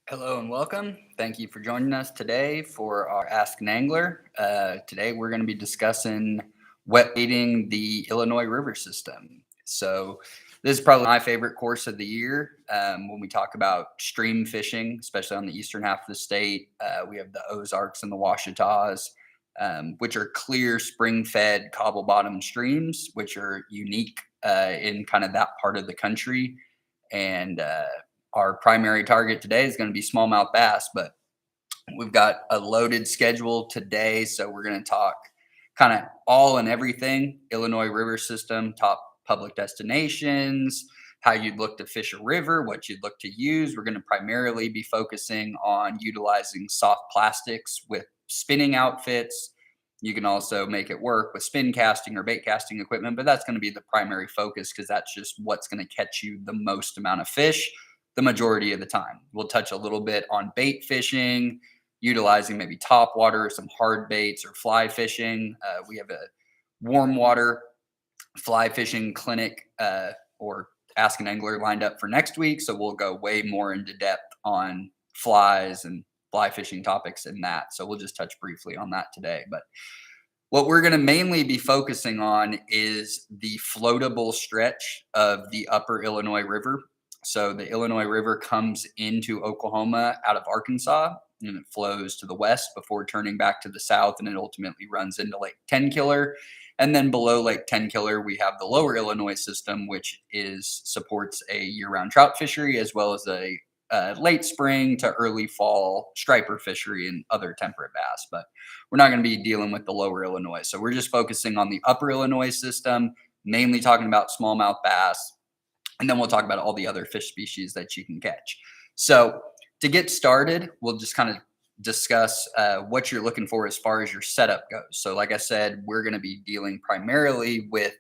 Hello and welcome. Thank you for joining us today for our Ask an Angler. Today we're going to be discussing wet baiting the Illinois River system. So this is probably my favorite course of the year. When we talk about stream fishing, especially on the eastern half of the state, we have the Ozarks and the Washitas, which are clear spring-fed cobble-bottom streams, which are unique in kind of that part of the country. And our primary target today is going to be smallmouth bass, but we've got a loaded schedule today. So we're going to talk kind of all and everything Illinois River system, top public destinations, how you'd look to fish a river, what you'd look to use. We're going to primarily be focusing on utilizing soft plastics with spinning outfits. You can also make it work with spin casting or bait casting equipment, but that's going to be the primary focus because that's just what's going to catch you the most amount of fish the majority of the time. We'll touch a little bit on bait fishing, utilizing maybe top water, some hard baits, or fly fishing. We have a warm water fly fishing clinic or Ask an Angler lined up for next week. So we'll go way more into depth on flies and fly fishing topics in that. So we'll just touch briefly on that today. But what we're going to mainly be focusing on is the floatable stretch of the upper Illinois River. So the Illinois River comes into Oklahoma out of Arkansas and it flows to the west before turning back to the south, and it ultimately runs into Lake Tenkiller. And then below Lake Tenkiller, we have the lower Illinois system, which supports a year-round trout fishery as well as a late spring to early fall striper fishery and other temperate bass. But we're not going to be dealing with the lower Illinois. So we're just focusing on the upper Illinois system, mainly talking about smallmouth bass. And then we'll talk about all the other fish species that you can catch. So to get started, we'll just kind of discuss what you're looking for as far as your setup goes. So like I said, we're going to be dealing primarily with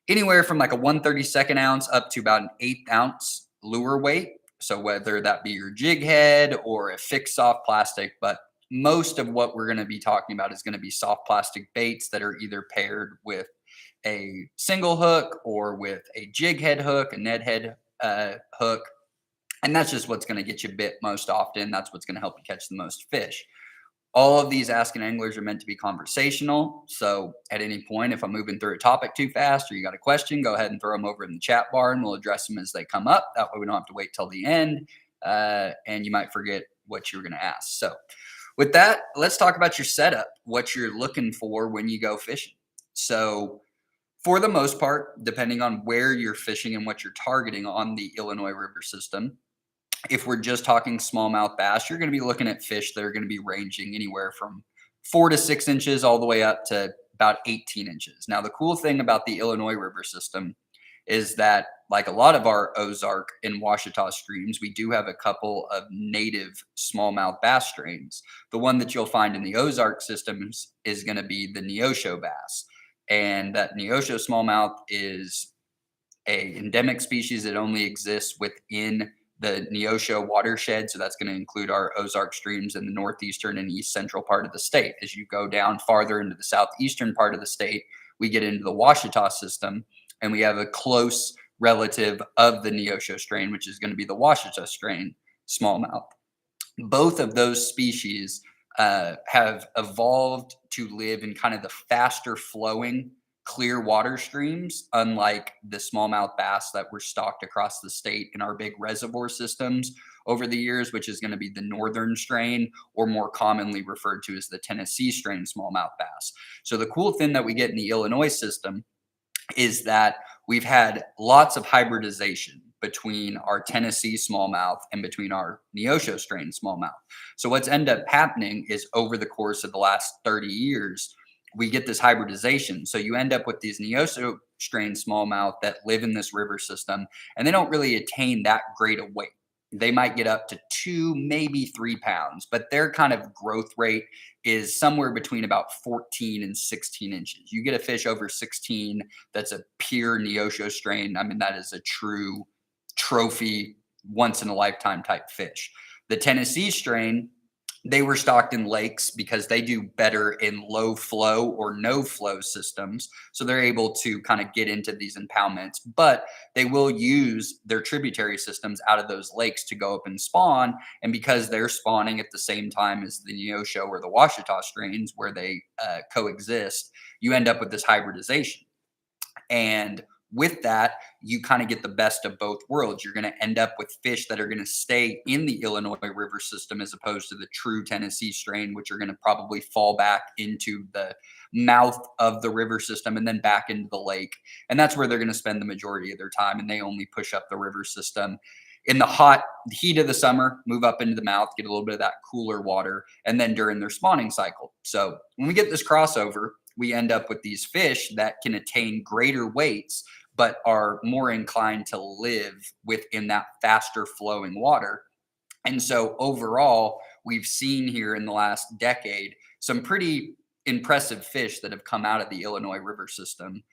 anywhere from like a 1/32 ounce up to about an 1/8 ounce lure weight. So whether that be your jig head or a fixed soft plastic, but most of what we're going to be talking about is going to be soft plastic baits that are either paired with a single hook or with a jig head hook, a Ned head hook. And that's just what's going to get you bit most often. That's what's going to help you catch the most fish. All of these Asking Anglers are meant to be conversational. So at any point, if I'm moving through a topic too fast or you got a question, go ahead and throw them over in the chat bar and we'll address them as they come up. That way we don't have to wait till the end and you might forget what you were going to ask. So with that, let's talk about your setup, what you're looking for when you go fishing. So for the most part, depending on where you're fishing and what you're targeting on the Illinois River system, if we're just talking smallmouth bass, you're going to be looking at fish that are going to be ranging anywhere from 4 to 6 inches all the way up to about 18 inches. Now, the cool thing about the Illinois River system is that, like a lot of our Ozark and Washita streams, we do have a couple of native smallmouth bass strains. The one that you'll find in the Ozark systems is going to be the Neosho bass. And that Neosho smallmouth is a endemic species that only exists within the Neosho watershed. So that's going to include our Ozark streams in the northeastern and east central part of the state. As you go down farther into the southeastern part of the state, we get into the Washita system, and we have a close relative of the Neosho strain, which is going to be the Washita strain smallmouth. Both of those species have evolved to live in kind of the faster flowing clear water streams, unlike the smallmouth bass that were stocked across the state in our big reservoir systems over the years, which is going to be the northern strain, or more commonly referred to as the Tennessee strain smallmouth bass. So the cool thing that we get in the Illinois system is that we've had lots of hybridization between our Tennessee smallmouth and between our Neosho strain smallmouth. So what's ended up happening is over the course of the last 30 years, we get this hybridization. So you end up with these Neosho strain smallmouth that live in this river system, and they don't really attain that great a weight. They might get up to 2, maybe 3 pounds, but their kind of growth rate is somewhere between about 14 and 16 inches. You get a fish over 16 that's a pure Neosho strain. I mean, that is a true trophy, once in a lifetime type fish. The Tennessee strain, They were stocked in lakes because they do better in low flow or no flow systems. So they're able to kind of get into these impoundments, but they will use their tributary systems out of those lakes to go up and spawn. And because they're spawning at the same time as the Neosho or the Washita strains where they coexist, you end up with this hybridization. And with that, you kind of get the best of both worlds. You're going to end up with fish that are going to stay in the Illinois River system as opposed to the true Tennessee strain, which are going to probably fall back into the mouth of the river system and then back into the lake. And that's where they're going to spend the majority of their time. And they only push up the river system in the heat of the summer, move up into the mouth, get a little bit of that cooler water, and then during their spawning cycle. So when we get this crossover, we end up with these fish that can attain greater weights, but are more inclined to live within that faster flowing water. And so overall, we've seen here in the last decade some pretty impressive fish that have come out of the Illinois River system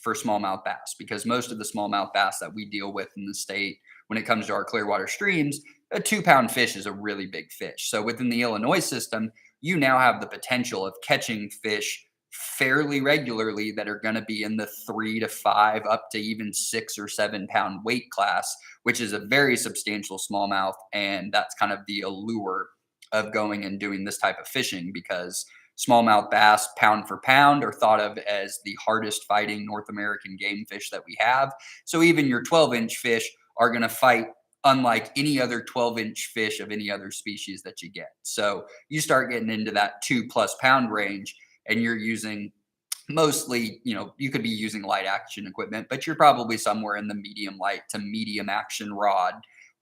for smallmouth bass, because most of the smallmouth bass that we deal with in the state, when it comes to our Clearwater streams, a 2-pound fish is a really big fish. So within the Illinois system, you now have the potential of catching fish fairly regularly that are going to be in the 3 to 5 up to even 6 or 7 pound weight class, which is a very substantial smallmouth. And that's kind of the allure of going and doing this type of fishing, because smallmouth bass, pound for pound, are thought of as the hardest fighting North American game fish that we have. So even your 12-inch fish are going to fight unlike any other 12-inch fish of any other species that you get. So you start getting into that 2+ pound range, and you're using mostly, you could be using light action equipment, but you're probably somewhere in the medium light to medium action rod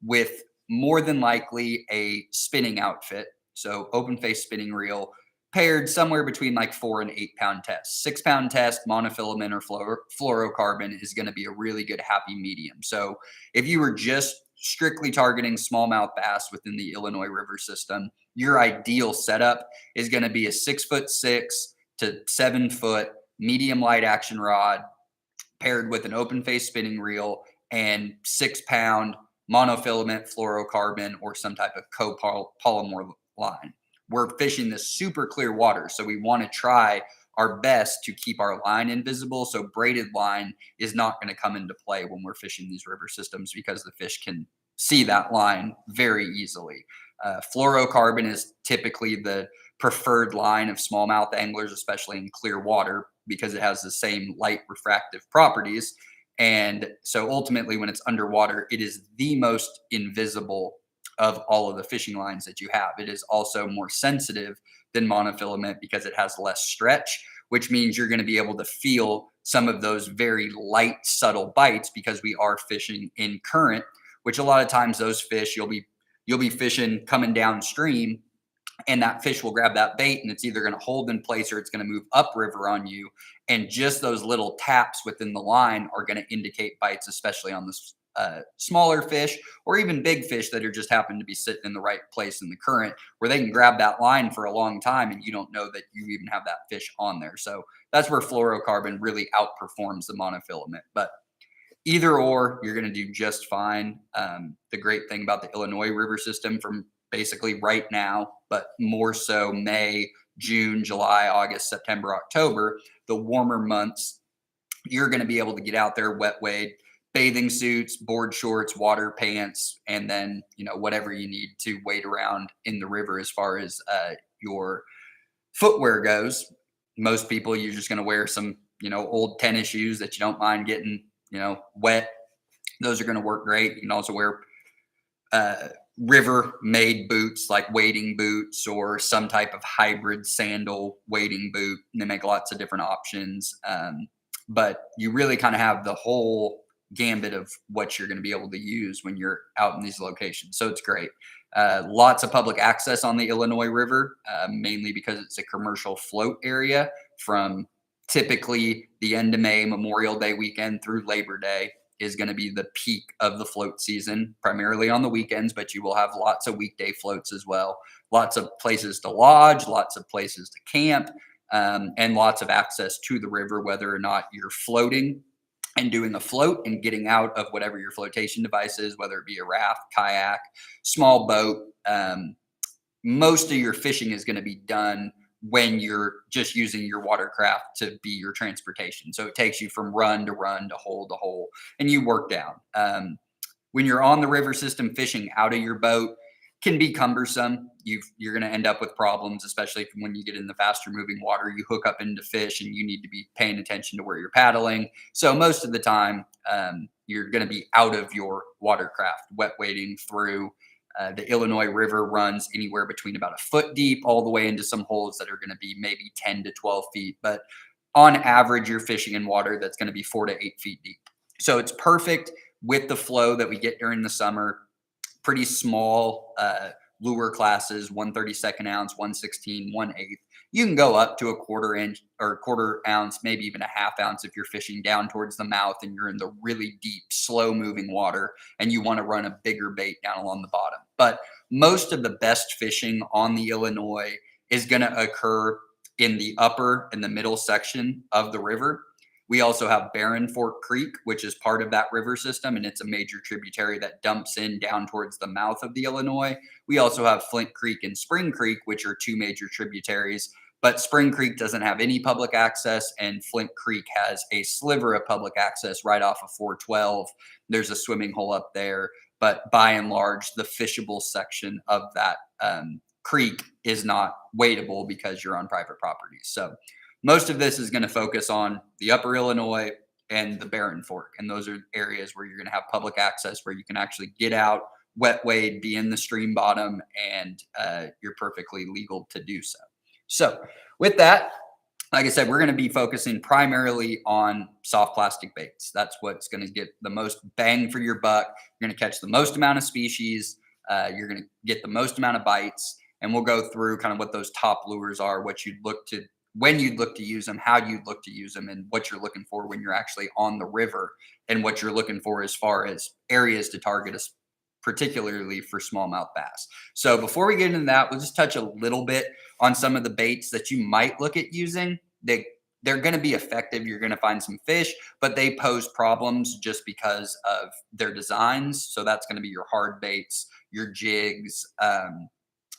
with more than likely a spinning outfit. So open face spinning reel paired somewhere between like 4 and 8 pound test. 6-pound test, monofilament or fluorocarbon is going to be a really good happy medium. So if you were just strictly targeting smallmouth bass within the Illinois River system, your ideal setup is going to be a 6'6" to 7 foot medium light action rod paired with an open face spinning reel and 6-pound monofilament fluorocarbon or some type of copolymer line. We're fishing this super clear water, so we want to try our best to keep our line invisible. So braided line is not going to come into play when we're fishing these river systems, because the fish can see that line very easily. Fluorocarbon is typically the preferred line of smallmouth anglers, especially in clear water, because it has the same light refractive properties. And so ultimately, when it's underwater, it is the most invisible of all of the fishing lines that you have. It is also more sensitive than monofilament because it has less stretch, which means you're going to be able to feel some of those very light, subtle bites, because we are fishing in current, which a lot of times those fish you'll be fishing coming downstream, and that fish will grab that bait and it's either going to hold in place or it's going to move upriver on you. And just those little taps within the line are going to indicate bites, especially on this smaller fish or even big fish that are just happen to be sitting in the right place in the current, where they can grab that line for a long time and you don't know that you even have that fish on there. So that's where fluorocarbon really outperforms the monofilament. But either or, you're going to do just fine. The great thing about the Illinois River system, from basically right now, but more so May, June, July, August, September, October, the warmer months, you're going to be able to get out there, wet wade, bathing suits, board shorts, water pants, and then, whatever you need to wade around in the river as far as your footwear goes. Most people, you're just going to wear some, old tennis shoes that you don't mind getting, wet. Those are going to work great. You can also wear river made boots like wading boots or some type of hybrid sandal wading boot. And they make lots of different options. But you really kind of have the whole gambit of what you're going to be able to use when you're out in these locations. So it's great. Lots of public access on the Illinois River, mainly because it's a commercial float area from typically the end of May, Memorial Day weekend through Labor Day is going to be the peak of the float season, primarily on the weekends, but you will have lots of weekday floats as well. Lots of places to lodge, lots of places to camp, and lots of access to the river, whether or not you're floating and doing a float and getting out of whatever your flotation device is, whether it be a raft, kayak, small boat. most of your fishing is going to be done when you're just using your watercraft to be your transportation. So it takes you from run to run to hole, and you work down. When you're on the river system, fishing out of your boat can be cumbersome. You're going to end up with problems, especially when you get in the faster moving water. You hook up into fish and you need to be paying attention to where you're paddling. So most of the time, you're going to be out of your watercraft, wet wading through. The Illinois River runs anywhere between about a foot deep all the way into some holes that are going to be maybe 10 to 12 feet. But on average, you're fishing in water that's going to be 4 to 8 feet deep. So it's perfect with the flow that we get during the summer. Pretty small lure classes, 1/32 ounce, 1/16, 1/8. You can go up to a quarter inch or quarter ounce, maybe even a half ounce if you're fishing down towards the mouth and you're in the really deep, slow moving water and you want to run a bigger bait down along the bottom. But most of the best fishing on the Illinois is going to occur in the upper and the middle section of the river. We also have Barren Fork Creek, which is part of that river system, and it's a major tributary that dumps in down towards the mouth of the Illinois. We also have Flint Creek and Spring Creek, which are two major tributaries, but Spring Creek doesn't have any public access, and Flint Creek has a sliver of public access right off of 412. There's a swimming hole up there, but by and large, the fishable section of that creek is not wadeable because you're on private property. So most of this is going to focus on the upper Illinois and the Barren Fork. And those are areas where you're going to have public access where you can actually get out, wet wade, be in the stream bottom, and you're perfectly legal to do so. So with that, like I said, we're going to be focusing primarily on soft plastic baits. That's what's going to get the most bang for your buck. You're going to catch the most amount of species. You're going to get the most amount of bites. And we'll go through kind of what those top lures are, what you'd look to, when you'd look to use them, how you'd look to use them, and what you're looking for when you're actually on the river, and what you're looking for as far as areas to target us, particularly for smallmouth bass. So before we get into that, we'll just touch a little bit on some of the baits that you might look at using. They're going to be effective. You're going to find some fish, but they pose problems just because of their designs. So that's going to be your hard baits, your jigs,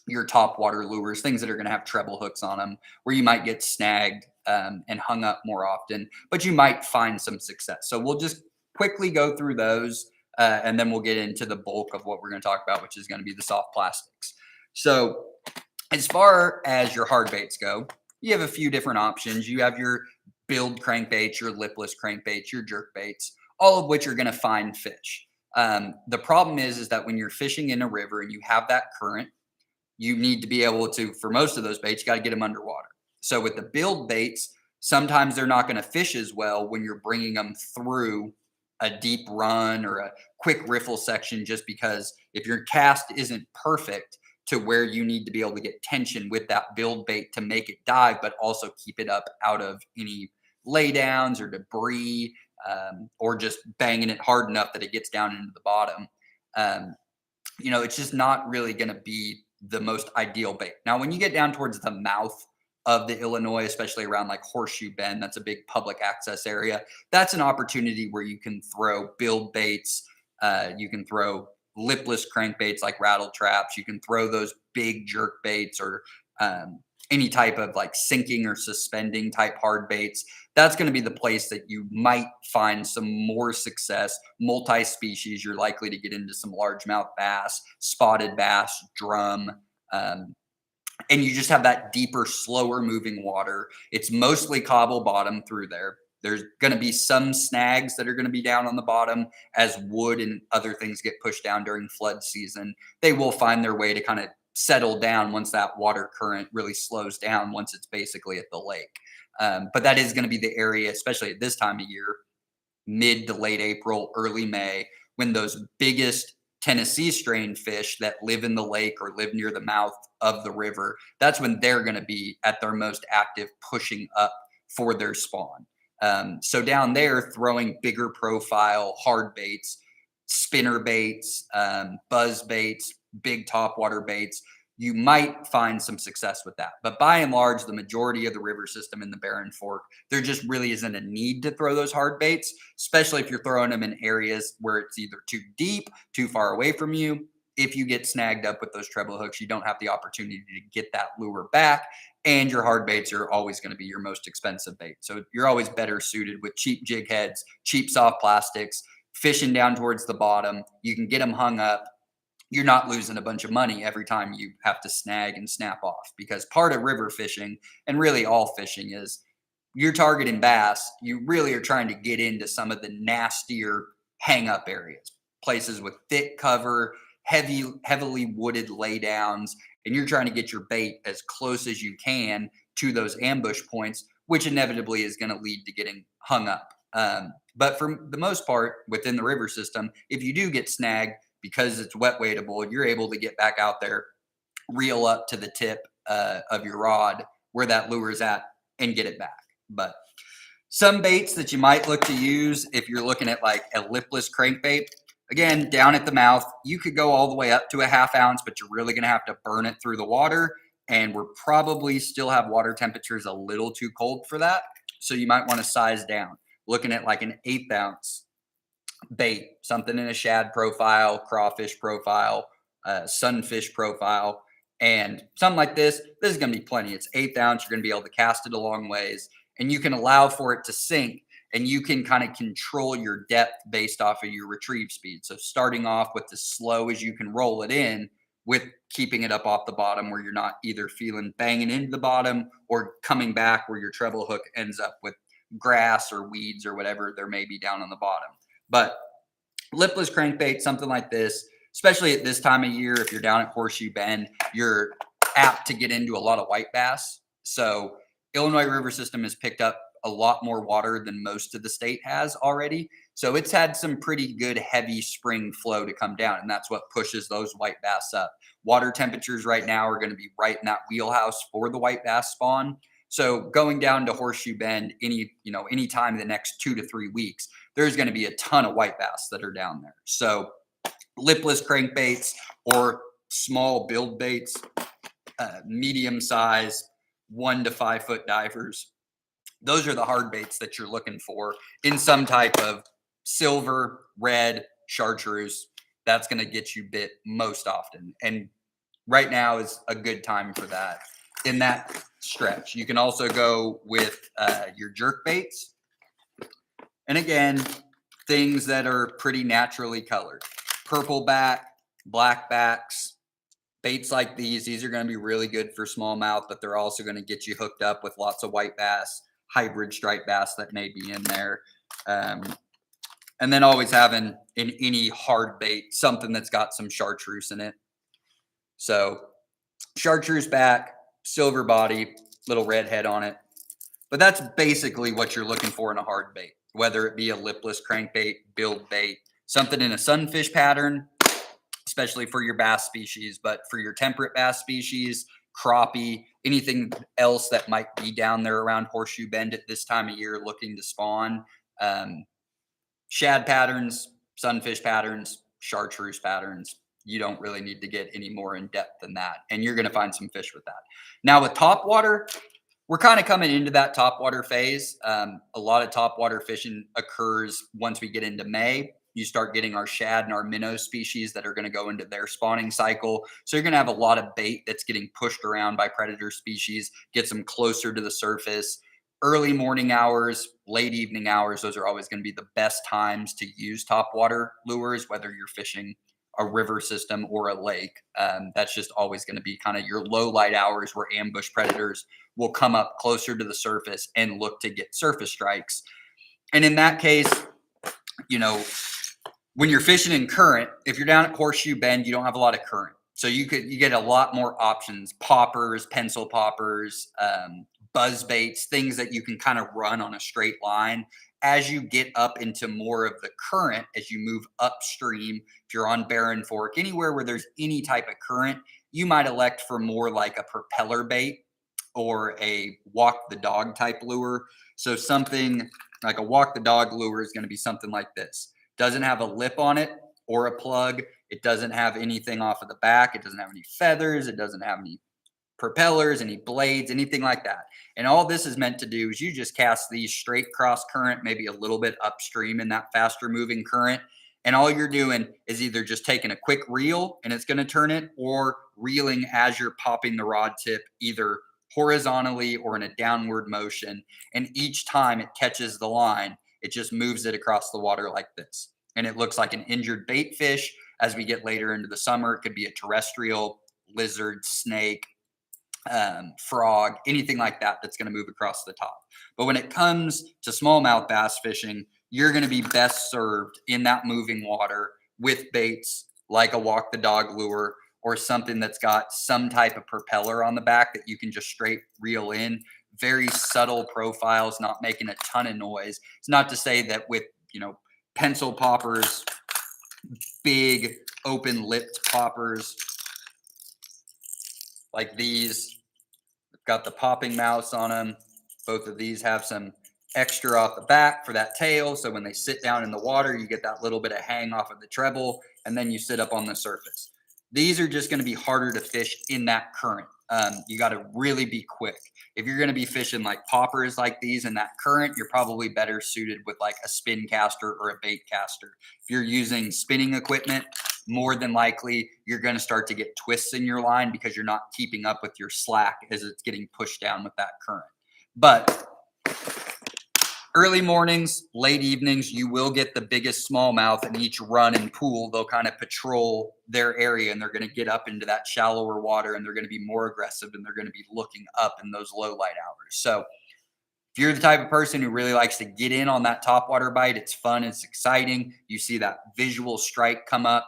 your top water lures, things that are going to have treble hooks on them, where you might get snagged and hung up more often, but you might find some success. So we'll just quickly go through those, and then we'll get into the bulk of what we're going to talk about, which is going to be the soft plastics. So as far as your hard baits go, you have a few different options. You have your build crankbaits, your lipless crankbaits, your jerk baits, all of which are going to find fish. The problem is that when you're fishing in a river and you have that current, you need to be able to, for most of those baits, you got to get them underwater. So with the build baits, sometimes they're not going to fish as well when you're bringing them through a deep run or a quick riffle section, just because if your cast isn't perfect to where you need to be able to get tension with that build bait to make it dive, but also keep it up out of any laydowns or debris, or just banging it hard enough that it gets down into the bottom. It's just not really going to be the most ideal bait. Now, when you get down towards the mouth of the Illinois, especially around like Horseshoe Bend, that's a big public access area. That's an opportunity where you can throw build baits. You can throw lipless crankbaits like rattle traps. You can throw those big jerk baits or any type of like sinking or suspending type hard baits. That's going to be the place that you might find some more success. Multi-species, you're likely to get into some largemouth bass, spotted bass, drum, and you just have that deeper, slower moving water. It's mostly cobble bottom through there. There's going to be some snags that are going to be down on the bottom as wood and other things get pushed down during flood season. They will find their way to kind of settle down once that water current really slows down, once it's basically at the lake. But that is going to be the area, especially at this time of year, mid to late April, early May, when those biggest Tennessee strain fish that live in the lake or live near the mouth of the river, that's when they're going to be at their most active, pushing up for their spawn. So down there, throwing bigger profile hard baits, spinner baits, buzz baits, big topwater baits, you might find some success with that. But by and large, the majority of the river system in the Barren Fork, there just really isn't a need to throw those hard baits, especially if you're throwing them in areas where it's either too deep, too far away from you, if you get snagged up with those treble hooks, you don't have the opportunity to get that lure back. And your hard baits are always going to be your most expensive bait. So you're always better suited with cheap jig heads, cheap soft plastics, fishing down towards the bottom. You can get them hung up. You're not losing a bunch of money every time you have to snag and snap off, because part of river fishing, and really all fishing, is you're targeting bass. You really are trying to get into some of the nastier hang up areas, places with thick cover, heavily wooded laydowns, and you're trying to get your bait as close as you can to those ambush points, which inevitably is going to lead to getting hung up. But for the most part, within the river system, if you do get snagged, because it's wet weightable, you're able to get back out there, reel up to the tip of your rod where that lure is at, and get it back. But some baits that you might look to use if you're looking at like a lipless crankbait, again, down at the mouth, you could go all the way up to a ½ ounce, but you're really going to have to burn it through the water. And we're probably still have water temperatures a little too cold for that. So you might want to size down, looking at like an 1/8 ounce bait, something in a shad profile, crawfish profile, sunfish profile, and something like this. This is going to be plenty. It's 1/8 ounce. You're going to be able to cast it a long ways, and you can allow for it to sink, and you can kind of control your depth based off of your retrieve speed. So starting off with as slow as you can roll it in, with keeping it up off the bottom where you're not either feeling banging into the bottom or coming back where your treble hook ends up with grass or weeds or whatever there may be down on the bottom. But lipless crankbait, something like this, especially at this time of year, if you're down at Horseshoe Bend, you're apt to get into a lot of white bass. So Illinois River System has picked up a lot more water than most of the state has already. So it's had some pretty good heavy spring flow to come down, and that's what pushes those white bass up. Water temperatures right now are going to be right in that wheelhouse for the white bass spawn. So going down to Horseshoe Bend any time in the next 2 to 3 weeks, there's going to be a ton of white bass that are down there. So lipless crankbaits or small build baits, medium size, 1 to 5 foot divers. Those are the hard baits that you're looking for in some type of silver, red, chartreuse. That's going to get you bit most often. And right now is a good time for that in that stretch. You can also go with your jerk baits. And again, things that are pretty naturally colored. Purple back, black backs, baits like these are going to be really good for smallmouth, but they're also going to get you hooked up with lots of white bass, hybrid striped bass that may be in there. And then always having in any hard bait, something that's got some chartreuse in it. So chartreuse back, silver body, little red head on it. But that's basically what you're looking for in a hard bait, whether it be a lipless crankbait, build bait, something in a sunfish pattern, especially for your bass species, but for your temperate bass species, crappie, anything else that might be down there around Horseshoe Bend at this time of year looking to spawn, shad patterns, sunfish patterns, chartreuse patterns. You don't really need to get any more in depth than that, and you're going to find some fish with that. Now with topwater, we're kind of coming into that topwater phase. A lot of topwater fishing occurs once we get into May. You start getting our shad and our minnow species that are going to go into their spawning cycle. So you're going to have a lot of bait that's getting pushed around by predator species, gets them closer to the surface. Early morning hours, late evening hours, those are always going to be the best times to use topwater lures, whether you're fishing a river system or a lake. That's just always going to be kind of your low light hours where ambush predators will come up closer to the surface and look to get surface strikes. And in that case, when you're fishing in current, if you're down at Horseshoe Bend, you don't have a lot of current. So you get a lot more options, poppers, pencil poppers, buzz baits, things that you can kind of run on a straight line. As you get up into more of the current, as you move upstream, if you're on Barren Fork, anywhere where there's any type of current, you might elect for more like a propeller bait or a walk the dog type lure. So something like a walk the dog lure is going to be something like this. Doesn't have a lip on it or a plug. It doesn't have anything off of the back. It doesn't have any feathers. It doesn't have any propellers, any blades, anything like that. And all this is meant to do is you just cast these straight cross current, maybe a little bit upstream in that faster moving current. And all you're doing is either just taking a quick reel and it's going to turn it, or reeling as you're popping the rod tip, either horizontally or in a downward motion. And each time it catches the line, it just moves it across the water like this. And it looks like an injured bait fish. As we get later into the summer, it could be a terrestrial, lizard, snake, frog, anything like that that's going to move across the top. But when it comes to smallmouth bass fishing, you're going to be best served in that moving water with baits like a walk the dog lure, or something that's got some type of propeller on the back that you can just straight reel in. Very subtle profiles, not making a ton of noise. It's not to say that with, pencil poppers, big open lipped poppers like these, got the popping mouths on them. Both of these have some extra off the back for that tail. So when they sit down in the water, you get that little bit of hang off of the treble, and then you sit up on the surface. These are just going to be harder to fish in that current. You got to really be quick. If you're going to be fishing like poppers like these in that current, you're probably better suited with like a spin caster or a bait caster. If you're using spinning equipment, more than likely you're going to start to get twists in your line because you're not keeping up with your slack as it's getting pushed down with that current. But early mornings, late evenings, you will get the biggest smallmouth in each run and pool. They'll kind of patrol their area, and they're going to get up into that shallower water, and they're going to be more aggressive, and they're going to be looking up in those low light hours. So if you're the type of person who really likes to get in on that topwater bite, it's fun, it's exciting. You see that visual strike come up.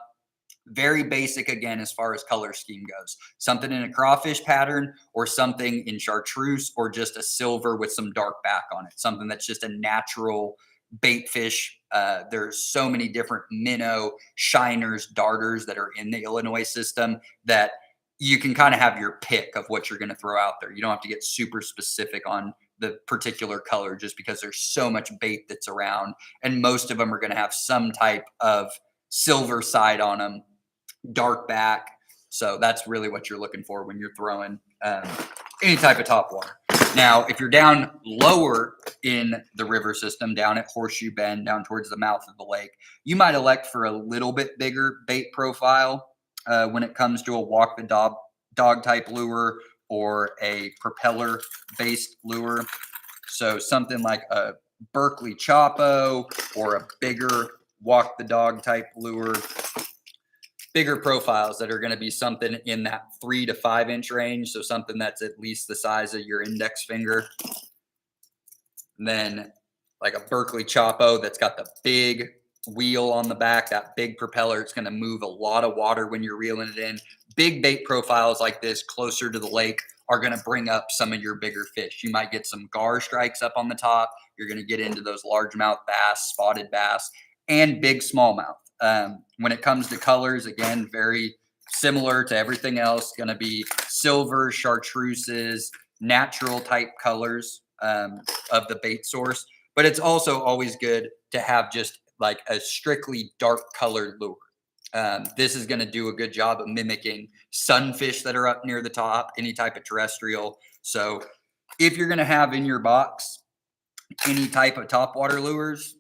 Very basic again as far as color scheme goes. Something in a crawfish pattern, or something in chartreuse, or just a silver with some dark back on it. Something that's just a natural bait fish. There's so many different minnow, shiners, darters that are in the Illinois system that you can kind of have your pick of what you're going to throw out there. You don't have to get super specific on the particular color just because there's so much bait that's around, and most of them are going to have some type of silver side on them, dark back. So that's really what you're looking for when you're throwing any type of topwater. Now, if you're down lower in the river system, down at Horseshoe Bend, down towards the mouth of the lake, you might elect for a little bit bigger bait profile when it comes to a walk the dog type lure or a propeller based lure. So something like a Berkeley Chapo or a bigger walk the dog type lure. Bigger profiles that are going to be something in that 3 to 5 inch range. So something that's at least the size of your index finger. And then like a Berkeley Chapo that's got the big wheel on the back, that big propeller. It's going to move a lot of water when you're reeling it in. Big bait profiles like this closer to the lake are going to bring up some of your bigger fish. You might get some gar strikes up on the top. You're going to get into those largemouth bass, spotted bass, and big smallmouth. When it comes to colors, again, very similar to everything else, going to be silver, chartreuses, natural type colors of the bait source. But it's also always good to have just like a strictly dark colored lure. This is going to do a good job of mimicking sunfish that are up near the top, any type of terrestrial. So if you're going to have in your box any type of topwater lures,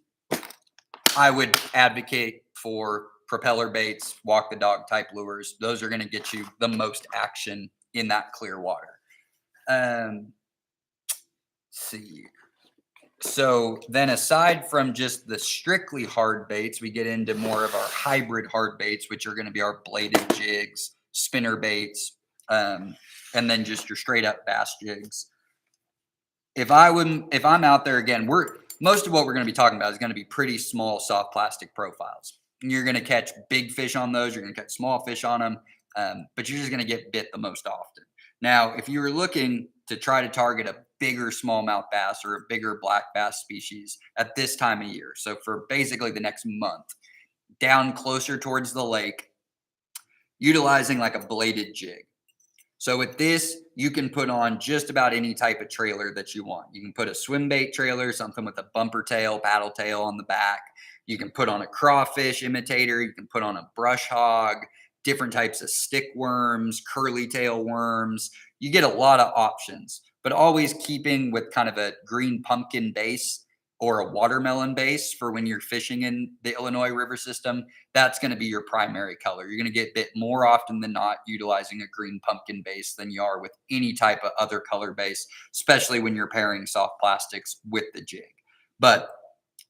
I would advocate for propeller baits, walk the dog type lures. Those are going to get you the most action in that clear water. See. So then aside from just the strictly hard baits, we get into more of our hybrid hard baits, which are going to be our bladed jigs, spinner baits, and then just your straight up bass jigs. If I'm out there again, most of what we're going to be talking about is going to be pretty small, soft plastic profiles. And you're going to catch big fish on those. You're going to catch small fish on them, but you're just going to get bit the most often. Now, if you were looking to try to target a bigger smallmouth bass or a bigger black bass species at this time of year, so for basically the next month, down closer towards the lake, utilizing like a bladed jig. So with this, you can put on just about any type of trailer that you want. You can put a swim bait trailer, something with a bumper tail, paddle tail on the back. You can put on a crawfish imitator. You can put on a brush hog, different types of stick worms, curly tail worms. You get a lot of options, but always keeping with kind of a green pumpkin base or a watermelon base for when you're fishing in the Illinois River system, that's going to be your primary color. You're going to get bit more often than not utilizing a green pumpkin base than you are with any type of other color base, especially when you're pairing soft plastics with the jig. But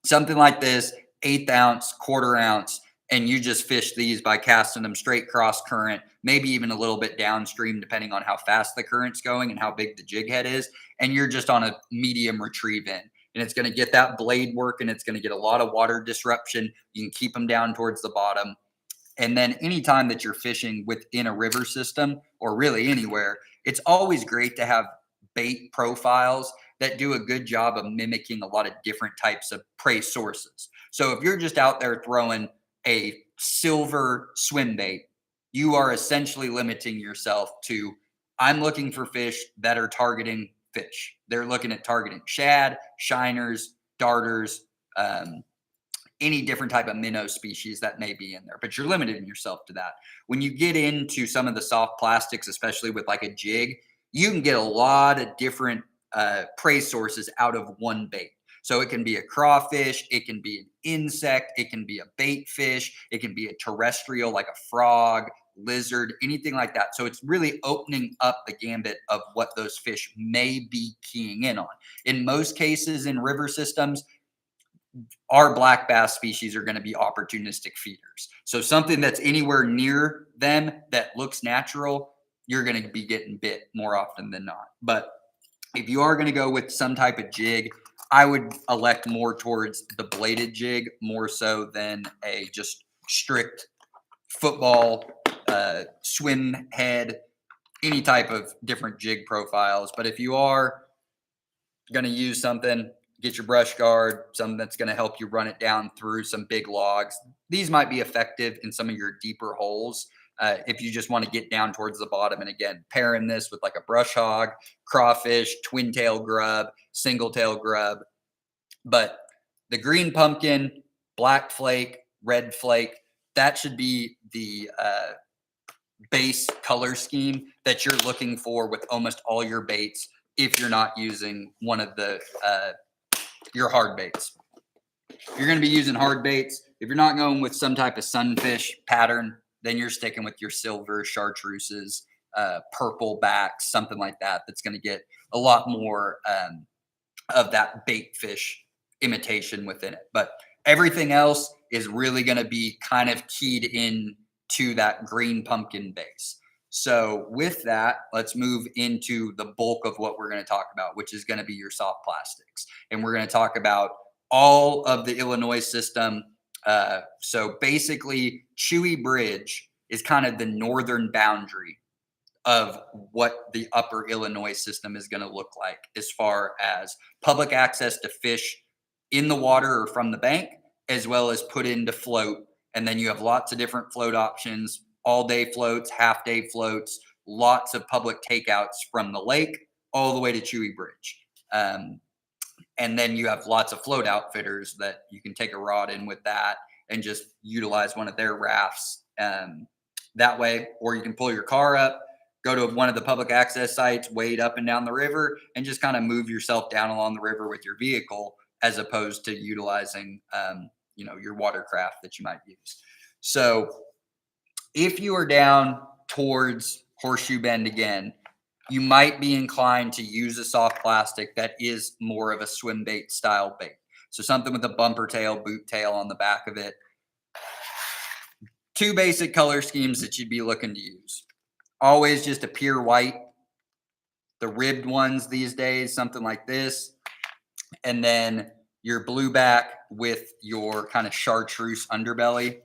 something like this, 1/8 ounce, 1/4 ounce, and you just fish these by casting them straight cross current, maybe even a little bit downstream, depending on how fast the current's going and how big the jig head is. And you're just on a medium retrieve in. And it's going to get that blade work, and it's going to get a lot of water disruption. You can keep them down towards the bottom. And then anytime that you're fishing within a river system or really anywhere, it's always great to have bait profiles that do a good job of mimicking a lot of different types of prey sources. So if you're just out there throwing a silver swim bait, you are essentially limiting yourself to, I'm looking for fish that are targeting fish. They're looking at targeting shad, shiners, darters, any different type of minnow species that may be in there, but you're limiting yourself to that. When you get into some of the soft plastics, especially with like a jig, you can get a lot of different prey sources out of one bait. So it can be a crawfish, it can be an insect, it can be a bait fish, it can be a terrestrial like a frog, lizard, anything like that. So it's really opening up the gambit of what those fish may be keying in on. In most cases in river systems, our black bass species are going to be opportunistic feeders. So something that's anywhere near them that looks natural, you're going to be getting bit more often than not. But if you are going to go with some type of jig, I would elect more towards the bladed jig more so than a just strict football, swim head, any type of different jig profiles. But if you are going to use something, get your brush guard, something that's going to help you run it down through some big logs. These might be effective in some of your deeper holes. If you just want to get down towards the bottom. And again, pairing this with like a brush hog, crawfish, twin tail grub, single tail grub. But the green pumpkin, black flake, red flake, that should be the base color scheme that you're looking for with almost all your baits if you're not using one of the your hard baits. You're going to be using hard baits. If you're not going with some type of sunfish pattern, then you're sticking with your silver chartreuses, purple backs, something like that. That's going to get a lot more of that bait fish imitation within it. But everything else is really going to be kind of keyed in to that green pumpkin base. So with that, let's move into the bulk of what we're going to talk about, which is going to be your soft plastics. And we're going to talk about all of the Illinois system. So basically, Chewy Bridge is kind of the northern boundary of what the upper Illinois system is going to look like as far as public access to fish in the water or from the bank, as well as put into float. And then you have lots of different float options, all day floats, half day floats, lots of public takeouts from the lake all the way to Chewy Bridge. And then you have lots of float outfitters that you can take a rod in with that and just utilize one of their rafts that way. Or you can pull your car up, go to one of the public access sites, wade up and down the river, and just kind of move yourself down along the river with your vehicle, as opposed to utilizing your watercraft that you might use. So if you are down towards Horseshoe Bend again, you might be inclined to use a soft plastic that is more of a swim bait style bait. So something with a bumper tail, boot tail on the back of it. Two basic color schemes that you'd be looking to use. Always just a pure white. The ribbed ones these days, something like this. And then your blueback with your kind of chartreuse underbelly.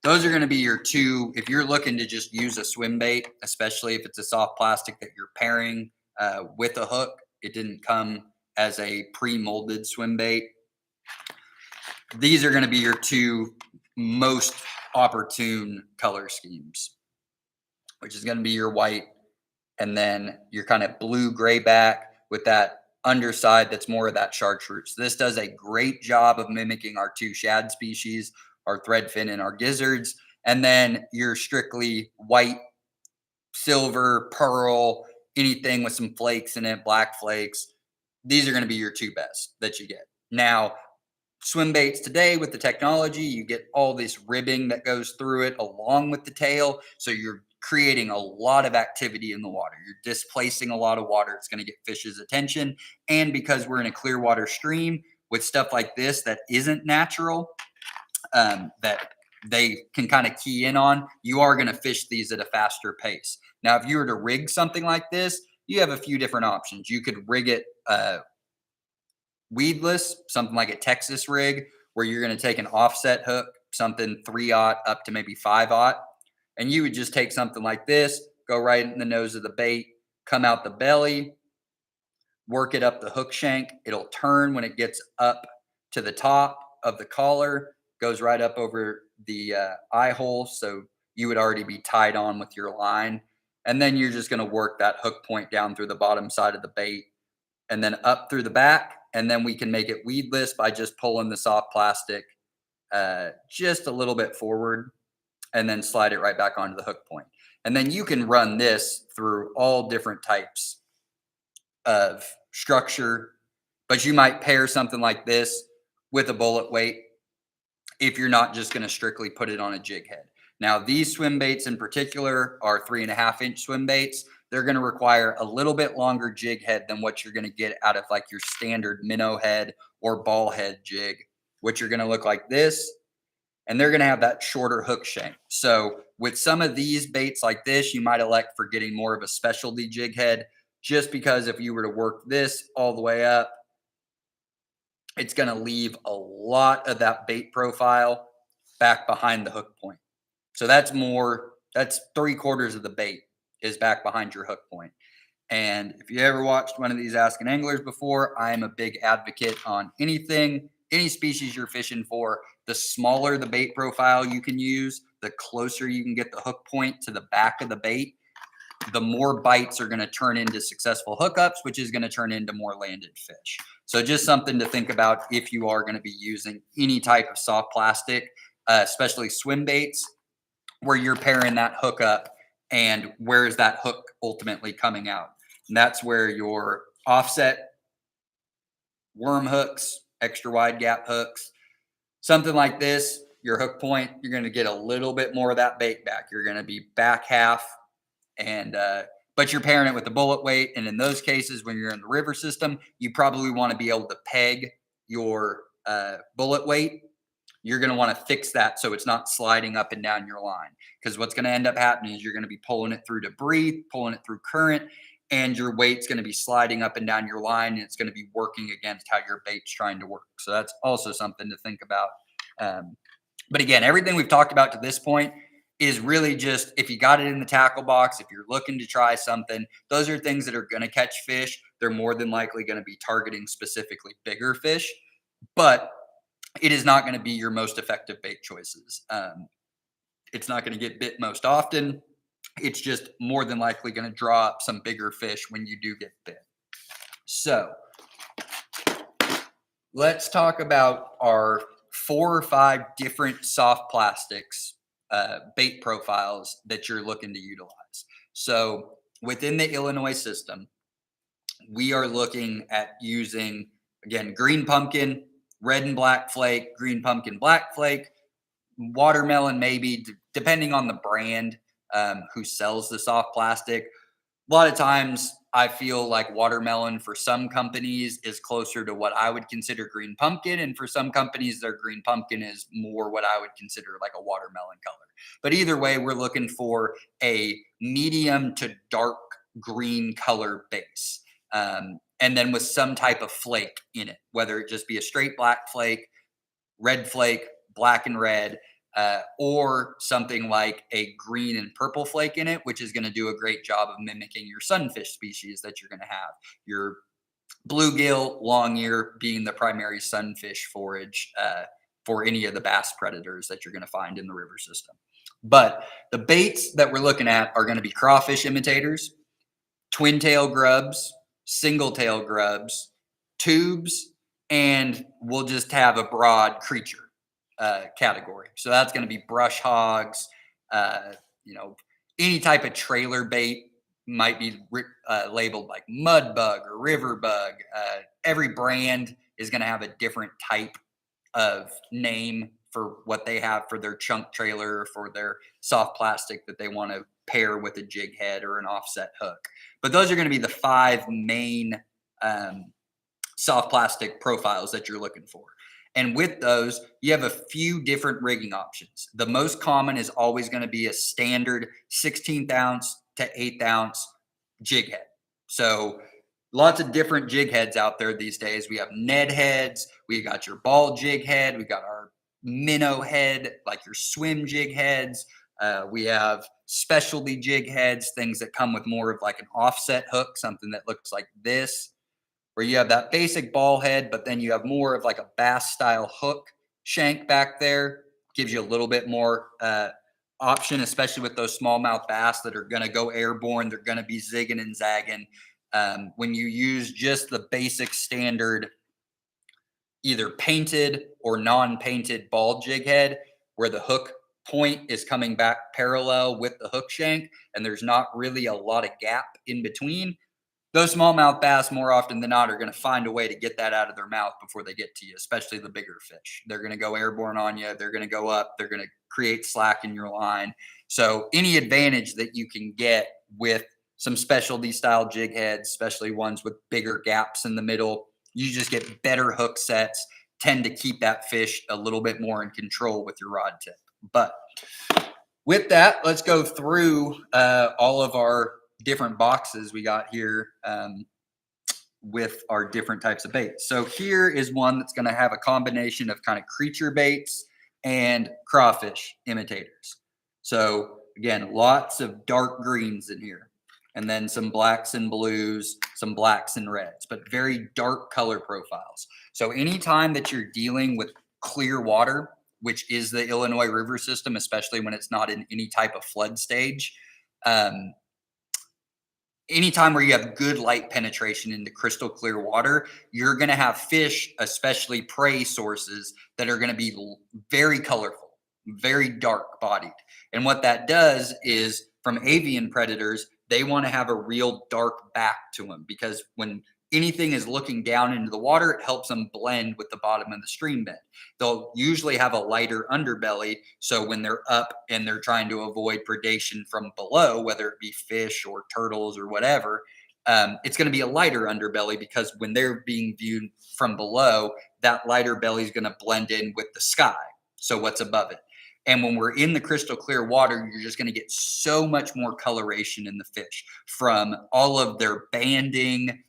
Those are going to be your two, if you're looking to just use a swim bait, especially if it's a soft plastic that you're pairing with a hook. It didn't come as a pre-molded swim bait. These are going to be your two most opportune color schemes, which is going to be your white and then your kind of blue gray back with that underside that's more of that chartreuse. This does a great job of mimicking our two shad species, our threadfin and our gizzards. And then your strictly white, silver, pearl, anything with some flakes in it, black flakes. These are going to be your two best that you get. Now, swim baits today with the technology, you get all this ribbing that goes through it along with the tail. So you're creating a lot of activity in the water. You're displacing a lot of water. It's going to get fish's attention. And because we're in a clear water stream with stuff like this that isn't natural, that they can kind of key in on, you are going to fish these at a faster pace. Now, if you were to rig something like this, you have a few different options. You could rig it weedless, something like a Texas rig, where you're going to take an offset hook, something 3/0 up to maybe 5/0, and you would just take something like this, go right in the nose of the bait, come out the belly, work it up the hook shank. It'll turn when it gets up to the top of the collar, goes right up over the eye hole. So you would already be tied on with your line. And then you're just going to work that hook point down through the bottom side of the bait and then up through the back. And then we can make it weedless by just pulling the soft plastic just a little bit forward and then slide it right back onto the hook point. And then you can run this through all different types of structure, but you might pair something like this with a bullet weight if you're not just going to strictly put it on a jig head. Now, these swim baits in particular are 3.5-inch swim baits. They're going to require a little bit longer jig head than what you're going to get out of like your standard minnow head or ball head jig, which are going to look like this. And they're going to have that shorter hook shank. So with some of these baits like this, you might elect for getting more of a specialty jig head, just because if you were to work this all the way up, it's going to leave a lot of that bait profile back behind the hook point. So that's 3/4 of the bait is back behind your hook point. And if you ever watched one of these Asking Anglers before, I am a big advocate on any species you're fishing for. The smaller the bait profile you can use, the closer you can get the hook point to the back of the bait, the more bites are going to turn into successful hookups, which is going to turn into more landed fish. So just something to think about if you are going to be using any type of soft plastic, especially swim baits, where you're pairing that hook up and where is that hook ultimately coming out. And that's where your offset worm hooks, extra wide gap hooks, something like this, your hook point, you're going to get a little bit more of that bait back. You're going to be back half, and but you're pairing it with the bullet weight. And in those cases, when you're in the river system, you probably want to be able to peg your bullet weight. You're going to want to fix that so it's not sliding up and down your line, because what's going to end up happening is you're going to be pulling it through debris, pulling it through current, and your weight's going to be sliding up and down your line, and it's going to be working against how your bait's trying to work. So that's also something to think about. But again, everything we've talked about to this point is really just if you got it in the tackle box, if you're looking to try something, those are things that are going to catch fish. They're more than likely going to be targeting specifically bigger fish, but it is not going to be your most effective bait choices. It's not going to get bit most often. It's just more than likely going to draw up some bigger fish when you do get bit. So let's talk about our 4 or 5 different soft plastics bait profiles that you're looking to utilize. So within the Illinois system, we are looking at using, again, green pumpkin, red and black flake, green pumpkin, black flake, watermelon, maybe, depending on the brand who sells the soft plastic. A lot of times I feel like watermelon for some companies is closer to what I would consider green pumpkin. And for some companies, their green pumpkin is more what I would consider like a watermelon color. But either way, we're looking for a medium to dark green color base. And then with some type of flake in it, whether it just be a straight black flake, red flake, black and red, or something like a green and purple flake in it, which is going to do a great job of mimicking your sunfish species that you're going to have. Your bluegill, long ear being the primary sunfish forage for any of the bass predators that you're going to find in the river system. But the baits that we're looking at are going to be crawfish imitators, twin tail grubs, single tail grubs, tubes, and we'll just have a broad creature category. So that's going to be brush hogs, any type of trailer bait might be labeled like mud bug or river bug. Every brand is going to have a different type of name for what they have for their chunk trailer, for their soft plastic that they want to pair with a jig head or an offset hook. But those are going to be the 5 main soft plastic profiles that you're looking for. And with those, you have a few different rigging options. The most common is always going to be a standard 16th ounce to 8th ounce jig head. So lots of different jig heads out there these days. We have Ned heads, we got your ball jig head, we got our minnow head, like your swim jig heads. We have specialty jig heads, things that come with more of like an offset hook, something that looks like this, where you have that basic ball head, but then you have more of like a bass style hook shank back there. Gives you a little bit more option, especially with those smallmouth bass that are going to go airborne. They're going to be zigging and zagging. When you use just the basic standard, either painted or non-painted ball jig head, where the hook point is coming back parallel with the hook shank, and there's not really a lot of gap in between, those smallmouth bass, more often than not, are going to find a way to get that out of their mouth before they get to you, especially the bigger fish. They're going to go airborne on you. They're going to go up. They're going to create slack in your line. So any advantage that you can get with some specialty style jig heads, especially ones with bigger gaps in the middle, you just get better hook sets, tend to keep that fish a little bit more in control with your rod tip. But with that, let's go through all of our different boxes we got here with our different types of baits. So here is one that's going to have a combination of kind of creature baits and crawfish imitators. So again, lots of dark greens in here, and then some blacks and blues, some blacks and reds, but very dark color profiles. So anytime that you're dealing with clear water, which is the Illinois River system, especially when it's not in any type of flood stage, anytime where you have good light penetration into crystal clear water, you're going to have fish, especially prey sources, that are going to be very colorful, very dark bodied. And what that does is, from avian predators, they want to have a real dark back to them, because when anything is looking down into the water, it helps them blend with the bottom of the stream bed. They'll usually have a lighter underbelly, so when they're up and they're trying to avoid predation from below, whether it be fish or turtles or whatever, it's going to be a lighter underbelly, because when they're being viewed from below, that lighter belly is going to blend in with the sky, so what's above it. And when we're in the crystal clear water, you're just going to get so much more coloration in the fish, from all of their banding,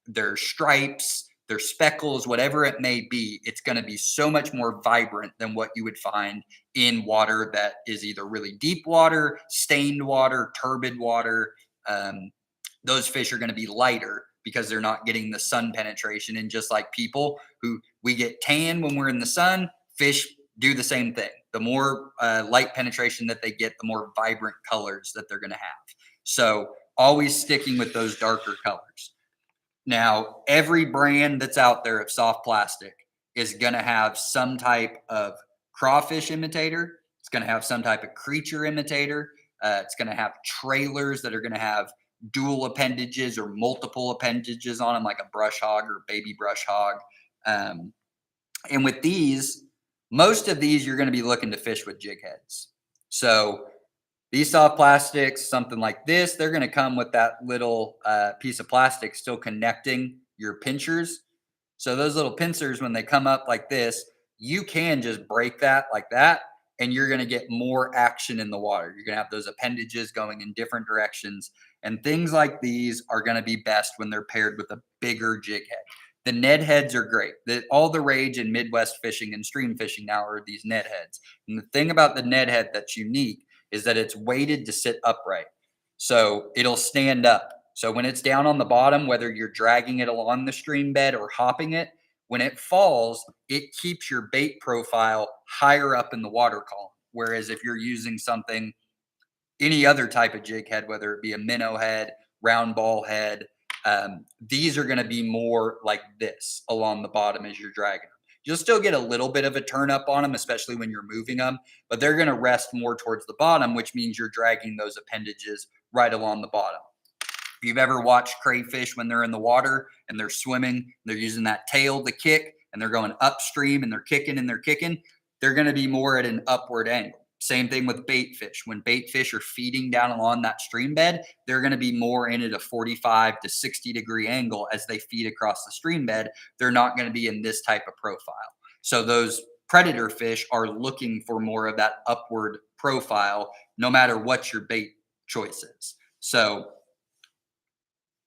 their stripes, their speckles, whatever it may be. It's going to be so much more vibrant than what you would find in water that is either really deep water, stained water, turbid water. Those fish are going to be lighter because they're not getting the sun penetration. And just like people who we get tan when we're in the sun, fish do the same thing. The more light penetration that they get, the more vibrant colors that they're going to have. So always sticking with those darker colors. Now, every brand that's out there of soft plastic is going to have some type of crawfish imitator. It's going to have some type of creature imitator. It's going to have trailers that are going to have dual appendages or multiple appendages on them, like a brush hog or baby brush hog. And with these, most of these, you're going to be looking to fish with jig heads. So these soft plastics, something like this, they're going to come with that little piece of plastic still connecting your pinchers. So those little pincers, when they come up like this, you can just break that like that, and you're going to get more action in the water. You're going to have those appendages going in different directions. And things like these are going to be best when they're paired with a bigger jig head. The Ned heads are great. All the rage in Midwest fishing and stream fishing now are these Ned heads. And the thing about the Ned head that's unique is that it's weighted to sit upright. So it'll stand up. So when it's down on the bottom, whether you're dragging it along the stream bed or hopping it, when it falls, it keeps your bait profile higher up in the water column. Whereas if you're using something, any other type of jig head, whether it be a minnow head, round ball head, these are going to be more like this along the bottom as you're dragging them. You'll still get a little bit of a turn up on them, especially when you're moving them, but they're going to rest more towards the bottom, which means you're dragging those appendages right along the bottom. If you've ever watched crayfish when they're in the water and they're swimming, they're using that tail to kick and they're going upstream and they're kicking and they're kicking, they're going to be more at an upward angle. Same thing with bait fish. When bait fish are feeding down along that stream bed, they're going to be more in at a 45 to 60-degree angle as they feed across the stream bed. They're not going to be in this type of profile. So those predator fish are looking for more of that upward profile, no matter what your bait choice is. So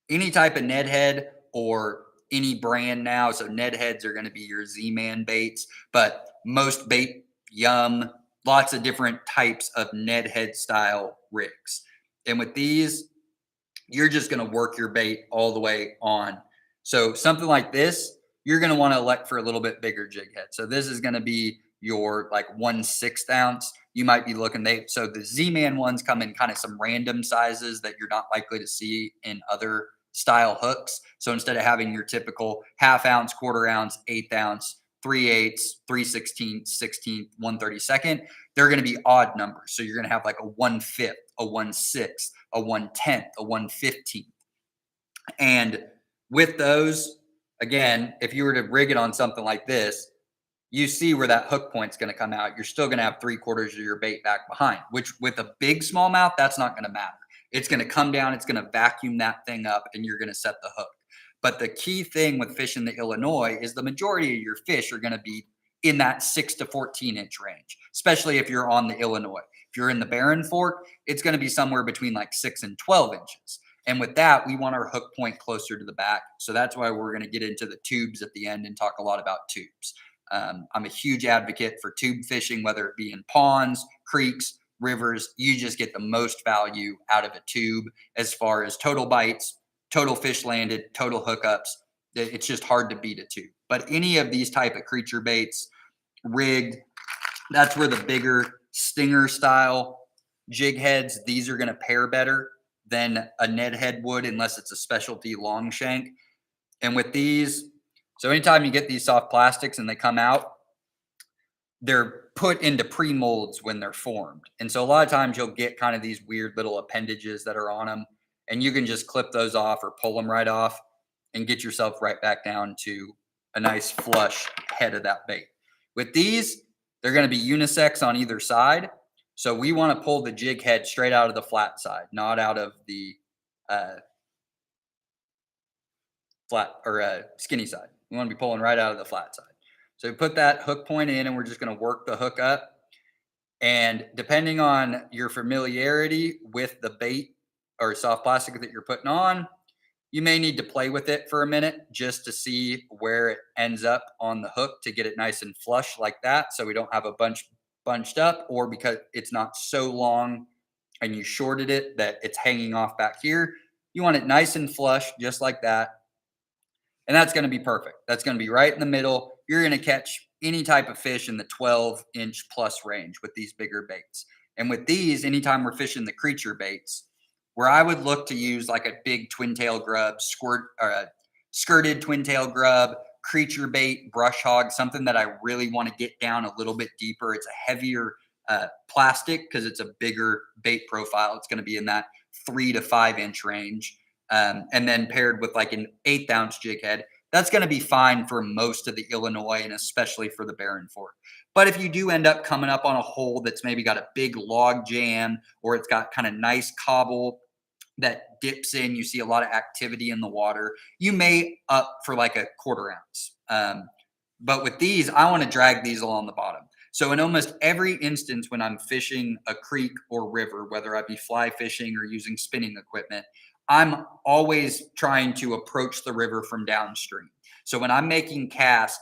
any type of Ned head or any brand now. So Ned heads are going to be your Z-Man baits, but most bait, Yum, lots of different types of Ned head style rigs. And with these, you're just going to work your bait all the way on. So something like this, you're going to want to elect for a little bit bigger jig head. So this is going to be your like 1/6 ounce. You might be looking, so the Z-Man ones come in kind of some random sizes that you're not likely to see in other style hooks. So instead of having your typical 1/2 ounce, 1/4 ounce, 1/8 ounce, 3/8, 3/16, 16th, 1/32, they're going to be odd numbers. So you're going to have like a 1/5, a 1/6, a 1/10, a 1/15. And with those, again, if you were to rig it on something like this, you see where that hook point's going to come out. You're still going to have 3/4 of your bait back behind, which with a big smallmouth, that's not going to matter. It's going to come down, it's going to vacuum that thing up, and you're going to set the hook. But the key thing with fishing the Illinois is the majority of your fish are going to be in that 6 to 14 inch range, especially if you're on the Illinois. If you're in the Barren Fork, it's going to be somewhere between like 6 and 12 inches. And with that, we want our hook point closer to the back. So that's why we're going to get into the tubes at the end and talk a lot about tubes. I'm a huge advocate for tube fishing, whether it be in ponds, creeks, rivers. You just get the most value out of a tube as far as total bites, total fish landed, total hookups. It's just hard to beat a tube. But any of these type of creature baits, rigged, that's where the bigger stinger style jig heads, these are going to pair better than a Ned head would, unless it's a specialty long shank. And with these, so anytime you get these soft plastics and they come out, they're put into pre-molds when they're formed. And so a lot of times you'll get kind of these weird little appendages that are on them, and you can just clip those off or pull them right off and get yourself right back down to a nice flush head of that bait. With these, they're going to be unisex on either side. So we want to pull the jig head straight out of the flat side, not out of the flat or skinny side. We want to be pulling right out of the flat side. So we put that hook point in and we're just going to work the hook up. And depending on your familiarity with the bait or soft plastic that you're putting on, you may need to play with it for a minute just to see where it ends up on the hook to get it nice and flush like that. So we don't have a bunch bunched up, or because it's not so long and you shorted it that it's hanging off back here. You want it nice and flush just like that. And that's going to be perfect. That's going to be right in the middle. You're going to catch any type of fish in the 12-inch plus range with these bigger baits. And with these, anytime we're fishing the creature baits, where I would look to use like a big twin tail grub, skirted twin tail grub, creature bait, brush hog, something that I really want to get down a little bit deeper. It's a heavier plastic because it's a bigger bait profile. It's going to be in that 3 to 5 inch range. And then paired with like an 1/8 ounce jig head, that's going to be fine for most of the Illinois and especially for the Barren Fork. But if you do end up coming up on a hole that's maybe got a big log jam, or it's got kind of nice cobble that dips in, you see a lot of activity in the water, you may up for like a 1/4 ounce. But with these, I want to drag these along the bottom. So in almost every instance when I'm fishing a creek or river, whether I be fly fishing or using spinning equipment, I'm always trying to approach the river from downstream. So when I'm making casts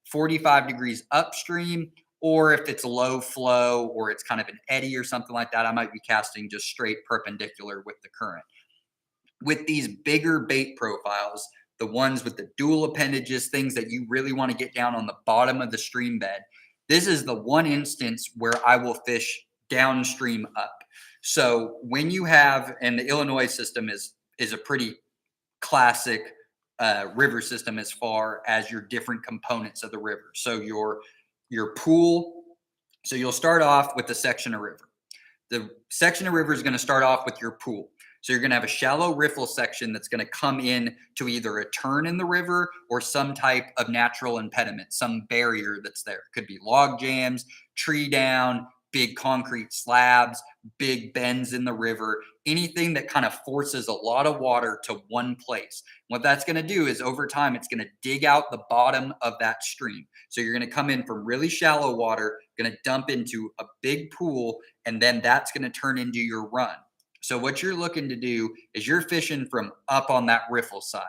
45 degrees upstream, or if it's low flow or it's kind of an eddy or something like that, I might be casting just straight perpendicular with the current. With these bigger bait profiles, the ones with the dual appendages, things that you really want to get down on the bottom of the stream bed, this is the one instance where I will fish downstream up. So when you have, and the Illinois system is a pretty classic river system as far as your different components of the river. So your pool, so you'll start off with a section of river. The section of river is going to start off with your pool. So you're going to have a shallow riffle section that's going to come in to either a turn in the river or some type of natural impediment, some barrier that's there. It could be log jams, tree down, big concrete slabs, big bends in the river, anything that kind of forces a lot of water to one place. What that's going to do is over time, it's going to dig out the bottom of that stream. So you're going to come in from really shallow water, going to dump into a big pool, and then that's going to turn into your run. So what you're looking to do is you're fishing from up on that riffle side.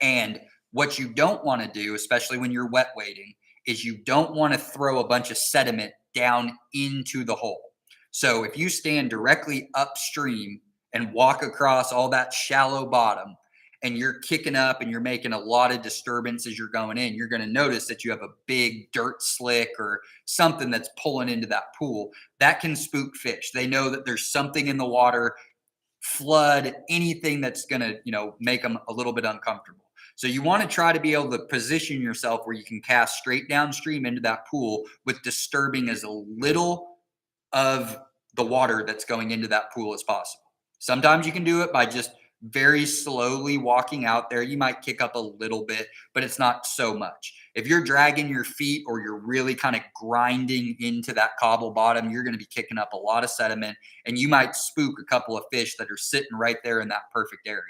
And what you don't want to do, especially when you're wet wading, is you don't want to throw a bunch of sediment down into the hole. So if you stand directly upstream and walk across all that shallow bottom and you're kicking up and you're making a lot of disturbance as you're going in, you're going to notice that you have a big dirt slick or something that's pulling into that pool. That can spook fish. They know that there's something in the water, flood, anything that's going to, make them a little bit uncomfortable. So you want to try to be able to position yourself where you can cast straight downstream into that pool with disturbing as little of the water that's going into that pool as possible. Sometimes you can do it by just very slowly walking out there. You might kick up a little bit, but it's not so much. If you're dragging your feet or you're really kind of grinding into that cobble bottom, you're going to be kicking up a lot of sediment and you might spook a couple of fish that are sitting right there in that perfect area.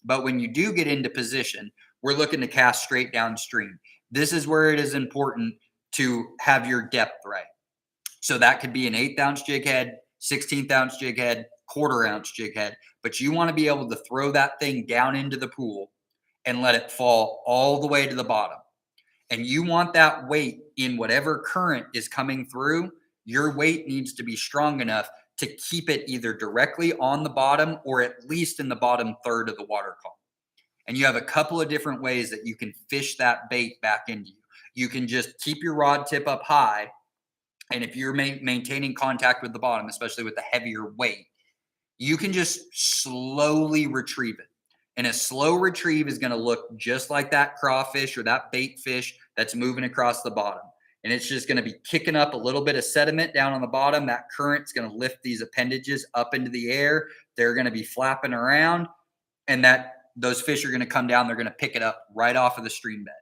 But when you do get into position, we're looking to cast straight downstream. This is where it is important to have your depth right. So that could be an 1/8 ounce jig head, 16th ounce jig head, 1/4 ounce jig head, but you want to be able to throw that thing down into the pool and let it fall all the way to the bottom. And you want that weight in whatever current is coming through. Your weight needs to be strong enough to keep it either directly on the bottom or at least in the bottom third of the water column. And you have a couple of different ways that you can fish that bait back into you. You can just keep your rod tip up high. And if you're maintaining contact with the bottom, especially with the heavier weight, you can just slowly retrieve it. And a slow retrieve is going to look just like that crawfish or that bait fish that's moving across the bottom. And it's just going to be kicking up a little bit of sediment down on the bottom. That current's going to lift these appendages up into the air. They're going to be flapping around, and those fish are going to come down. They're going to pick it up right off of the stream bed.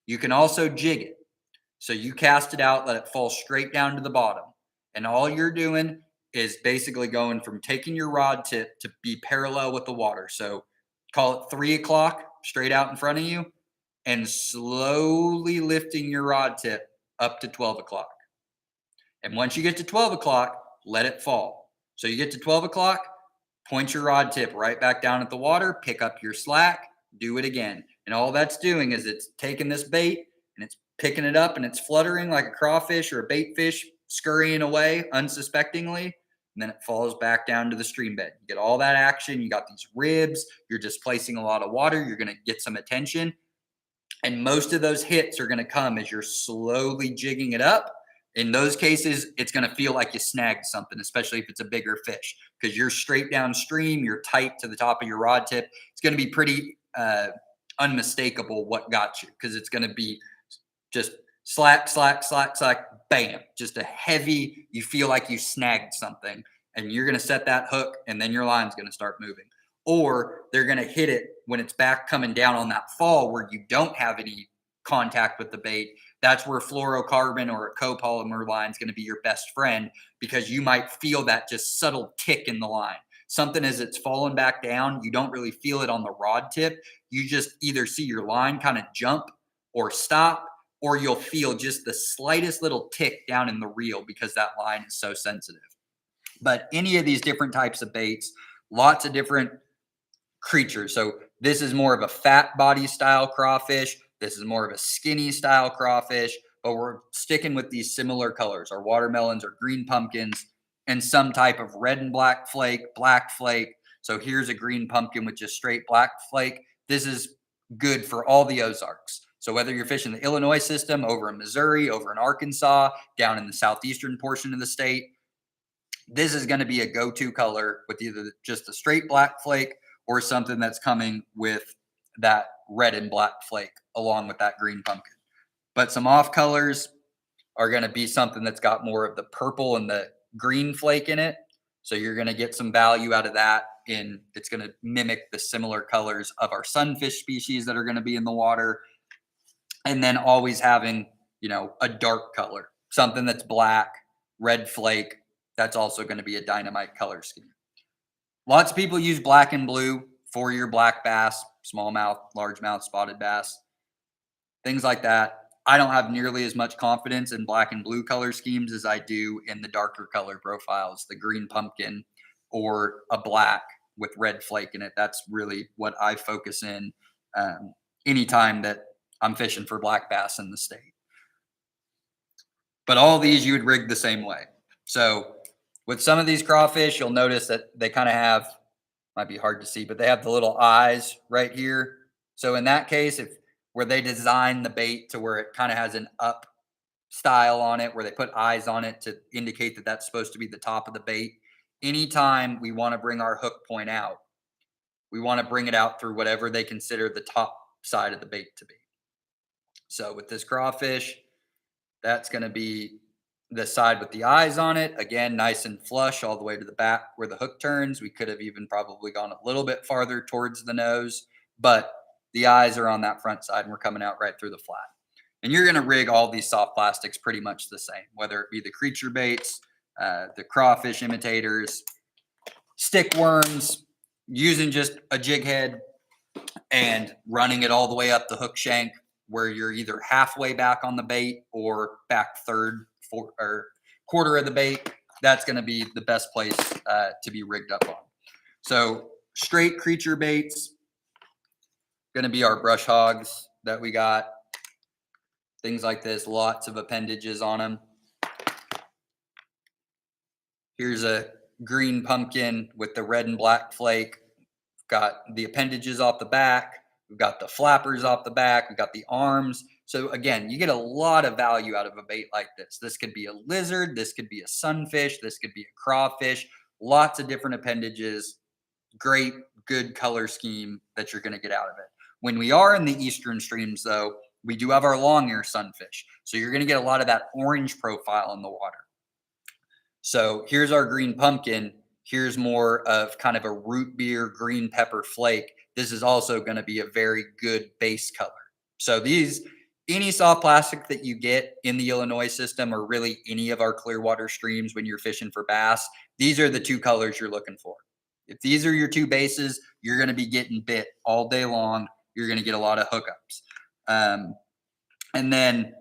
You can also jig it. So you cast it out, let it fall straight down to the bottom. And all you're doing is basically going from taking your rod tip to be parallel with the water. So call it 3 o'clock straight out in front of you and slowly lifting your rod tip up to 12 o'clock. And once you get to 12 o'clock, let it fall. So you get to 12 o'clock, point your rod tip right back down at the water, pick up your slack, do it again. And all that's doing is it's taking this bait and it's picking it up and it's fluttering like a crawfish or a bait fish, scurrying away unsuspectingly. And then it falls back down to the stream bed. You get all that action. You got these ribs. You're displacing a lot of water. You're going to get some attention. And most of those hits are going to come as you're slowly jigging it up. In those cases, it's going to feel like you snagged something, especially if it's a bigger fish, because you're straight downstream. You're tight to the top of your rod tip. It's going to be pretty unmistakable what got you, because it's going to be just slack, slack, slack, slack, bam, just a heavy, you feel like you snagged something, and you're going to set that hook and then your line's going to start moving. Or they're going to hit it when it's back coming down on that fall where you don't have any contact with the bait. That's where fluorocarbon or a copolymer line is going to be your best friend, because you might feel that just subtle tick in the line. Something as it's falling back down, you don't really feel it on the rod tip. You just either see your line kind of jump or stop, or you'll feel just the slightest little tick down in the reel because that line is so sensitive. But any of these different types of baits, lots of different creatures. So this is more of a fat body style crawfish. This is more of a skinny style crawfish, but we're sticking with these similar colors. Our watermelons are green pumpkins and some type of red and black flake, black flake. So here's a green pumpkin with just straight black flake. This is good for all the Ozarks. So whether you're fishing the Illinois system, over in Missouri, over in Arkansas, down in the southeastern portion of the state, this is going to be a go-to color with either just a straight black flake or something that's coming with that red and black flake along with that green pumpkin. But some off colors are going to be something that's got more of the purple and the green flake in it. So you're going to get some value out of that. it's going to mimic the similar colors of our sunfish species that are going to be in the water. And then always having, a dark color, something that's black, red flake. That's also going to be a dynamite color scheme. Lots of people use black and blue for your black bass, smallmouth, largemouth, spotted bass, things like that. I don't have nearly as much confidence in black and blue color schemes as I do in the darker color profiles, the green pumpkin or a black with red flake in it. That's really what I focus in anytime that I'm fishing for black bass in the state. But all these you would rig the same way. So with some of these crawfish, you'll notice that they kind of have, might be hard to see, but they have the little eyes right here. So in that case, where they design the bait to where it kind of has an up style on it, where they put eyes on it to indicate that that's supposed to be the top of the bait. Anytime we want to bring our hook point out, we want to bring it out through whatever they consider the top side of the bait to be. So with this crawfish, that's going to be the side with the eyes on it. Again, nice and flush all the way to the back where the hook turns. We could have even probably gone a little bit farther towards the nose, but the eyes are on that front side and we're coming out right through the flat. And you're going to rig all these soft plastics pretty much the same, whether it be the creature baits, the crawfish imitators, stick worms, using just a jig head and running it all the way up the hook shank where you're either halfway back on the bait or back third, fourth, or quarter of the bait. That's going to be the best place to be rigged up on. So straight creature baits, going to be our brush hogs that we got. Things like this, lots of appendages on them. Here's a green pumpkin with the red and black flake. We've got the appendages off the back. We've got the flappers off the back. We've got the arms. So again, you get a lot of value out of a bait like this. This could be a lizard. This could be a sunfish. This could be a crawfish. Lots of different appendages. Great, good color scheme that you're going to get out of it. When we are in the eastern streams, though, we do have our long ear sunfish. So you're going to get a lot of that orange profile in the water. So here's our green pumpkin. Here's more of kind of a root beer green pepper flake. This is also going to be a very good base color. So any soft plastic that you get in the Illinois system, or really any of our clear water streams when you're fishing for bass, these are the two colors you're looking for. If these are your two bases, you're going to be getting bit all day long. You're going to get a lot of hookups. And then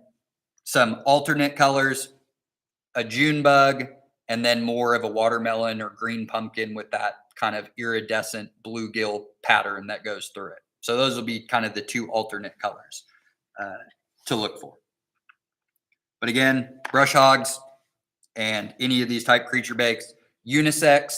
some alternate colors, a June bug, and then more of a watermelon or green pumpkin with that kind of iridescent bluegill pattern that goes through it. So those will be kind of the two alternate colors to look for. But again, brush hogs and any of these type creature baits, unisex.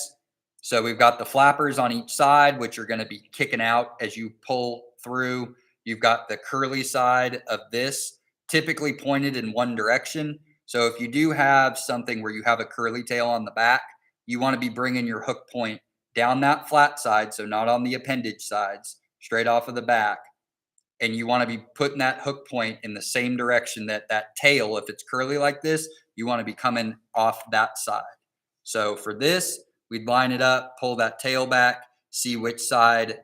So we've got the flappers on each side, which are going to be kicking out as you pull through. You've got the curly side of this typically pointed in one direction. So if you do have something where you have a curly tail on the back, you want to be bringing your hook point down that flat side, so not on the appendage sides, straight off of the back. And you want to be putting that hook point in the same direction that tail, if it's curly like this, you want to be coming off that side. So for this, we'd line it up, pull that tail back, see which side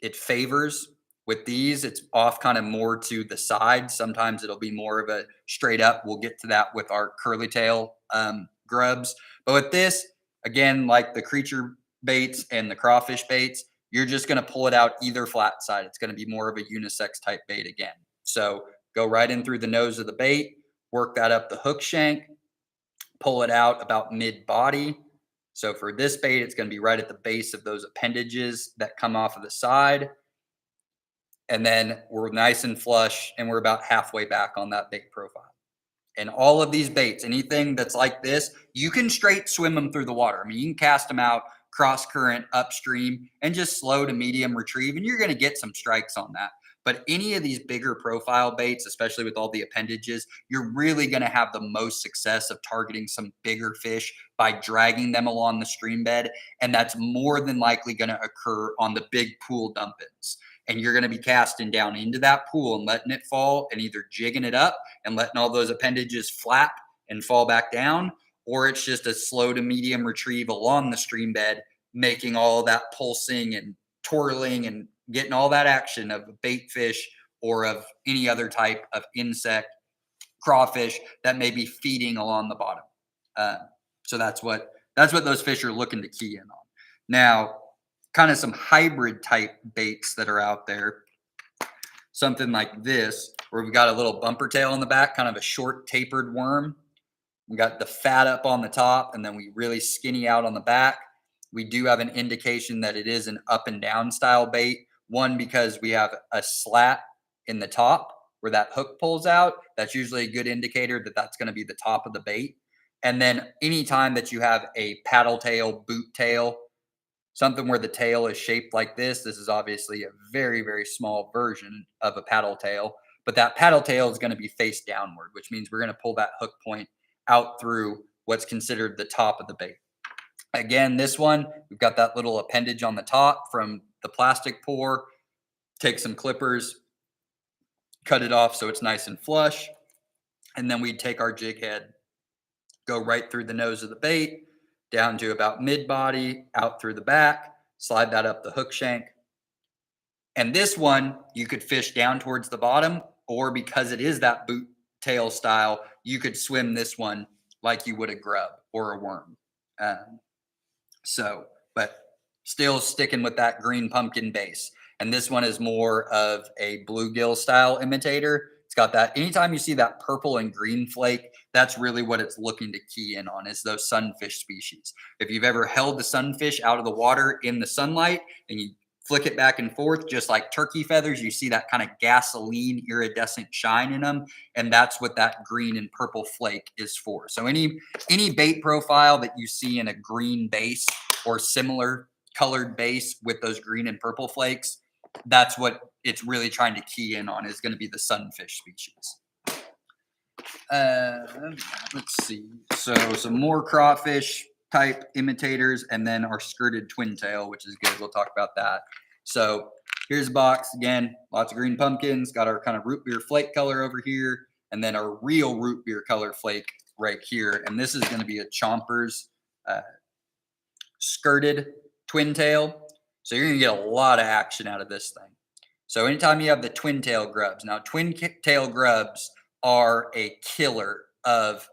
it favors. With these, it's off kind of more to the side. Sometimes it'll be more of a straight up. We'll get to that with our curly tail grubs. But with this, again, like the creature baits and the crawfish baits, you're just going to pull it out either flat side. It's going to be more of a unisex type bait again. So go right in through the nose of the bait, work that up the hook shank, pull it out about mid-body. So for this bait, it's going to be right at the base of those appendages that come off of the side. And then we're nice and flush, and we're about halfway back on that bait profile. And all of these baits, anything that's like this, you can straight swim them through the water. I mean, you can cast them out cross current upstream and just slow to medium retrieve, and you're going to get some strikes on that. But any of these bigger profile baits, especially with all the appendages, you're really going to have the most success of targeting some bigger fish by dragging them along the stream bed. And that's more than likely going to occur on the big pool dump-ins. And you're going to be casting down into that pool and letting it fall and either jigging it up and letting all those appendages flap and fall back down, or it's just a slow to medium retrieve along the stream bed, making all that pulsing and twirling and getting all that action of a bait fish or of any other type of insect, crawfish that may be feeding along the bottom. Uh, so that's what those fish are looking to key in on. Now, kind of some hybrid type baits that are out there. Something like this, where we've got a little bumper tail on the back, kind of a short tapered worm. We got the fat up on the top, and then we really skinny out on the back. We do have an indication that it is an up and down style bait. One, because we have a slat in the top where that hook pulls out. That's usually a good indicator that that's going to be the top of the bait. And then anytime that you have a paddle tail, boot tail, something where the tail is shaped like this is obviously a very, very small version of a paddle tail. But that paddle tail is going to be face downward, which means we're going to pull that hook point out through what's considered the top of the bait. Again, this one, we've got that little appendage on the top from the plastic pour. Take some clippers, cut it off so it's nice and flush. And then we'd take our jig head, go right through the nose of the bait, down to about mid-body, out through the back, slide that up the hook shank. And this one, you could fish down towards the bottom, or because it is that boot tail style, you could swim this one like you would a grub or a worm. But still sticking with that green pumpkin base. And this one is more of a bluegill style imitator. It's got that, anytime you see that purple and green flake, that's really what it's looking to key in on, is those sunfish species. If you've ever held the sunfish out of the water in the sunlight and you flick it back and forth, just like turkey feathers, you see that kind of gasoline iridescent shine in them. And that's what that green and purple flake is for. So any bait profile that you see in a green base or similar colored base with those green and purple flakes, that's what it's really trying to key in on, is going to be the sunfish species. Let's see. So some more crawfish type imitators, and then our skirted twin tail, which is good. We'll talk about that. So here's a box. Again, lots of green pumpkins. Got our kind of root beer flake color over here, and then our real root beer color flake right here. And this is going to be a Chompers skirted twin tail. So you're going to get a lot of action out of this thing. So anytime you have the twin tail grubs. Now, twin tail grubs are a killer of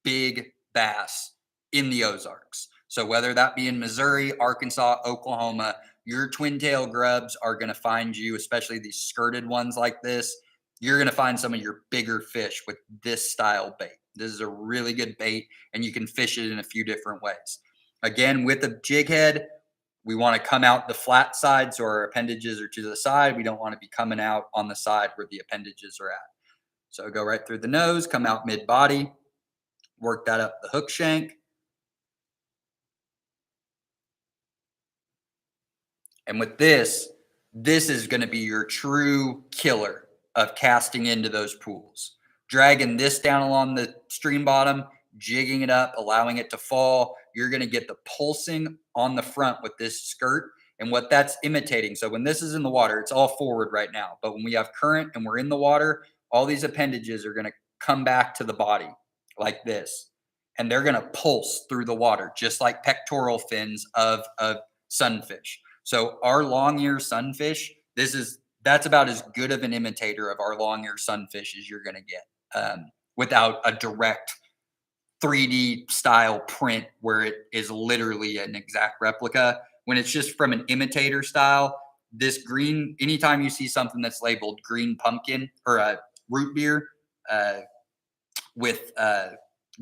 big bass in the Ozarks. So whether that be in Missouri, Arkansas, Oklahoma, your twin tail grubs are going to find you, especially these skirted ones like this. You're going to find some of your bigger fish with this style bait. This is a really good bait, and you can fish it in a few different ways. Again, with a jig head, we want to come out the flat side, so our appendages are to the side. We don't want to be coming out on the side where the appendages are at. So go right through the nose, come out mid-body, work that up the hook shank. And with this is going to be your true killer of casting into those pools. Dragging this down along the stream bottom, jigging it up, allowing it to fall. You're going to get the pulsing on the front with this skirt, and what that's imitating. So when this is in the water, it's all forward right now. But when we have current and we're in the water, all these appendages are going to come back to the body like this. And they're going to pulse through the water, just like pectoral fins of sunfish. So our long ear sunfish, that's about as good of an imitator of our long ear sunfish as you're going to get, without a direct 3D style print where it is literally an exact replica. When it's just from an imitator style, this green, anytime you see something that's labeled green pumpkin or a root beer with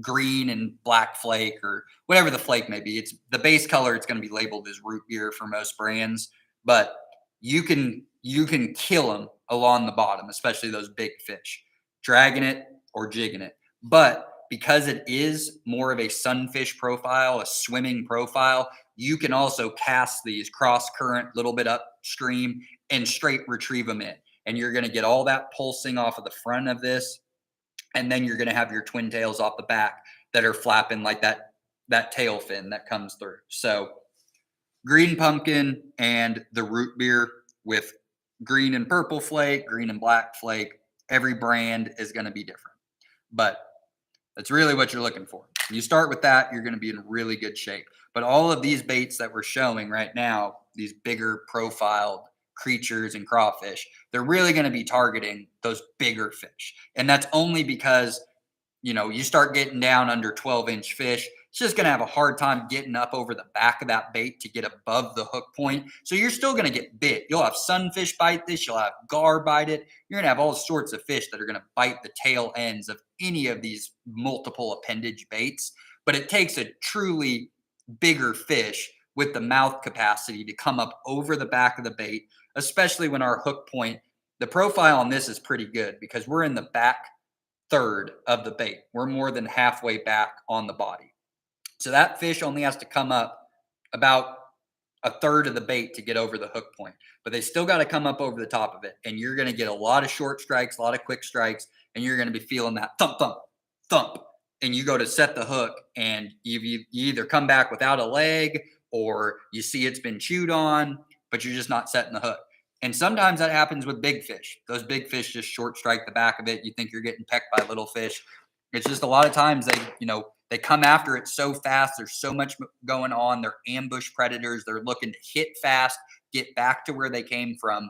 green and black flake or whatever the flake may be, it's the base color. It's going to be labeled as root beer for most brands, but you can kill them along the bottom, especially those big fish, dragging it or jigging it. But because it is more of a sunfish profile, a swimming profile, you can also cast these cross current, little bit upstream, and straight retrieve them in. And you're going to get all that pulsing off of the front of this. And then you're going to have your twin tails off the back that are flapping like that tail fin that comes through. So green pumpkin and the root beer with green and purple flake, green and black flake. Every brand is going to be different. But that's really what you're looking for. When you start with that, you're going to be in really good shape. But all of these baits that we're showing right now, these bigger profiled creatures and crawfish, they're really going to be targeting those bigger fish. And that's only because, you start getting down under 12-inch fish, it's just going to have a hard time getting up over the back of that bait to get above the hook point. So you're still going to get bit. You'll have sunfish bite this. You'll have gar bite it. You're going to have all sorts of fish that are going to bite the tail ends of any of these multiple appendage baits. But it takes a truly bigger fish with the mouth capacity to come up over the back of the bait, especially when our hook point, the profile on this is pretty good because we're in the back third of the bait. We're more than halfway back on the body. So that fish only has to come up about a third of the bait to get over the hook point, but they still got to come up over the top of it. And you're going to get a lot of short strikes, a lot of quick strikes, and you're going to be feeling that thump, thump, thump. And you go to set the hook and you either come back without a leg or you see it's been chewed on, but you're just not setting the hook. And sometimes that happens with big fish. Those big fish just short strike the back of it. You think you're getting pecked by little fish. It's just a lot of times they come after it so fast. There's so much going on. They're ambush predators. They're looking to hit fast, get back to where they came from.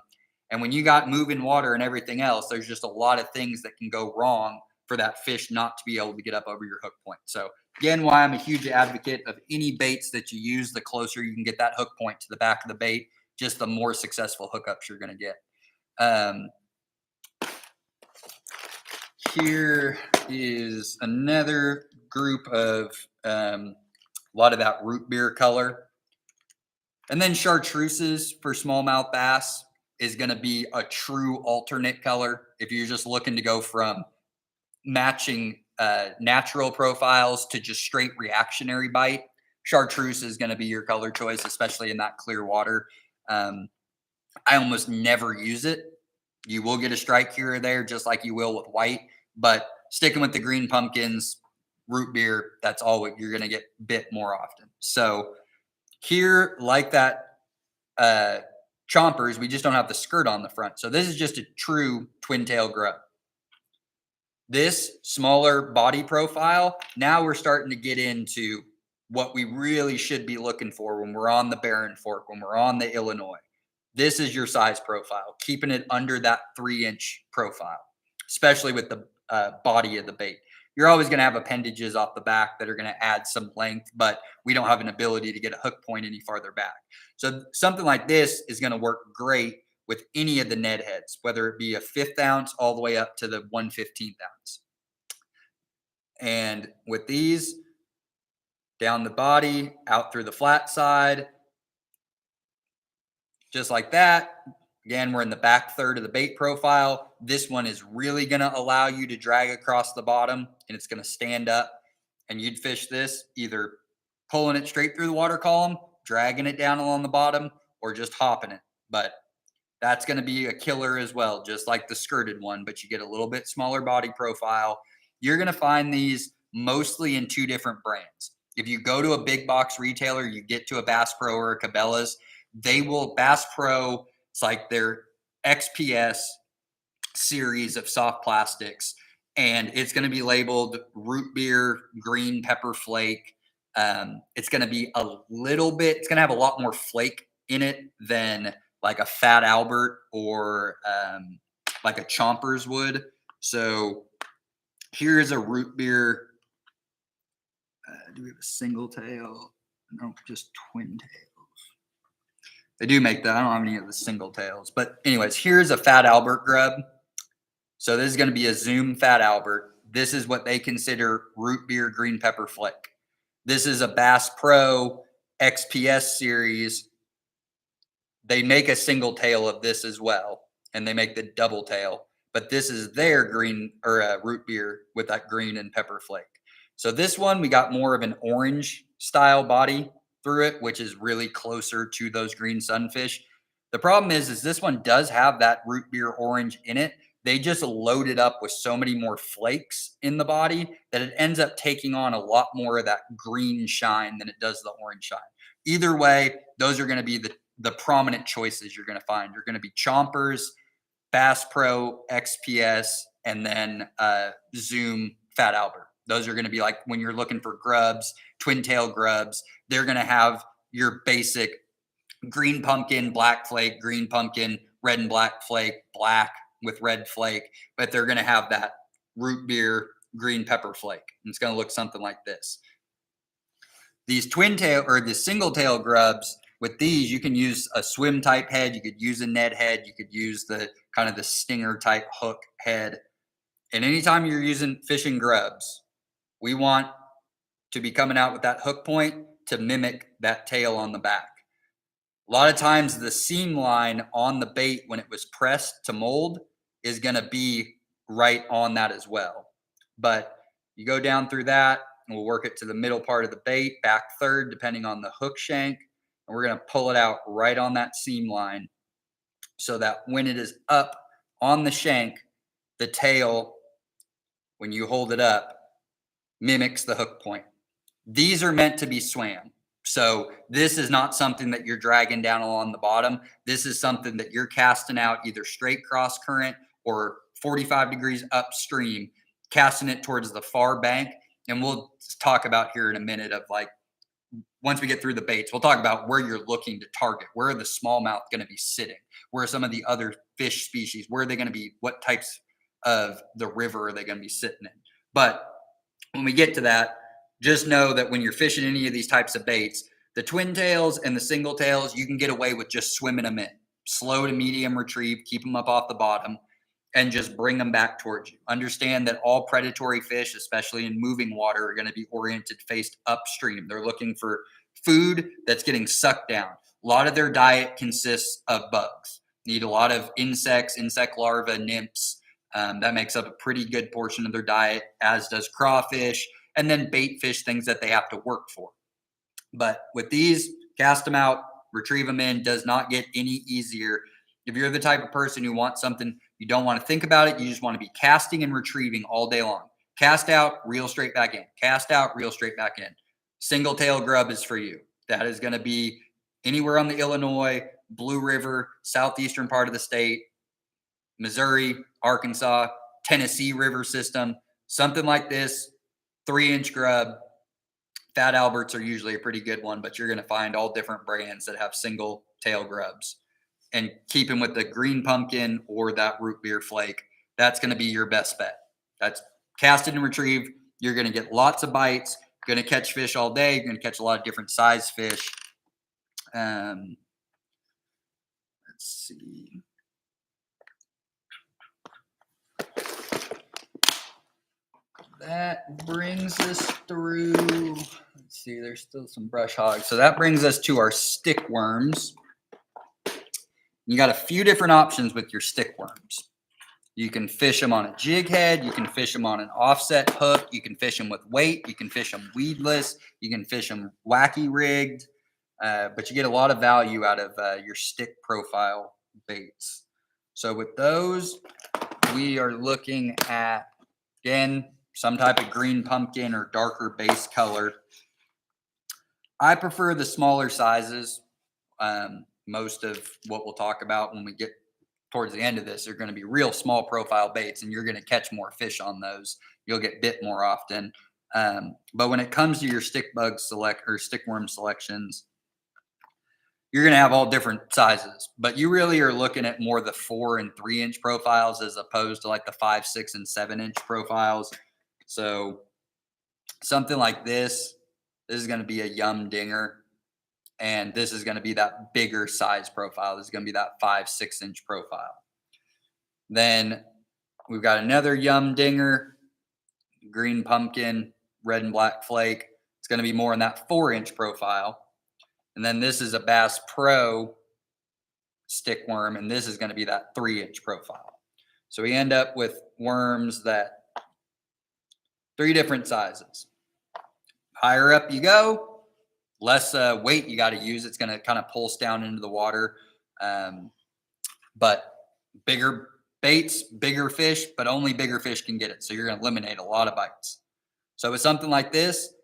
And when you got moving water and everything else, there's just a lot of things that can go wrong for that fish not to be able to get up over your hook point. So again, why I'm a huge advocate of any baits that you use, the closer you can get that hook point to the back of the bait, just the more successful hookups you're going to get. Here is another group of a lot of that root beer color. And then chartreuses for smallmouth bass is going to be a true alternate color. If you're just looking to go from matching natural profiles to just straight reactionary bite, chartreuse is going to be your color choice, especially in that clear water. I almost never use it. You will get a strike here or there, just like you will with white, but sticking with the green pumpkins, root beer, that's all you're going to get bit more often. So here, like that chompers, we just don't have the skirt on the front. So this is just a true twin tail grub. This smaller body profile, now we're starting to get into what we really should be looking for when we're on the Barren Fork, when we're on the Illinois. This is your size profile, keeping it under that 3-inch profile, especially with the body of the bait. You're always going to have appendages off the back that are going to add some length, but we don't have an ability to get a hook point any farther back. So something like this is going to work great with any of the Ned heads, whether it be a 1/5 ounce all the way up to the 1/15 ounce. And with these, down the body, out through the flat side, just like that. Again, we're in the back third of the bait profile. This one is really going to allow you to drag across the bottom, and it's going to stand up. And you'd fish this either pulling it straight through the water column, dragging it down along the bottom, or just hopping it. But that's going to be a killer as well, just like the skirted one, but you get a little bit smaller body profile. You're going to find these mostly in 2 different brands. If you go to a big box retailer, you get to a Bass Pro or a Cabela's, they will, Bass Pro, it's like their XPS series of soft plastics, and it's going to be labeled root beer, green pepper flake. It's going to be a little bit, it's going to have a lot more flake in it than like a Fat Albert or like a Chompers would. So here is a root beer. Do we have a single tail? No, just twin tails. They do make that. I don't have any of the single tails. But anyways, here's a Fat Albert grub. So this is going to be a Zoom Fat Albert. This is what they consider root beer green pepper flake. This is a Bass Pro XPS series. They make a single tail of this as well, and they make the double tail. But this is their green or root beer with that green and pepper flake. So this one, we got more of an orange style body through it, which is really closer to those green sunfish. The problem is this one does have that root beer orange in it. They just load it up with so many more flakes in the body that it ends up taking on a lot more of that green shine than it does the orange shine. Either way, those are going to be the prominent choices you're going to find. You're going to be Chompers, Bass Pro, XPS, and then Zoom Fat Albert. Those are going to be like when you're looking for grubs twin tail grubs, they're going to have your basic green pumpkin, black flake, green pumpkin, red and black flake, black with red flake, but they're going to have that root beer green pepper flake. And it's going to look something like this. These twin tail or the single tail grubs, with these, you can use a swim type head. You could use a Ned head. You could use the kind of the stinger type hook head. And anytime you're using fishing grubs, we want to be coming out with that hook point to mimic that tail on the back. A lot of times the seam line on the bait when it was pressed to mold is going to be right on that as well. But you go down through that and we'll work it to the middle part of the bait, back third, depending on the hook shank. And we're going to pull it out right on that seam line so that when it is up on the shank, the tail, when you hold it up, mimics the hook point. These are meant to be swam. So this is not something that you're dragging down along the bottom. This is something that you're casting out either straight cross current or 45 degrees upstream, casting it towards the far bank. And we'll talk about here in a minute of like, once we get through the baits, we'll talk about where you're looking to target. Where are the smallmouth going to be sitting? Where are some of the other fish species? Where are they going to be? What types of the river are they going to be sitting in? But when we get to that, just know that when you're fishing any of these types of baits, the twin tails and the single tails, you can get away with just swimming them in. Slow to medium retrieve, keep them up off the bottom, and just bring them back towards you. Understand that all predatory fish, especially in moving water, are going to be oriented faced upstream. They're looking for food that's getting sucked down. A lot of their diet consists of bugs. Need a lot of insects, insect larvae, nymphs. That makes up a pretty good portion of their diet, as does crawfish, and then bait fish, things that they have to work for. But with these, cast them out, retrieve them in, does not get any easier. If you're the type of person who wants something, you don't want to think about it, you just want to be casting and retrieving all day long. Cast out, reel straight back in. Cast out, reel straight back in. Single tail grub is for you. That is going to be anywhere on the Illinois, Blue River, southeastern part of the state, Missouri, Arkansas, Tennessee river system, something like this, 3-inch grub. Fat Alberts are usually a pretty good one, but you're going to find all different brands that have single tail grubs. And keep them with the green pumpkin or that root beer flake. That's going to be your best bet. That's casted and retrieved. You're going to get lots of bites. You're going to catch fish all day. You're going to catch a lot of different size fish. Let's see. That brings us through. Let's see. There's still some brush hogs. So that brings us to our stick worms. You got a few different options with your stick worms. You can fish them on a jig head. You can fish them on an offset hook. You can fish them with weight. You can fish them weedless. You can fish them wacky rigged. But you get a lot of value out of your stick profile baits. So with those, we are looking at, again, some type of green pumpkin or darker base color. I prefer the smaller sizes. Most of what we'll talk about when we get towards the end of this are going to be real small profile baits, and you're going to catch more fish on those. You'll get bit more often. But when it comes to your stick bug select or stick worm selections, you're going to have all different sizes, but you really are looking at more the 4 and 3 inch profiles as opposed to like the 5, 6, and 7 inch profiles. So something like this is going to be a Yum Dinger. And this is going to be that bigger size profile. This is going to be that 5, 6 inch profile. Then we've got another Yum Dinger, green pumpkin, red and black flake. It's going to be more in that 4 inch profile. And then this is a Bass Pro stick worm, and this is going to be that 3 inch profile. So we end up with worms that 3 different sizes. Higher up you go, less weight you got to use. It's going to kind of pulse down into the water. But bigger baits, bigger fish, but only bigger fish can get it. So you're going to eliminate a lot of bites. So with something like this,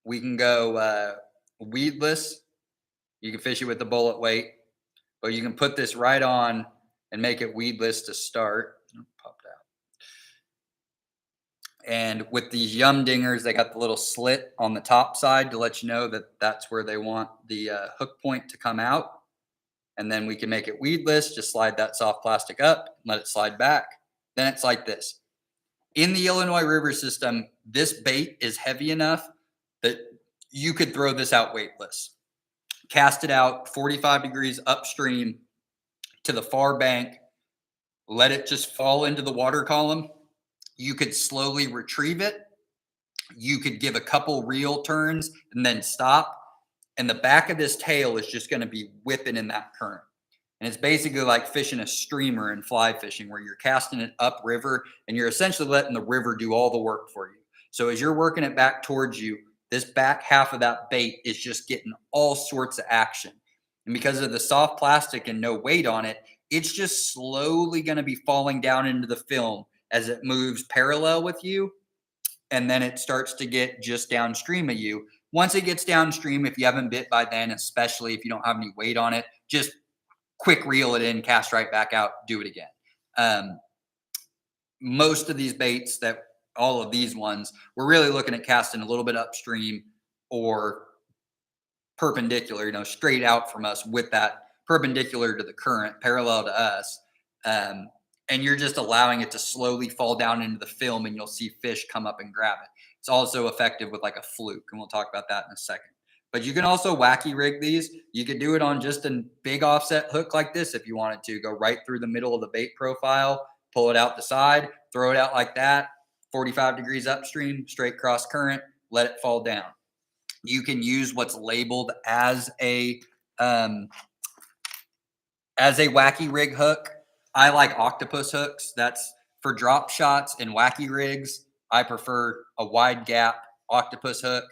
we can go weedless. You can fish it with the bullet weight, but you can put this right on and make it weedless to start. Popped out. And with these yum dingers, they got the little slit on the top side to let you know that that's where they want the hook point to come out. And then we can make it weedless, just slide that soft plastic up, let it slide back. Then it's like this. In the Illinois River system, this bait is heavy enough that you could throw this out weightless. Cast it out 45 degrees upstream to the far bank, let it just fall into the water column. You could slowly retrieve it. You could give a couple reel turns and then stop. And the back of this tail is just going to be whipping in that current. And it's basically like fishing a streamer in fly fishing, where you're casting it upriver and you're essentially letting the river do all the work for you. So as you're working it back towards you, this back half of that bait is just getting all sorts of action. And because of the soft plastic and no weight on it, it's just slowly going to be falling down into the film as it moves parallel with you. And then it starts to get just downstream of you. Once it gets downstream, if you haven't bit by then, especially if you don't have any weight on it, just quick reel it in, cast right back out, do it again. Most of these baits, that all of these ones, we're really looking at casting a little bit upstream or perpendicular, straight out from us with that perpendicular to the current, parallel to us. And you're just allowing it to slowly fall down into the film, and you'll see fish come up and grab it. It's also effective with like a fluke, and we'll talk about that in a second. But you can also wacky rig these. You could do it on just a big offset hook like this if you wanted to. Go right through the middle of the bait profile, pull it out the side, throw it out like that, 45 degrees upstream, straight cross current, let it fall down. You can use what's labeled as a wacky rig hook. I like octopus hooks. That's for drop shots and wacky rigs. I prefer a wide gap octopus hook.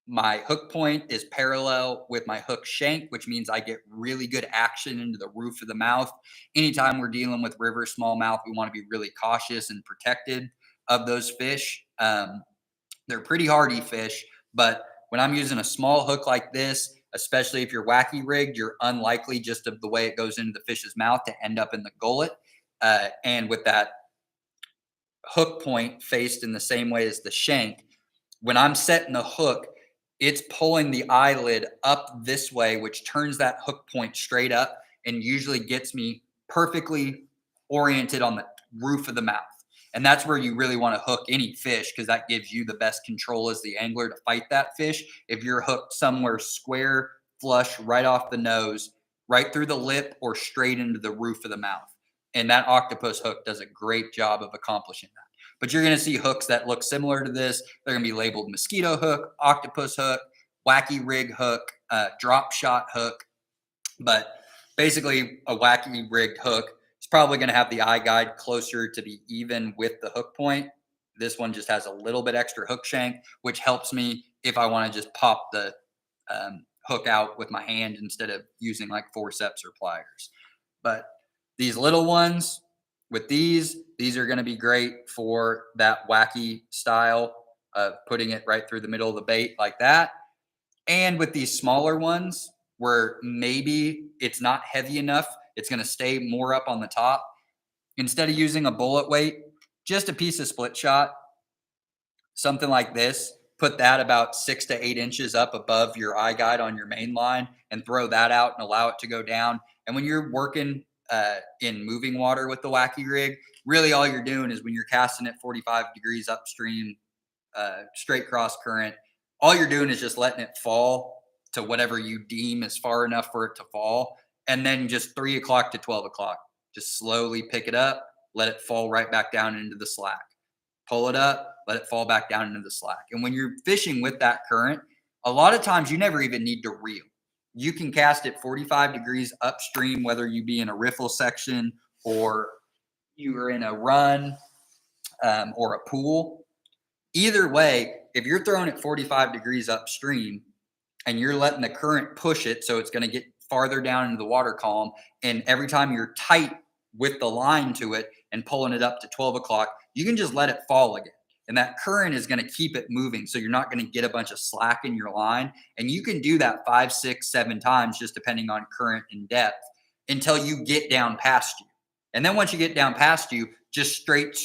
My hook point is parallel with my hook shank, which means I get really good action into the roof of the mouth. Anytime we're dealing with river smallmouth, we want to be really cautious and protected of those fish. They're pretty hardy fish, but when I'm using a small hook like this, especially if you're wacky rigged, you're unlikely, just of the way it goes into the fish's mouth, to end up in the gullet. And with that hook point faced in the same way as the shank, when I'm setting the hook, it's pulling the eyelid up this way, which turns that hook point straight up and usually gets me perfectly oriented on the roof of the mouth. And that's where you really want to hook any fish, because that gives you the best control as the angler to fight that fish. If you're hooked somewhere square, flush, right off the nose, right through the lip, or straight into the roof of the mouth. And that octopus hook does a great job of accomplishing that. But you're going to see hooks that look similar to this. They're going to be labeled mosquito hook, octopus hook, wacky rig hook, drop shot hook. But basically, a wacky rigged hook is probably going to have the eye guide closer to be even with the hook point. This one just has a little bit extra hook shank, which helps me if I want to just pop the hook out with my hand instead of using like forceps or pliers. But these little ones, with these are going to be great for that wacky style of putting it right through the middle of the bait like that. And with these smaller ones, where maybe it's not heavy enough, it's going to stay more up on the top. Instead of using a bullet weight, just a piece of split shot, something like this, put that about 6 to 8 inches up above your eye guide on your main line, and throw that out and allow it to go down. And when you're working in moving water with the wacky rig, really all you're doing is, when you're casting it 45 degrees upstream, straight cross current, all you're doing is just letting it fall to whatever you deem is far enough for it to fall. And then just 3 o'clock to 12 o'clock, just slowly pick it up, let it fall right back down into the slack. Pull it up, let it fall back down into the slack. And when you're fishing with that current, a lot of times you never even need to reel. You can cast it 45 degrees upstream, whether you be in a riffle section or you are in a run or a pool. Either way, if you're throwing it 45 degrees upstream and you're letting the current push it, so it's going to get farther down into the water column, and every time you're tight with the line to it and pulling it up to 12 o'clock, you can just let it fall again. And that current is going to keep it moving. So you're not going to get a bunch of slack in your line. And you can do that 5, 6, 7 times, just depending on current and depth, until you get down past you. And then once you get down past you, just straight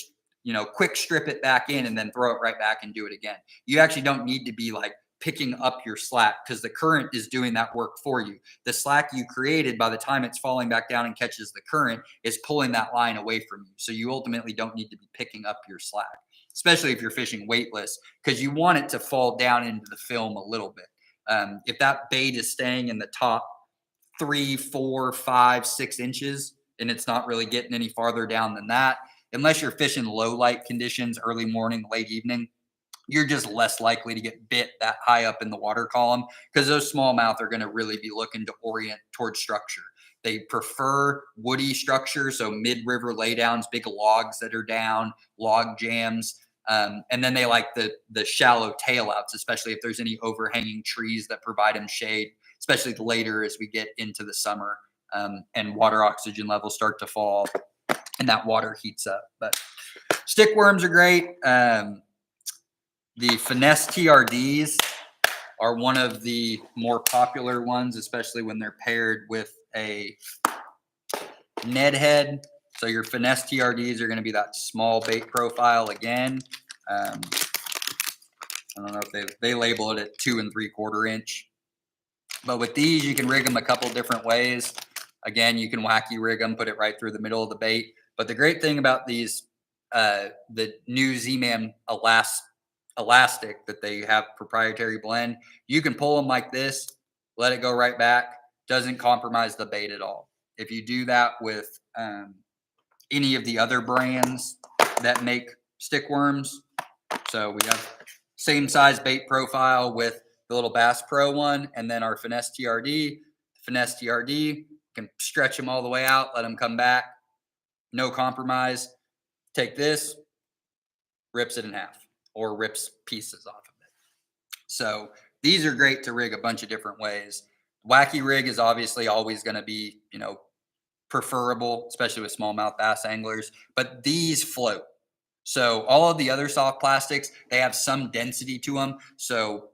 quick strip it back in and then throw it right back and do it again. You actually don't need to be like picking up your slack because the current is doing that work for you. The slack you created, by the time it's falling back down and catches the current, is pulling that line away from you. So you ultimately don't need to be picking up your slack, especially if you're fishing weightless, because you want it to fall down into the film a little bit. If that bait is staying in the top 3, 4, 5, 6 inches and it's not really getting any farther down than that, unless you're fishing low light conditions, early morning, late evening, you're just less likely to get bit that high up in the water column because those smallmouth are going to really be looking to orient towards structure. They prefer woody structure, so mid-river laydowns, big logs that are down, log jams. And then they like the shallow tailouts, especially if there's any overhanging trees that provide them shade, especially later as we get into the summer and water oxygen levels start to fall and that water heats up. But stick worms are great. The finesse TRDs are one of the more popular ones, especially when they're paired with a Ned head. So your finesse TRDs are going to be that small bait profile again. I don't know if they label it at 2 3/4 inch. But with these, you can rig them a couple different ways. Again, you can wacky rig them, put it right through the middle of the bait. But the great thing about these, the new Z-Man elastic that they have proprietary blend, you can pull them like this, let it go right back, doesn't compromise the bait at all. If you do that with any of the other brands that make stick worms, so we have same size bait profile with the little Bass Pro one, and then our Finesse TRD. Finesse TRD can stretch them all the way out, let them come back, no compromise. Take this, rips it in half or rips pieces off of it. So these are great to rig a bunch of different ways. Wacky rig is obviously always going to be, preferable, especially with smallmouth bass anglers, but these float. So all of the other soft plastics, they have some density to them. So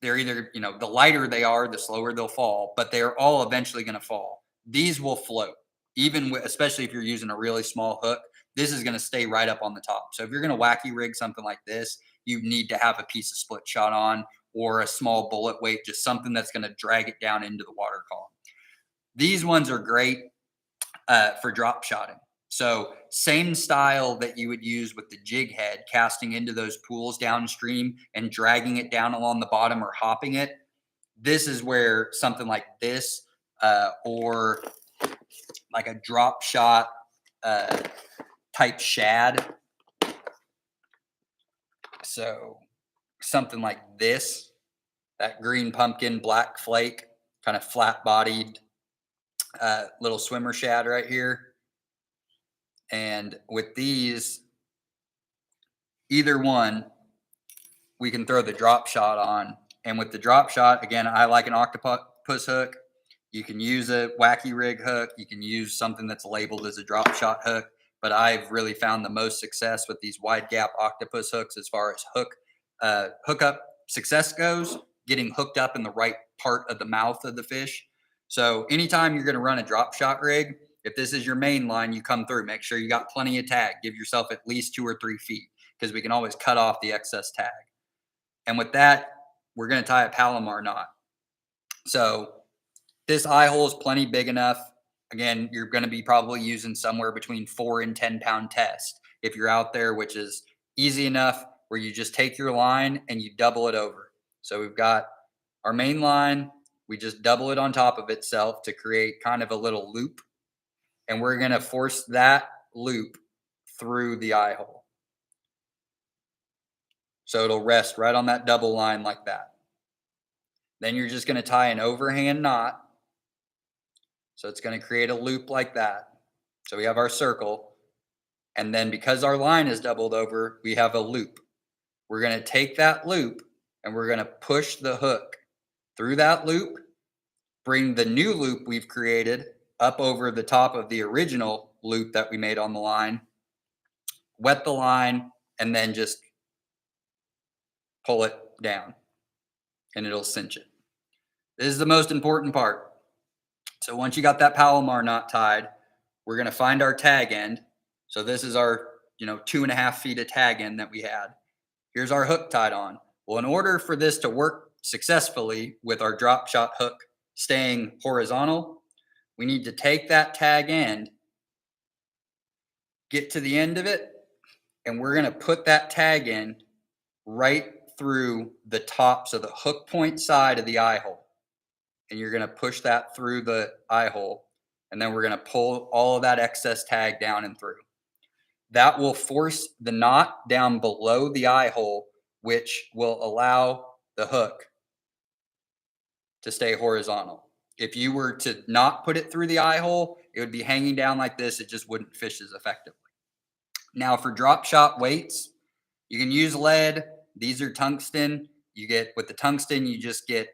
they're either, the lighter they are, the slower they'll fall, but they're all eventually going to fall. These will float, especially if you're using a really small hook. This is going to stay right up on the top. So if you're going to wacky rig something like this, you need to have a piece of split shot on or a small bullet weight, just something that's going to drag it down into the water column. These ones are great for drop shotting. So same style that you would use with the jig head, casting into those pools downstream and dragging it down along the bottom or hopping it. This is where something like this or like a drop shot type shad. So something like this, that green pumpkin, black flake, kind of flat bodied little swimmer shad right here. And with these, either one, we can throw the drop shot on. And with the drop shot, again, I like an octopus hook. You can use a wacky rig hook. You can use something that's labeled as a drop shot hook. But I've really found the most success with these wide gap octopus hooks as far as hookup success goes, getting hooked up in the right part of the mouth of the fish. So anytime you're going to run a drop shot rig, if this is your main line, you come through, make sure you got plenty of tag. Give yourself at least 2 or 3 feet because we can always cut off the excess tag. And with that, we're going to tie a Palomar knot. So this eye hole is plenty big enough. Again, you're going to be probably using somewhere between 4 and 10 pound test if you're out there, which is easy enough where you just take your line and you double it over. So we've got our main line. We just double it on top of itself to create kind of a little loop. And we're going to force that loop through the eye hole. So it'll rest right on that double line like that. Then you're just going to tie an overhand knot. So it's going to create a loop like that. So we have our circle. And then because our line is doubled over, we have a loop. We're going to take that loop and we're going to push the hook through that loop, bring the new loop we've created up over the top of the original loop that we made on the line, wet the line, and then just pull it down and it'll cinch it. This is the most important part. So once you got that Palomar knot tied, we're going to find our tag end. So this is our 2.5 feet of tag in that we had. Here's our hook tied on. Well, in order for this to work successfully with our drop shot hook staying horizontal, we need to take that tag end, get to the end of it, and we're going to put that tag in right through the top, so the hook point side of the eye hole. And you're going to push that through the eye hole, and then we're going to pull all of that excess tag down and through. That will force the knot down below the eye hole, which will allow the hook to stay horizontal. If you were to not put it through the eye hole, it would be hanging down like this. It just wouldn't fish as effectively. Now for drop shot weights, you can use lead. These are tungsten. With the tungsten, you just get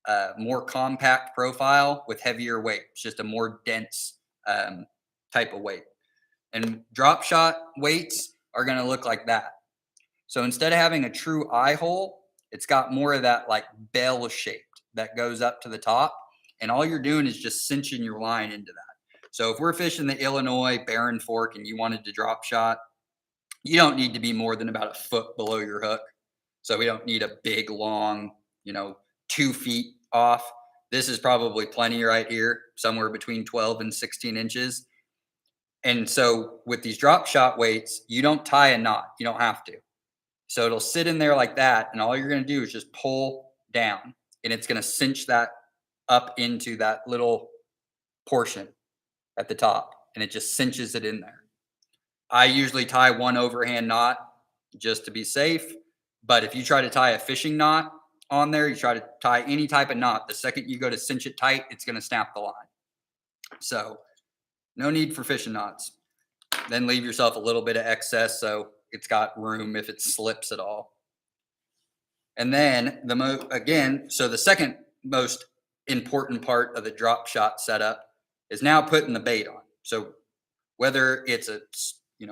a more compact profile with heavier weight. It's just a more dense type of weight. And drop shot weights are going to look like that. So instead of having a true eye hole, it's got more of that like bell shaped that goes up to the top. And all you're doing is just cinching your line into that. So if we're fishing the Illinois Barren Fork and you wanted to drop shot, you don't need to be more than about a foot below your hook. So we don't need a big, long, 2 feet off. This is probably plenty right here, somewhere between 12 and 16 inches. And so with these drop shot weights, you don't tie a knot. You don't have to. So it'll sit in there like that. And all you're going to do is just pull down, and it's going to cinch that up into that little portion at the top, and it just cinches it in there. I usually tie one overhand knot just to be safe. But if you try to tie a fishing knot on there, you try to tie any type of knot, the second you go to cinch it tight, it's going to snap the line. So no need for fishing knots. Then leave yourself a little bit of excess so it's got room if it slips at all. And then so the second most important part of the drop shot setup is now putting the bait on. So whether it's a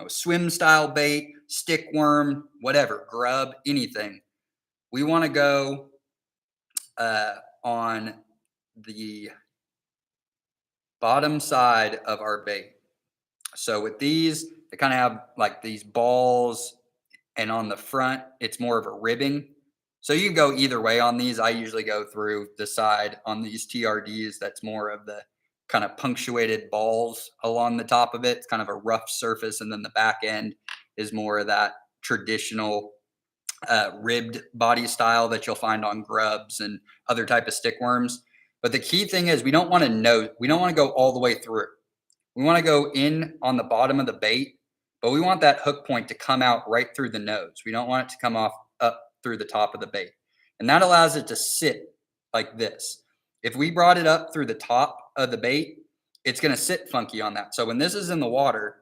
swim style bait, stick worm, whatever, grub, anything, we want to go on the bottom side of our bait. So with these, they kind of have like these balls, and on the front, it's more of a ribbing. So you can go either way on these. I usually go through the side on these TRDs. That's more of the kind of punctuated balls along the top of it. It's kind of a rough surface. And then the back end is more of that traditional ribbed body style that you'll find on grubs and other type of stick worms. But the key thing is we don't want to go all the way through. We want to go in on the bottom of the bait, but we want that hook point to come out right through the nose. We don't want it to come off up through the top of the bait. And that allows it to sit like this. If we brought it up through the top of the bait, it's going to sit funky on that. So when this is in the water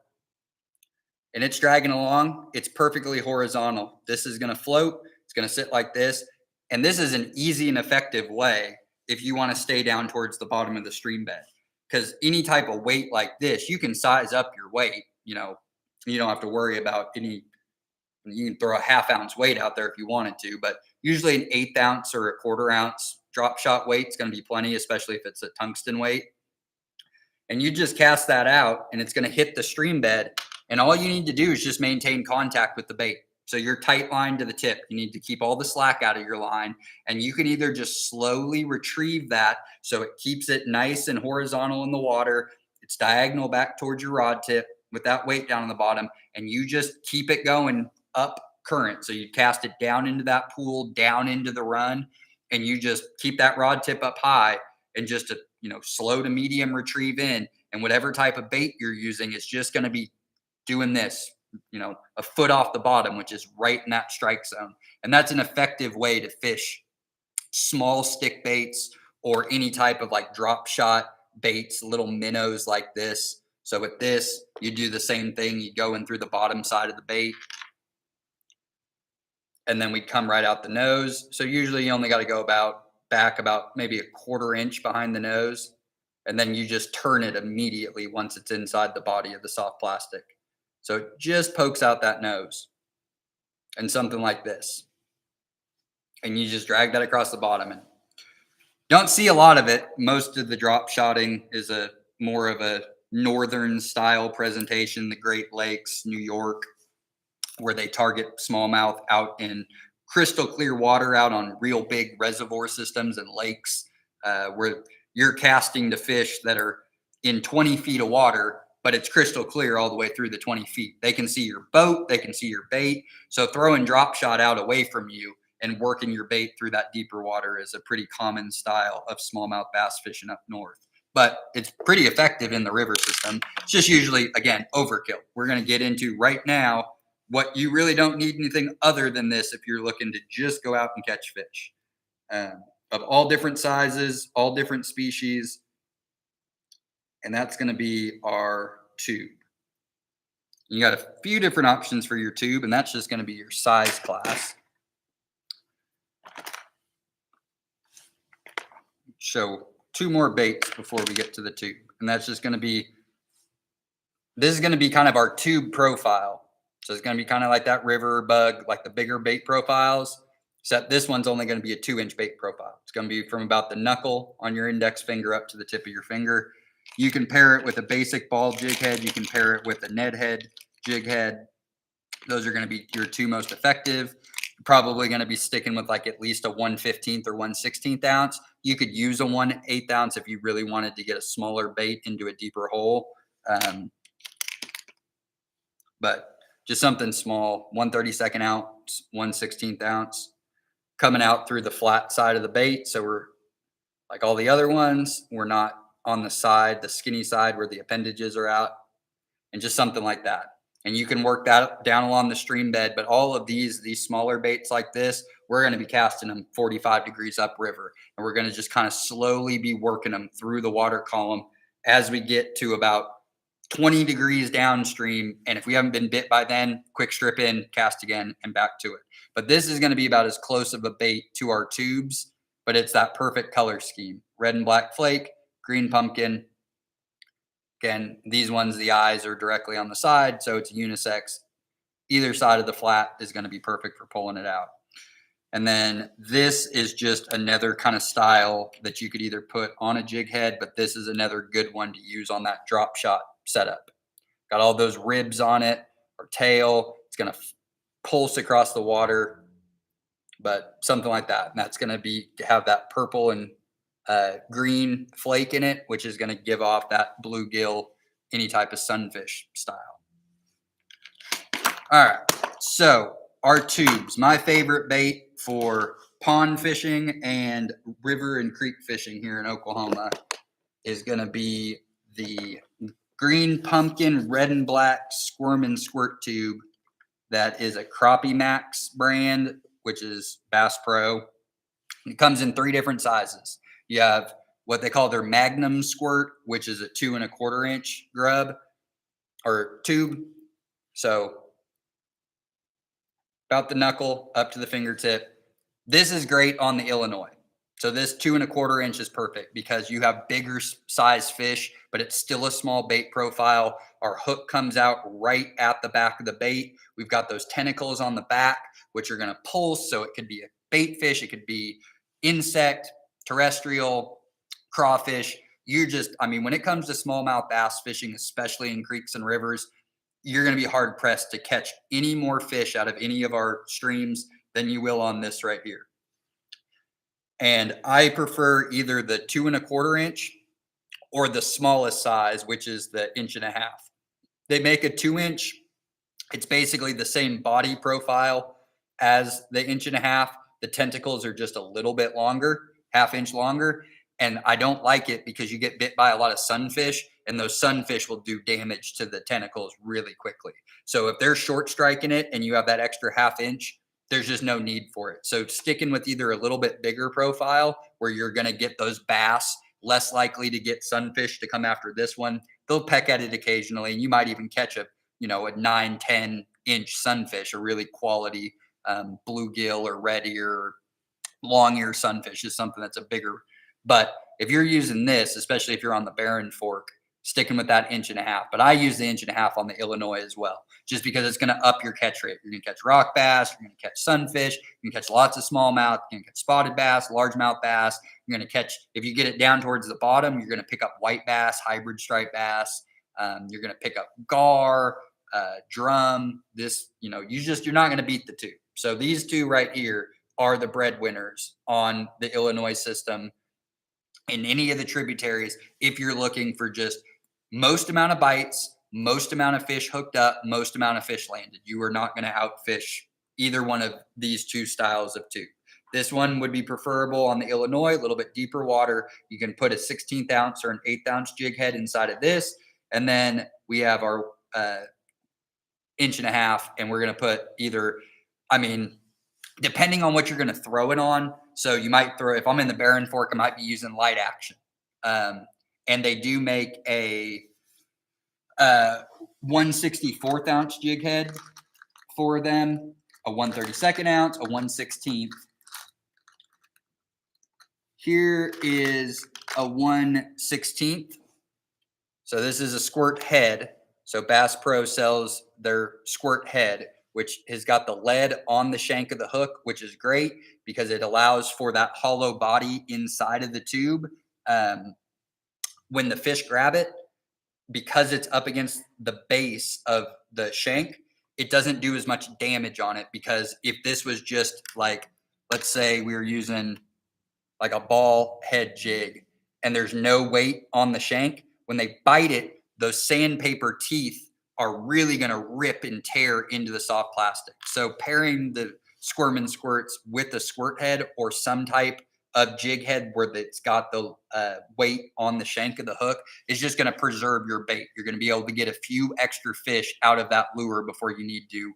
and it's dragging along, it's perfectly horizontal. This is going to float. It's going to sit like this. And this is an easy and effective way if you want to stay down towards the bottom of the stream bed. Because any type of weight like this, you can size up your weight. You don't have to worry about any. You can throw a 1/2 ounce weight out there if you wanted to, but usually an 1/8 ounce or a 1/4 ounce drop shot weight is going to be plenty, especially if it's a tungsten weight. And you just cast that out, and it's going to hit the stream bed. And all you need to do is just maintain contact with the bait. So you're tight line to the tip. You need to keep all the slack out of your line. And you can either just slowly retrieve that so it keeps it nice and horizontal in the water. It's diagonal back towards your rod tip with that weight down on the bottom. And you just keep it going up current. So you cast it down into that pool, down into the run, and you just keep that rod tip up high and just a slow to medium retrieve in. And whatever type of bait you're using, it's just going to be doing this, a foot off the bottom, which is right in that strike zone. And that's an effective way to fish small stick baits or any type of like drop shot baits, little minnows like this. So with this, you do the same thing. You go in through the bottom side of the bait, and then we'd come right out the nose. So usually you only got to go back about maybe a 1/4 inch behind the nose. And then you just turn it immediately once it's inside the body of the soft plastic. So it just pokes out that nose and something like this. And you just drag that across the bottom. And don't see a lot of it. Most of the drop shotting is more of a northern style presentation, the Great Lakes, New York, where they target smallmouth out in crystal clear water, out on real big reservoir systems and lakes, where you're casting to fish that are in 20 feet of water, but it's crystal clear all the way through the 20 feet. They can see your boat, they can see your bait. So throwing drop shot out away from you and working your bait through that deeper water is a pretty common style of smallmouth bass fishing up north. But it's pretty effective in the river system. It's just usually, again, overkill. We're going to get into right now what you really don't need anything other than this if you're looking to just go out and catch fish, of all different sizes, all different species. And that's going to be our tube. You got a few different options for your tube, and that's just going to be your size class. Show two more baits before we get to the tube, and that's just going to be, this is going to be kind of our tube profile. So it's going to be kind of like that river bug, like the bigger bait profiles, except this one's only going to be a 2-inch bait profile. It's going to be from about the knuckle on your index finger up to the tip of your finger. You can pair it with a basic ball jig head. You can pair it with a Ned head jig head. Those are going to be your two most effective. You're probably going to be sticking with like at least a 1/15 or 1/16 ounce. You could use a 1/8 ounce if you really wanted to get a smaller bait into a deeper hole. But just something small, 1/32 ounce, 1/16 ounce, coming out through the flat side of the bait. So we're like all the other ones, we're not on the side, the skinny side where the appendages are out, and just something like that. And you can work that down along the stream bed. But all of these smaller baits like this, we're going to be casting them 45 degrees upriver. And we're going to just kind of slowly be working them through the water column as we get to about 20 degrees downstream. And if we haven't been bit by then, quick strip in, cast again, and back to it. But this is going to be about as close of a bait to our tubes, but it's that perfect color scheme. Red and black flake, green pumpkin. Again, these ones, the eyes are directly on the side, so it's unisex. Either side of the flat is going to be perfect for pulling it out. And then this is just another kind of style that you could either put on a jig head, but this is another good one to use on that drop shot setup. Got all those ribs on it, or tail. It's going to pulse across the water, but something like that. And that's going to be have that purple and green flake in it, which is going to give off that bluegill, any type of sunfish style. All right, so our tubes, my favorite bait for pond fishing and river and creek fishing here in Oklahoma is going to be the green pumpkin red and black squirm and squirt tube. That is a Crappie Max brand, which is Bass Pro. It comes in 3 different sizes. You have what they call their Magnum squirt, which is a 2 1/4 inch grub or tube. So about the knuckle up to the fingertip. This is great on the Illinois. So this 2 1/4 inch is perfect because you have bigger size fish, but it's still a small bait profile. Our hook comes out right at the back of the bait. We've got those tentacles on the back, which are going to pulse. So it could be a bait fish. It could be insect, terrestrial, crawfish. When it comes to smallmouth bass fishing, especially in creeks and rivers, you're going to be hard pressed to catch any more fish out of any of our streams than you will on this right here. And I prefer either the 2 1/4 inch or the smallest size, which is the 1.5 inch. They make a 2 inch. It's basically the same body profile as the 1.5 inch. The tentacles are just a little bit longer, 1/2 inch longer. And I don't like it because you get bit by a lot of sunfish, and those sunfish will do damage to the tentacles really quickly. So if they're short striking it and you have that extra 1/2 inch, there's just no need for it. So sticking with either a little bit bigger profile where you're going to get those bass, less likely to get sunfish to come after this one. They'll peck at it occasionally, and you might even catch a 9, 10 inch sunfish, a really quality bluegill or red ear or long ear sunfish is something that's a bigger. But if you're using this, especially if you're on the Barren Fork, sticking with that 1.5 inch. But I use the 1.5 inch on the Illinois as well, just because it's going to up your catch rate. You're going to catch rock bass. You're going to catch sunfish. You can catch lots of smallmouth. You can catch spotted bass, largemouth bass. You're going to catch, if you get it down towards the bottom, you're going to pick up white bass, hybrid striped bass. You're going to pick up gar, drum. This, you're not going to beat the two. So these two right here are the breadwinners on the Illinois system in any of the tributaries. If you're looking for just most amount of bites, most amount of fish hooked up, most amount of fish landed, you are not going to outfish either one of these two styles of tube. This one would be preferable on the Illinois, a little bit deeper water. You can put a 16th ounce or an 8th ounce jig head inside of this. And then we have our 1.5 inch, and we're going to put either, depending on what you're going to throw it on. So you might throw, if I'm in the Barren Fork, I might be using light action. And they do make a 1/64th ounce jig head for them, a 1/32 ounce, a 1/16. Here is a 1/16. So this is a squirt head. So Bass Pro sells their squirt head, which has got the lead on the shank of the hook, which is great because it allows for that hollow body inside of the tube. When the fish grab it, because it's up against the base of the shank, it doesn't do as much damage on it. Because if this was just like, let's say we were using like a ball head jig and there's no weight on the shank, when they bite it, those sandpaper teeth are really going to rip and tear into the soft plastic. So pairing the Squirm and Squirts with a squirt head or some type of jig head where it's got the weight on the shank of the hook is just going to preserve your bait. You're going to be able to get a few extra fish out of that lure before you need to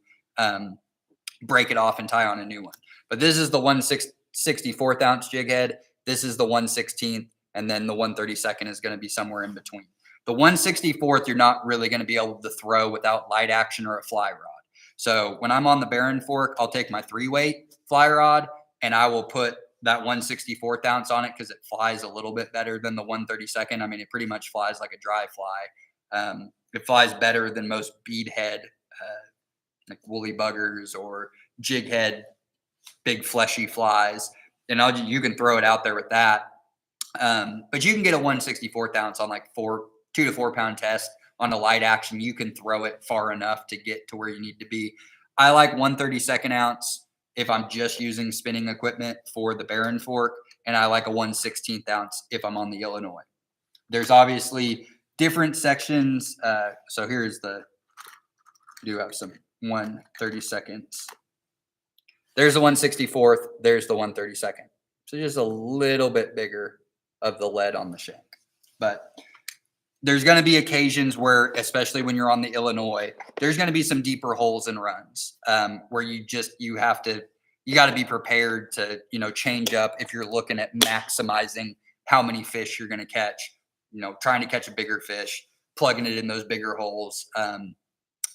break it off and tie on a new one. But this is the 1/64th ounce jig head. This is the 1/16th, and then the 1/32 is going to be somewhere in between. The 1/64th, you're not really going to be able to throw without light action or a fly rod. So when I'm on the Barren Fork, I'll take my 3-weight fly rod and I will put that 1/64th ounce on it because it flies a little bit better than the 1/32. It pretty much flies like a dry fly. It flies better than most bead head, like woolly buggers or jig head, big fleshy flies. And you can throw it out there with that. But you can get a 1/64th ounce on like 2 to 4 pound test on a light action. You can throw it far enough to get to where you need to be. I like 1/32 ounce if I'm just using spinning equipment for the Barren Fork, and I like a 1/16th ounce if I'm on the Illinois. There's obviously different sections. So here's we do have some 1/32. There's the 1/64th. There's the 1/32. So just a little bit bigger of the lead on the shank. But there's going to be occasions where, especially when you're on the Illinois, there's going to be some deeper holes and runs where you got to be prepared to, change up if you're looking at maximizing how many fish you're going to catch, trying to catch a bigger fish, plugging it in those bigger holes.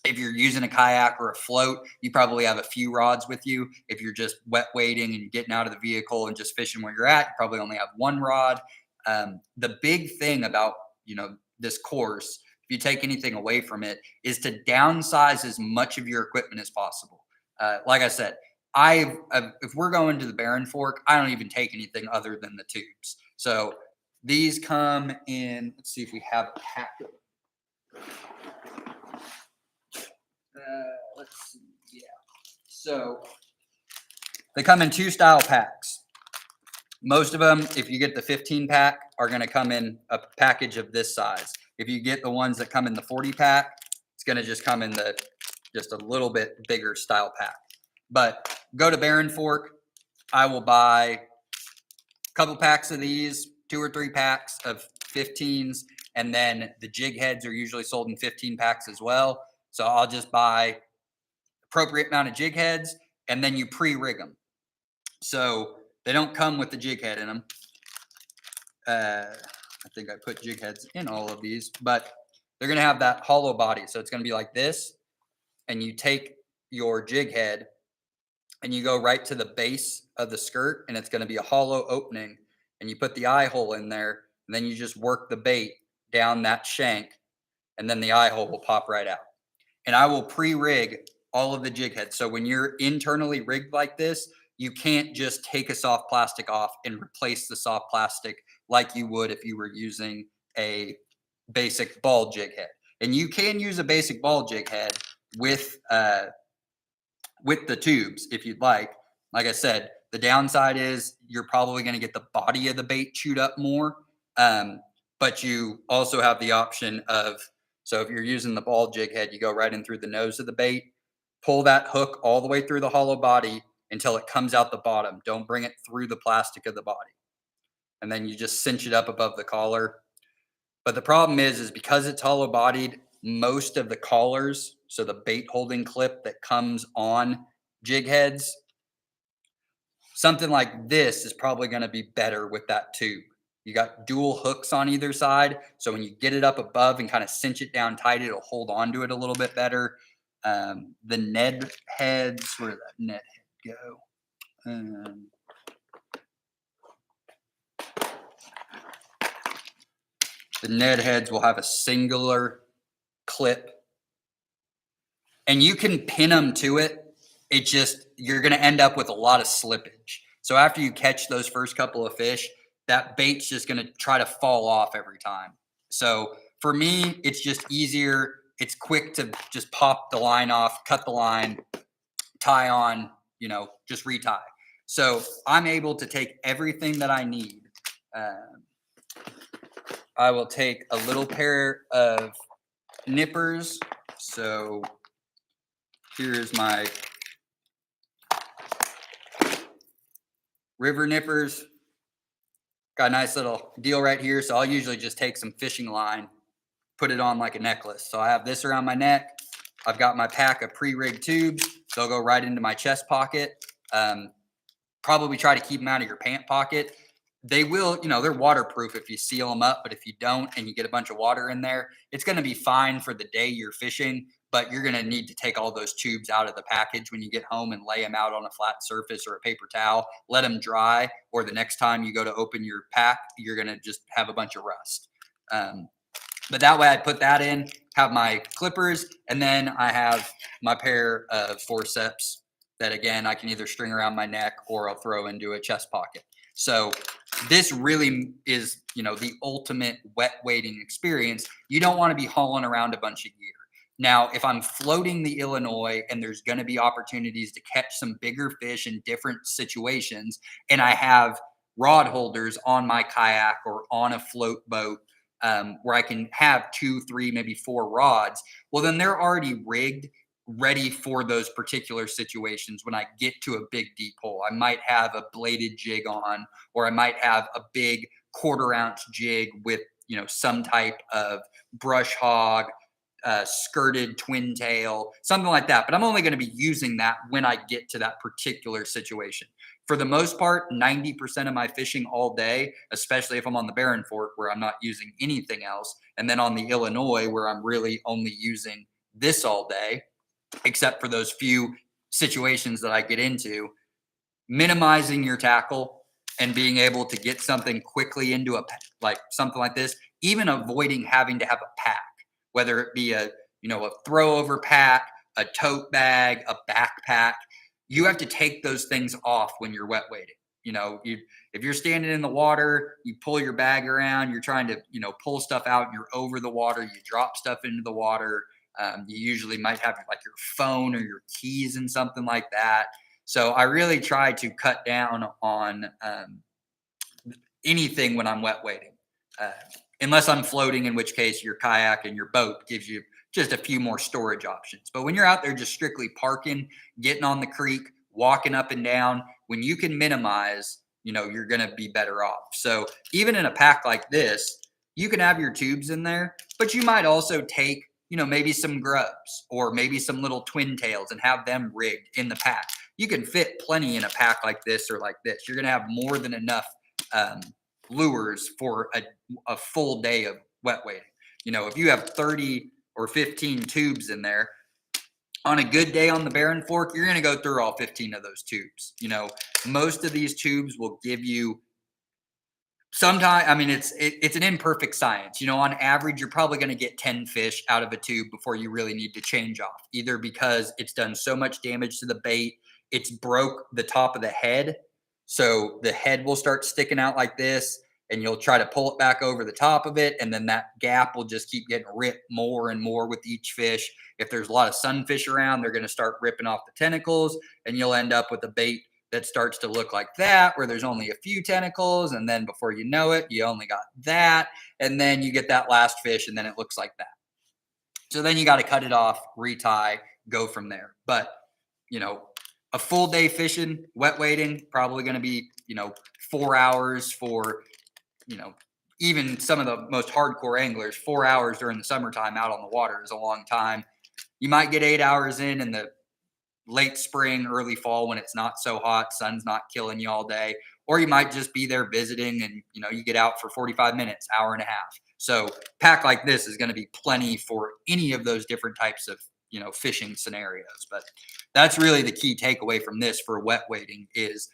If you're using a kayak or a float, you probably have a few rods with you. If you're just wet wading and getting out of the vehicle and just fishing where you're at, you probably only have one rod. The big thing about, this course, if you take anything away from it, is to downsize as much of your equipment as possible. Like I said, if we're going to the Barren Fork, I don't even take anything other than the tubes. So these come in, let's see if we have a packet. Let's see. Yeah. So they come in 2 style packs. Most of them, if you get the 15 pack, are going to come in a package of this size. If you get the ones that come in the 40 pack, it's going to just come in just a little bit bigger style pack. But go to Barren Fork, I will buy a couple packs of these, 2 or 3 packs of 15s, and then the jig heads are usually sold in 15 packs as well. So I'll just buy appropriate amount of jig heads, and then you pre-rig them. So they don't come with the jig head in them. I think I put jig heads in all of these, but they're going to have that hollow body. So it's going to be like this, and you take your jig head and you go right to the base of the skirt, and it's going to be a hollow opening, and you put the eye hole in there, and then you just work the bait down that shank, and then the eye hole will pop right out. And I will pre-rig all of the jig heads. So when you're internally rigged like this, you can't just take a soft plastic off and replace the soft plastic like you would if you were using a basic ball jig head. And you can use a basic ball jig head with the tubes if you'd like. Like I said, the downside is you're probably going to get the body of the bait chewed up more. But you also have the option of, so if you're using the ball jig head, you go right in through the nose of the bait, pull that hook all the way through the hollow body until it comes out the bottom. Don't bring it through the plastic of the body. And then you just cinch it up above the collar. But the problem is because it's hollow bodied, most of the collars, so the bait holding clip that comes on jig heads, something like this is probably going to be better with that tube. You got dual hooks on either side. So when you get it up above and kind of cinch it down tight, it'll hold on to it a little bit better. The Ned heads, where did that Ned head go? The Ned heads will have a singular clip, and you can pin them to it. It just, you're going to end up with a lot of slippage. So after you catch those first couple of fish, that bait's just going to try to fall off every time. So for me, it's just easier. It's quick to just pop the line off, cut the line, tie on, just retie. So I'm able to take everything that I need. I will take a little pair of nippers. So here's my river nippers. Got a nice little deal right here. So I'll usually just take some fishing line, put it on like a necklace. So I have this around my neck. I've got my pack of pre-rigged tubes. So they'll go right into my chest pocket. Probably try to keep them out of your pant pocket. They will, they're waterproof if you seal them up, but if you don't and you get a bunch of water in there, it's going to be fine for the day you're fishing, but you're going to need to take all those tubes out of the package when you get home and lay them out on a flat surface or a paper towel, let them dry, or the next time you go to open your pack, you're going to just have a bunch of rust. But that way I put that in, have my clippers, and then I have my pair of forceps that, again, I can either string around my neck or I'll throw into a chest pocket. So this really is, the ultimate wet wading experience. You don't want to be hauling around a bunch of gear. Now, if I'm floating the Illinois and there's going to be opportunities to catch some bigger fish in different situations, and I have rod holders on my kayak or on a float boat where I can have 2, 3, maybe 4 rods, well, then they're already rigged, ready for those particular situations. When I get to a big deep hole, I might have a bladed jig on, or I might have a big 1/4 ounce jig with, some type of brush hog, skirted twin tail, something like that. But I'm only going to be using that when I get to that particular situation. For the most part, 90% of my fishing all day, especially if I'm on the Barren Fork where I'm not using anything else, and then on the Illinois where I'm really only using this all day, except for those few situations that I get into, minimizing your tackle and being able to get something quickly into like something like this, even avoiding having to have a pack, whether it be a throw over pack, a tote bag, a backpack. You have to take those things off when you're wet wading. If you're standing in the water, you pull your bag around, you're trying to, pull stuff out, you're over the water, you drop stuff into the water. You usually might have like your phone or your keys and something like that. So I really try to cut down on anything when I'm wet wading, unless I'm floating, in which case your kayak and your boat gives you just a few more storage options. But when you're out there just strictly parking, getting on the creek, walking up and down, when you can minimize, you're going to be better off. So even in a pack like this, you can have your tubes in there, but you might also take maybe some grubs or maybe some little twin tails and have them rigged in the pack. You can fit plenty in a pack like this or like this. You're going to have more than enough lures for a full day of wet wading. If you have 30 or 15 tubes in there, on a good day on the Barren Fork, you're going to go through all 15 of those tubes. Most of these tubes will give you sometimes, it's an imperfect science. On average, you're probably going to get 10 fish out of a tube before you really need to change off, either because it's done so much damage to the bait, it's broke the top of the head. So the head will start sticking out like this. and you'll try to pull it back over the top of it, and then that gap will just keep getting ripped more and more with each fish. If there's a lot of sunfish around, they're going to start ripping off the tentacles, and you'll end up with a bait that starts to look like that, where there's only a few tentacles, and then before you know it, you only got that, and then you get that last fish, and then it looks like that. So then you got to cut it off, retie, go from there. But, a full day fishing, wet wading, probably going to be, 4 hours for, even some of the most hardcore anglers. 4 hours during the summertime out on the water is a long time. You might get 8 hours in the late spring, early fall when it's not so hot, sun's not killing you all day, or you might just be there visiting and, you get out for 45 minutes, hour and a half. So pack like this is going to be plenty for any of those different types of, fishing scenarios. But that's really the key takeaway from this for wet wading is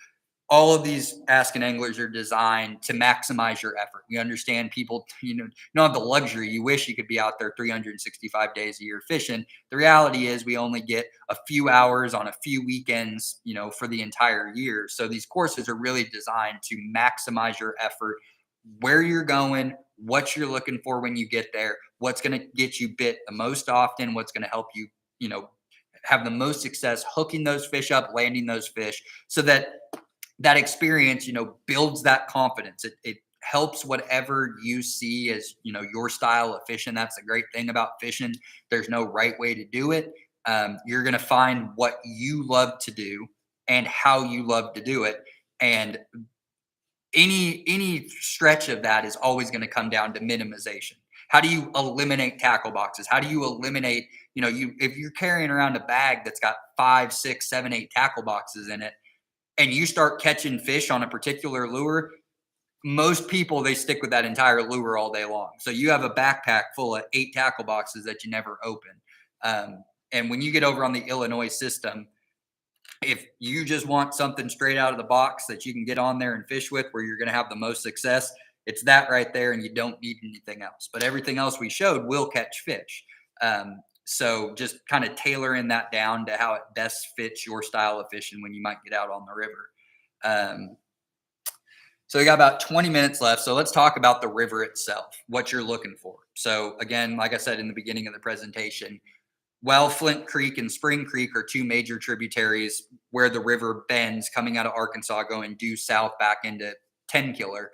all of these Asking Anglers are designed to maximize your effort. We understand people, don't have the luxury. You wish you could be out there 365 days a year fishing. The reality is we only get a few hours on a few weekends, for the entire year. So these courses are really designed to maximize your effort, where you're going, what you're looking for when you get there, what's going to get you bit the most often, what's going to help you, have the most success hooking those fish up, landing those fish, so that experience, builds that confidence. It helps whatever you see as, your style of fishing. That's the great thing about fishing. There's no right way to do it. You're going to find what you love to do and how you love to do it. And any stretch of that is always going to come down to minimization. How do you eliminate tackle boxes? How do you eliminate, if you're carrying around a bag that's got 5, 6, 7, 8 tackle boxes in it, and you start catching fish on a particular lure, most people, they stick with that entire lure all day long. So you have a backpack full of 8 tackle boxes that you never open. And when you get over on the Illinois system, if you just want something straight out of the box that you can get on there and fish with where you're going to have the most success, it's that right there, and you don't need anything else. But everything else we showed will catch fish. So just kind of tailoring that down to how it best fits your style of fishing when you might get out on the river. So we got about 20 minutes left. So let's talk about the river itself, what you're looking for. So again, like I said in the beginning of the presentation, while Flint Creek and Spring Creek are 2 major tributaries where the river bends coming out of Arkansas going due south back into Tenkiller,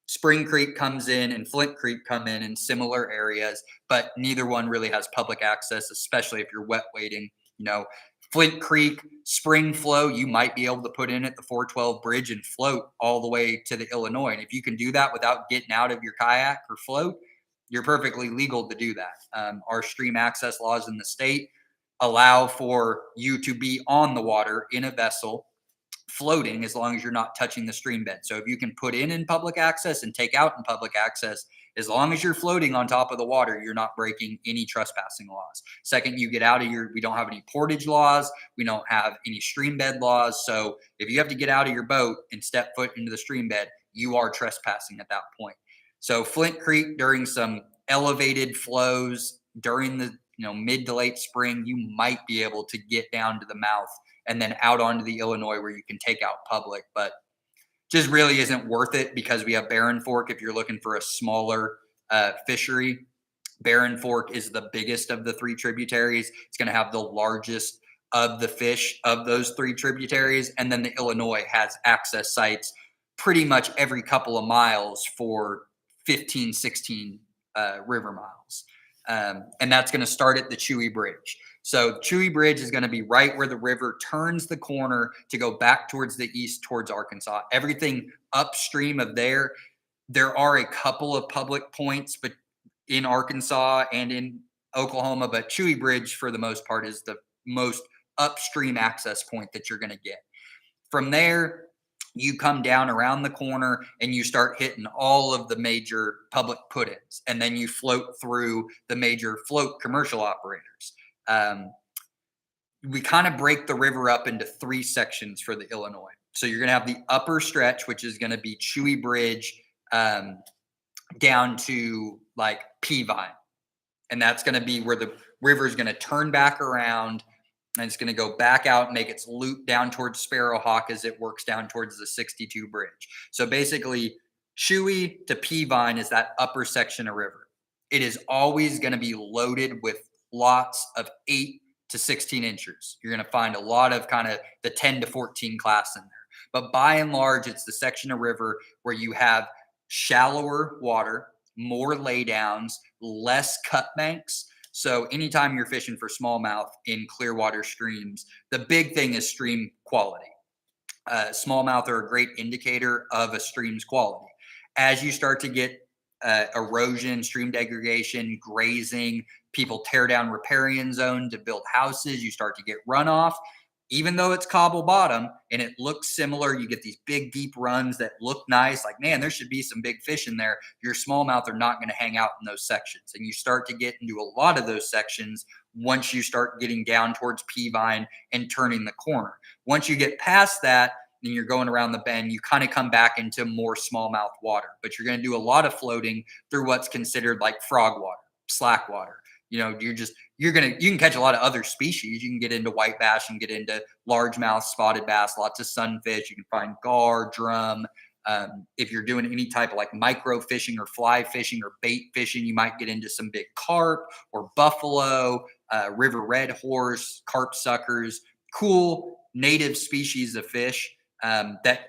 Spring Creek comes in and Flint Creek come in similar areas, but neither one really has public access, especially if you're wet wading. Flint Creek, spring flow, you might be able to put in at the 412 bridge and float all the way to the Illinois. And if you can do that without getting out of your kayak or float, you're perfectly legal to do that. Our stream access laws in the state allow for you to be on the water in a vessel floating as long as you're not touching the stream bed. So if you can put in public access and take out in public access, as long as you're floating on top of the water, you're not breaking any trespassing laws. Second, you get out of we don't have any portage laws. We don't have any stream bed laws. So if you have to get out of your boat and step foot into the stream bed, you are trespassing at that point. So Flint Creek, during some elevated flows during the mid to late spring, you might be able to get down to the mouth and then out onto the Illinois where you can take out public, but just really isn't worth it because we have Barren Fork. If you're looking for a smaller fishery, Barren Fork is the biggest of the 3 tributaries. It's going to have the largest of the fish of those 3 tributaries. And then the Illinois has access sites pretty much every couple of miles for 15, 16 river miles. And that's going to start at the Chewy Bridge. So Chewy Bridge is going to be right where the river turns the corner to go back towards the east, towards Arkansas. Everything upstream of there are a couple of public points, but in Arkansas and in Oklahoma, but Chewy Bridge for the most part is the most upstream access point that you're going to get. From there, you come down around the corner and you start hitting all of the major public put-ins, and then you float through the major float commercial operators. We kind of break the river up into 3 sections for the Illinois. So you're going to have the upper stretch, which is going to be Chewy Bridge down to like Peavine. And that's going to be where the river is going to turn back around, and it's going to go back out and make its loop down towards Sparrowhawk as it works down towards the 62 bridge. So basically, Chewy to Peavine is that upper section of river. It is always going to be loaded with lots of 8 to 16 inches. You're going to find a lot of kind of the 10 to 14 class in there. But by and large, it's the section of river where you have shallower water, more laydowns, less cut banks. So anytime you're fishing for smallmouth in clear water streams, the big thing is stream quality. Smallmouth are a great indicator of a stream's quality. As you start to get erosion, stream degradation, grazing, people tear down riparian zone to build houses, you start to get runoff. Even though it's cobble bottom and it looks similar, you get these big, deep runs that look nice. Like, man, there should be some big fish in there. Your smallmouth are not going to hang out in those sections. And you start to get into a lot of those sections once you start getting down towards Peavine and turning the corner. Once you get past that, and you're going around the bend, you kind of come back into more smallmouth water. But you're going to do a lot of floating through what's considered like frog water, slack water. You know, you can catch a lot of other species. You can get into white bass and get into largemouth, spotted bass, lots of sunfish. You can find gar, drum. If you're doing any type of like micro fishing or fly fishing or bait fishing, you might get into some big carp or buffalo, river red horse, carp suckers, cool native species of fish that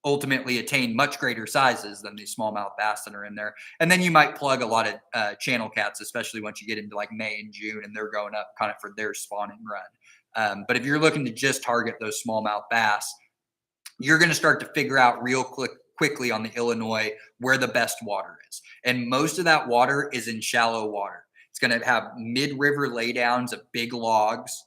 ultimately attain much greater sizes than the smallmouth bass that are in there. And then you might plug a lot of channel cats, especially once you get into like May and June and they're going up kind of for their spawning run. But if you're looking to just target those smallmouth bass, you're going to start to figure out real quickly on the Illinois where the best water is. And most of that water is in shallow water. It's going to have mid-river laydowns of big logs,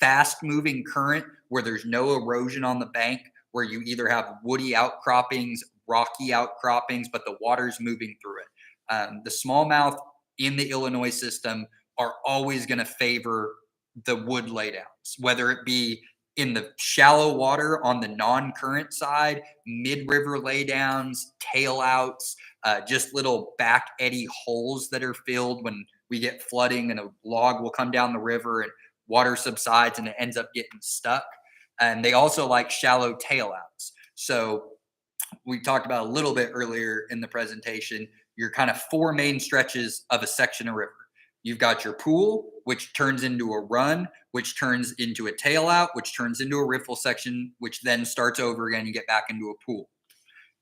fast moving current where there's no erosion on the bank, where you either have woody outcroppings, rocky outcroppings, but the water's moving through it. The smallmouth in the Illinois system are always going to favor the wood laydowns, whether it be in the shallow water on the non-current side, mid-river laydowns, tail outs, just little back eddy holes that are filled when we get flooding and a log will come down the river and water subsides and it ends up getting stuck. And they also like shallow tail outs. So we talked about a little bit earlier in the presentation, your kind of 4 main stretches of a section of river. You've got your pool, which turns into a run, which turns into a tail out, which turns into a riffle section, which then starts over again. You get back into a pool.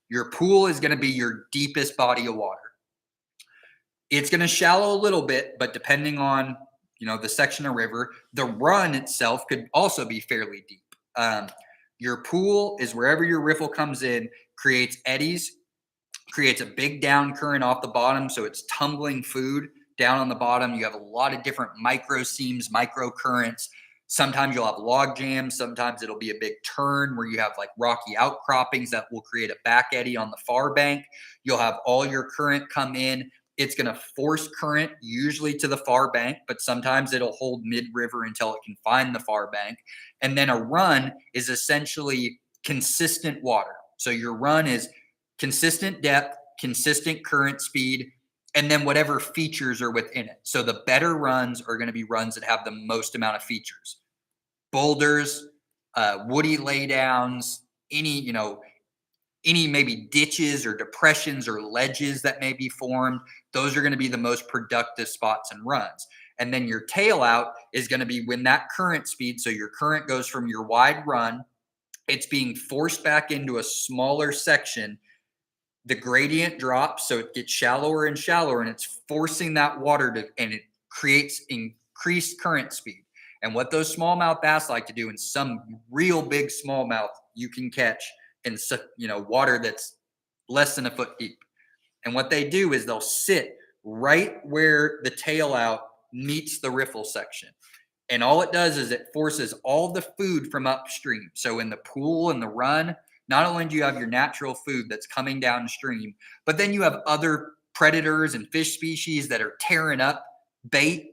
Your pool is going to be your deepest body of water. It's going to shallow a little bit, but depending on, the section of river, the run itself could also be fairly deep. Your pool is wherever your riffle comes in, creates eddies, creates a big down current off the bottom. So it's tumbling food down on the bottom. You have a lot of different micro seams, micro currents. Sometimes you'll have log jams. Sometimes it'll be a big turn where you have like rocky outcroppings that will create a back eddy on the far bank. You'll have all your current come in. It's going to force current usually to the far bank, but sometimes it'll hold mid-river until it can find the far bank. And then a run is essentially consistent water. So your run is consistent depth, consistent current speed, and then whatever features are within it. So the better runs are going to be runs that have the most amount of features. Boulders, woody laydowns, any maybe ditches or depressions or ledges that may be formed. Those are going to be the most productive spots and runs. And then your tail out is going to be when that current speed, so your current goes from your wide run, it's being forced back into a smaller section. The gradient drops, so it gets shallower and shallower, and it's forcing that water and it creates increased current speed. And what those smallmouth bass like to do, and some real big smallmouth you can catch in water that's less than a foot deep. And what they do is they'll sit right where the tail out meets the riffle section. And all it does is it forces all the food from upstream. So in the pool and the run, not only do you have your natural food that's coming downstream, but then you have other predators and fish species that are tearing up bait.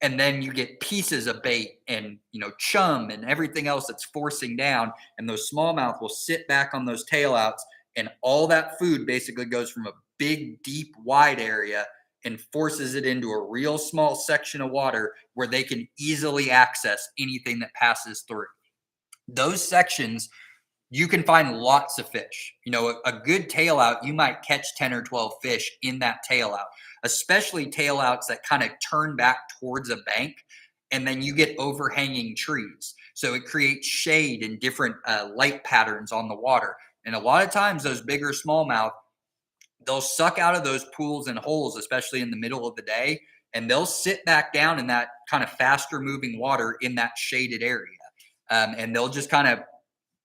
And then you get pieces of bait and, chum and everything else that's forcing down. And those smallmouth will sit back on those tail outs. And all that food basically goes from a big, deep, wide area and forces it into a real small section of water where they can easily access anything that passes through. Those sections, you can find lots of fish. You know, a good tail out, you might catch 10 or 12 fish in that tail out, especially tail outs that kind of turn back towards a bank. And then you get overhanging trees. So it creates shade and different light patterns on the water. And a lot of times, those bigger smallmouth, they'll suck out of those pools and holes, especially in the middle of the day, and they'll sit back down in that kind of faster moving water in that shaded area. And they'll just kind of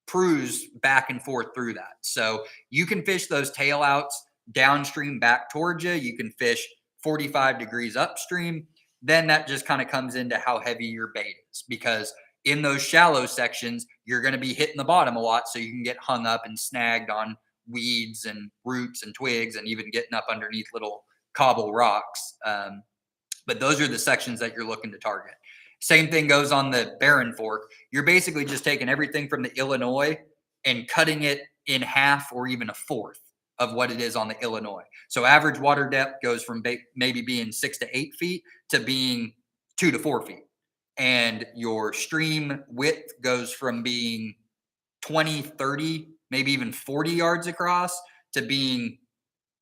cruise back and forth through that. So you can fish those tail outs downstream back towards you. You can fish 45 degrees upstream. Then that just kind of comes into how heavy your bait is, because in those shallow sections, you're going to be hitting the bottom a lot. So you can get hung up and snagged on weeds and roots and twigs, and even getting up underneath little cobble rocks. But those are the sections that you're looking to target. Same thing goes on the Barren Fork. You're basically just taking everything from the Illinois and cutting it in half or even a fourth of what it is on the Illinois. So average water depth goes from maybe being 6 to 8 feet to being 2 to 4 feet. And your stream width goes from being 20, 30, maybe even 40 yards across to being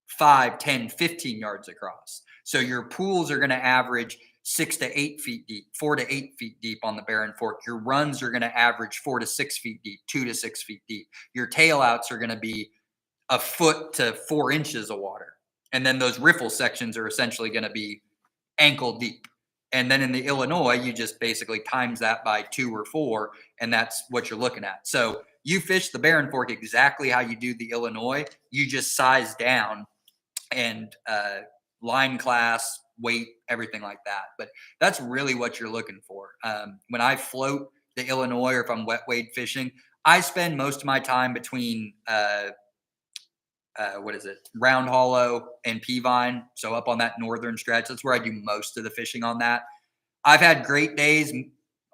5, 10, 15 yards across. So your pools are going to average 6 to 8 feet deep, 4 to 8 feet deep on the Barren Fork. Your runs are going to average 4 to 6 feet deep, 2 to 6 feet deep. Your tail outs are going to be a foot to 4 inches of water. And then those riffle sections are essentially going to be ankle deep. And then in the Illinois, you just basically times that by 2 or 4, and that's what you're looking at. So you fish the Barren Fork exactly how you do the Illinois. You just size down and line class, weight, everything like that. But that's really what you're looking for. When I float the Illinois, or if I'm wet wade fishing, I spend most of my time between Round Hollow and Peavine. So up on that northern stretch, that's where I do most of the fishing on that. I've had great days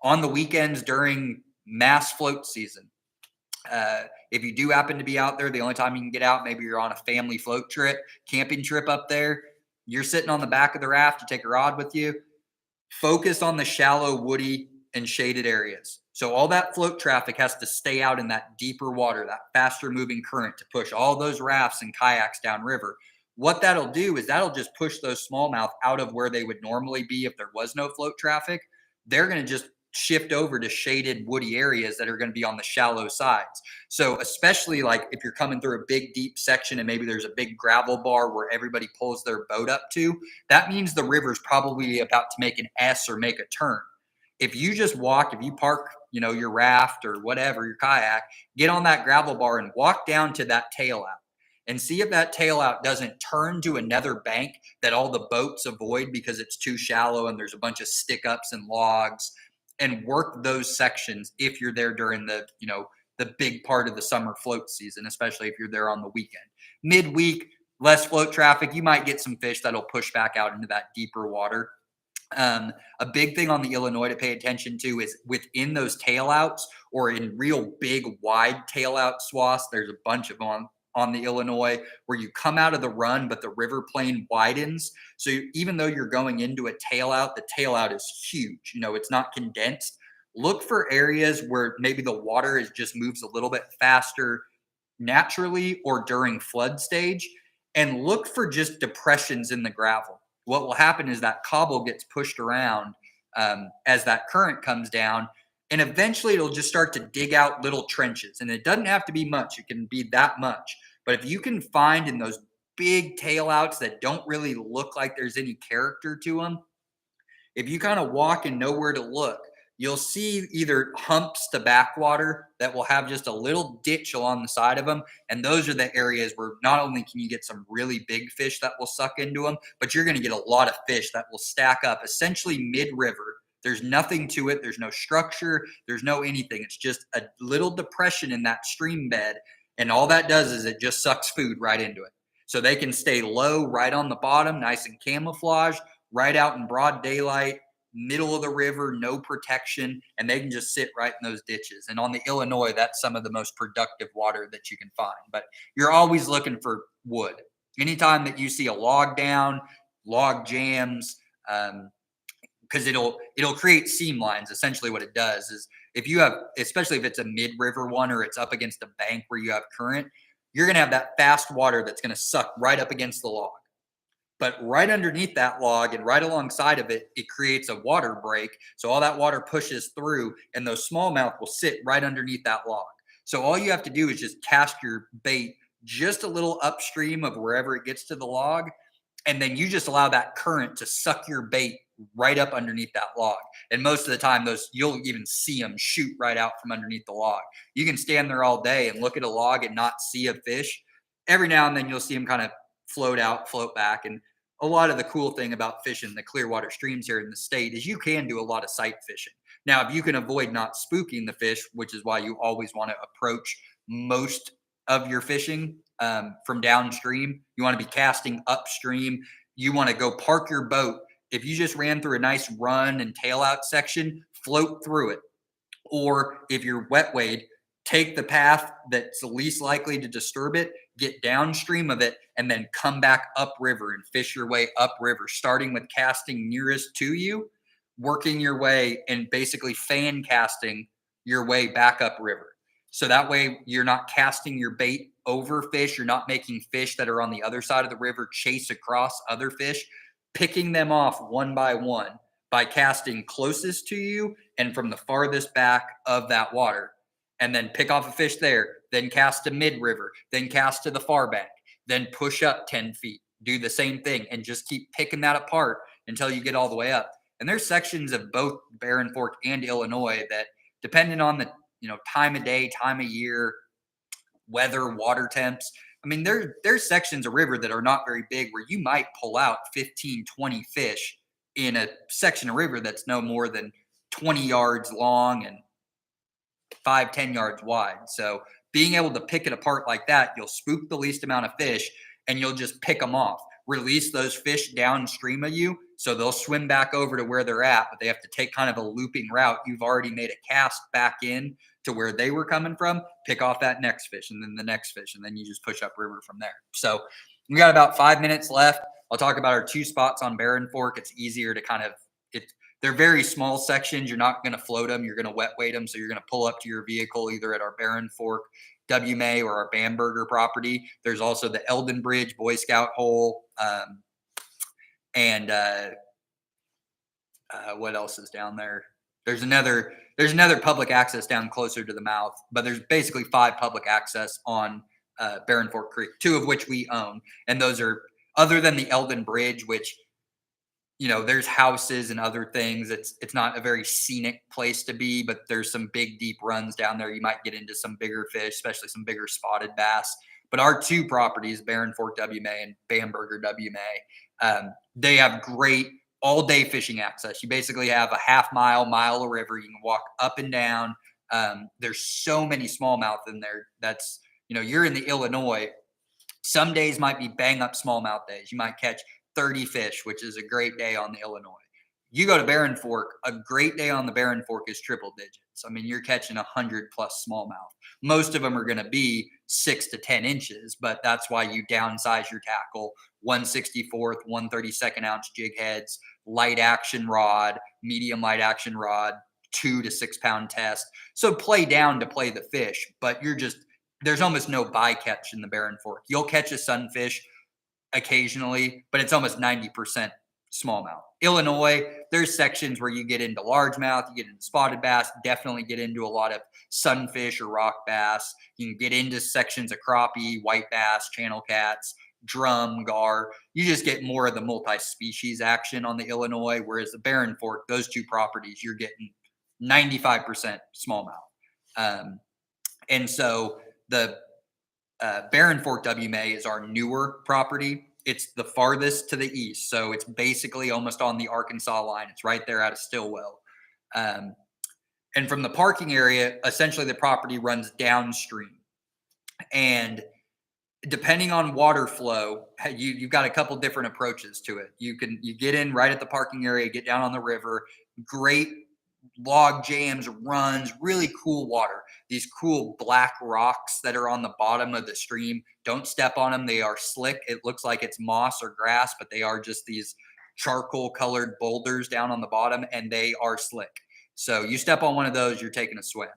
on the weekends during mass float season. If you do happen to be out there, the only time you can get out, maybe you're on a family float trip, camping trip up there, you're sitting on the back of the raft, you take a rod with you, focus on the shallow, woody, and shaded areas. So all that float traffic has to stay out in that deeper water, that faster moving current, to push all those rafts and kayaks downriver. What that'll do is that'll just push those smallmouth out of where they would normally be if there was no float traffic. They're going to just shift over to shaded, woody areas that are going to be on the shallow sides. So especially like if you're coming through a big, deep section and maybe there's a big gravel bar where everybody pulls their boat up to, that means the river's probably about to make an S or make a turn. If you just walk, if you park, your raft or whatever, your kayak, get on that gravel bar and walk down to that tail out and see if that tail out doesn't turn to another bank that all the boats avoid because it's too shallow and there's a bunch of stick ups and logs, and work those sections if you're there during the big part of the summer float season, especially if you're there on the weekend. Midweek, less float traffic, you might get some fish that'll push back out into that deeper water. A big thing on the Illinois to pay attention to is within those tailouts, or in real big wide tailout swaths, there's a bunch of them on the Illinois where you come out of the run, but the river plane widens. So even though you're going into a tailout, the tailout is huge. It's not condensed. Look for areas where maybe the water just moves a little bit faster naturally or during flood stage, and look for just depressions in the gravel. What will happen is that cobble gets pushed around as that current comes down, and eventually it'll just start to dig out little trenches. And it doesn't have to be much. It can be that much. But if you can find in those big tailouts that don't really look like there's any character to them, if you kind of walk and know where to look, you'll see either humps to backwater that will have just a little ditch along the side of them. And those are the areas where not only can you get some really big fish that will suck into them, but you're going to get a lot of fish that will stack up essentially mid-river. There's nothing to it. There's no structure. There's no anything. It's just a little depression in that stream bed. And all that does is it just sucks food right into it. So they can stay low right on the bottom, nice and camouflaged, right out in broad daylight, middle of the river, no protection, and they can just sit right in those ditches. And on the Illinois, that's some of the most productive water that you can find. But you're always looking for wood. Anytime that you see a log down, log jams, because it'll create seam lines. Essentially what it does is, if you have, especially if it's a mid-river one or it's up against a bank where you have current, you're going to have that fast water that's going to suck right up against the log. But right underneath that log and right alongside of it, it creates a water break. So all that water pushes through, and those smallmouth will sit right underneath that log. So all you have to do is just cast your bait just a little upstream of wherever it gets to the log, and then you just allow that current to suck your bait right up underneath that log. And most of the time, those, you'll even see them shoot right out from underneath the log. You can stand there all day and look at a log and not see a fish. Every now and then you'll see them kind of float out, float back. And a lot of the cool thing about fishing the Clearwater streams here in the state is you can do a lot of sight fishing. Now, if you can avoid not spooking the fish, which is why you always want to approach most of your fishing from downstream, you want to be casting upstream. You want to go park your boat. If you just ran through a nice run and tail out section, float through it. Or if you're wet wade, take the path that's the least likely to disturb it, get downstream of it, and then come back upriver and fish your way upriver, starting with casting nearest to you, working your way and basically fan casting your way back upriver. So that way you're not casting your bait over fish. You're not making fish that are on the other side of the river chase across other fish, picking them off one by one by casting closest to you and from the farthest back of that water. And then pick off a fish there, then cast to mid-river, then cast to the far bank, then push up 10 feet. Do the same thing and just keep picking that apart until you get all the way up. And there's sections of both Barren Fork and Illinois that, depending on the time of day, time of year, weather, water temps, I mean, there's sections of river that are not very big where you might pull out 15, 20 fish in a section of river that's no more than 20 yards long and 5-10 yards wide. So being able to pick it apart like that, you'll spook the least amount of fish and you'll just pick them off. Release those fish downstream of you so they'll swim back over to where they're at, but they have to take kind of a looping route. You've already made a cast back in to where they were coming from, pick off that next fish and then the next fish, and then you just push up river from there. So we got about 5 minutes left. I'll talk about our 2 spots on Barren Fork. It's easier to kind of they're very small sections. You're not going to float them. You're going to wet weight them. So you're going to pull up to your vehicle either at our Barren Fork WMA or our Bamberger property. There's also the Eldon Bridge Boy Scout hole. And what else is down there? There's another public access down closer to the mouth, but there's basically 5 public access on Barren Fork Creek, 2 of which we own. And those are, other than the Eldon Bridge, which, there's houses and other things. It's not a very scenic place to be, but there's some big, deep runs down there. You might get into some bigger fish, especially some bigger spotted bass. But our 2 properties, Barren Fork WMA and Bamberger WMA, they have great all-day fishing access. You basically have a mile of river. You can walk up and down. There's so many smallmouth in there. That's, you're in the Illinois. Some days might be bang-up smallmouth days. You might catch 30 fish, which is a great day on the Illinois. You go to Barren Fork, a great day on the Barren Fork is triple digits. I mean, you're catching 100 plus smallmouth. Most of them are going to be 6 to 10 inches, but that's why you downsize your tackle. 1/64th, 1/32nd ounce jig heads, light action rod, medium light action rod, 2 to 6 pound test. So play down to play the fish, but there's almost no bycatch in the Barren Fork. You'll catch a sunfish occasionally, but it's almost 90% smallmouth. Illinois, there's sections where you get into largemouth, you get into spotted bass, definitely get into a lot of sunfish or rock bass. You can get into sections of crappie, white bass, channel cats, drum, gar. You just get more of the multi-species action on the Illinois, whereas the Barren Fork, those 2 properties, you're getting 95% smallmouth. And so the Barren Fork WMA is our newer property. It's the farthest to the east, so it's basically almost on the Arkansas line. It's right there out of Stillwell. And from the parking area, essentially the property runs downstream. And depending on water flow, you've got a couple different approaches to it. You get in right at the parking area, get down on the river, great log jams, runs, really cool water. These cool black rocks that are on the bottom of the stream. Don't step on them. They are slick. It looks like it's moss or grass, but they are just these charcoal colored boulders down on the bottom, and they are slick. So you step on one of those, you're taking a swim.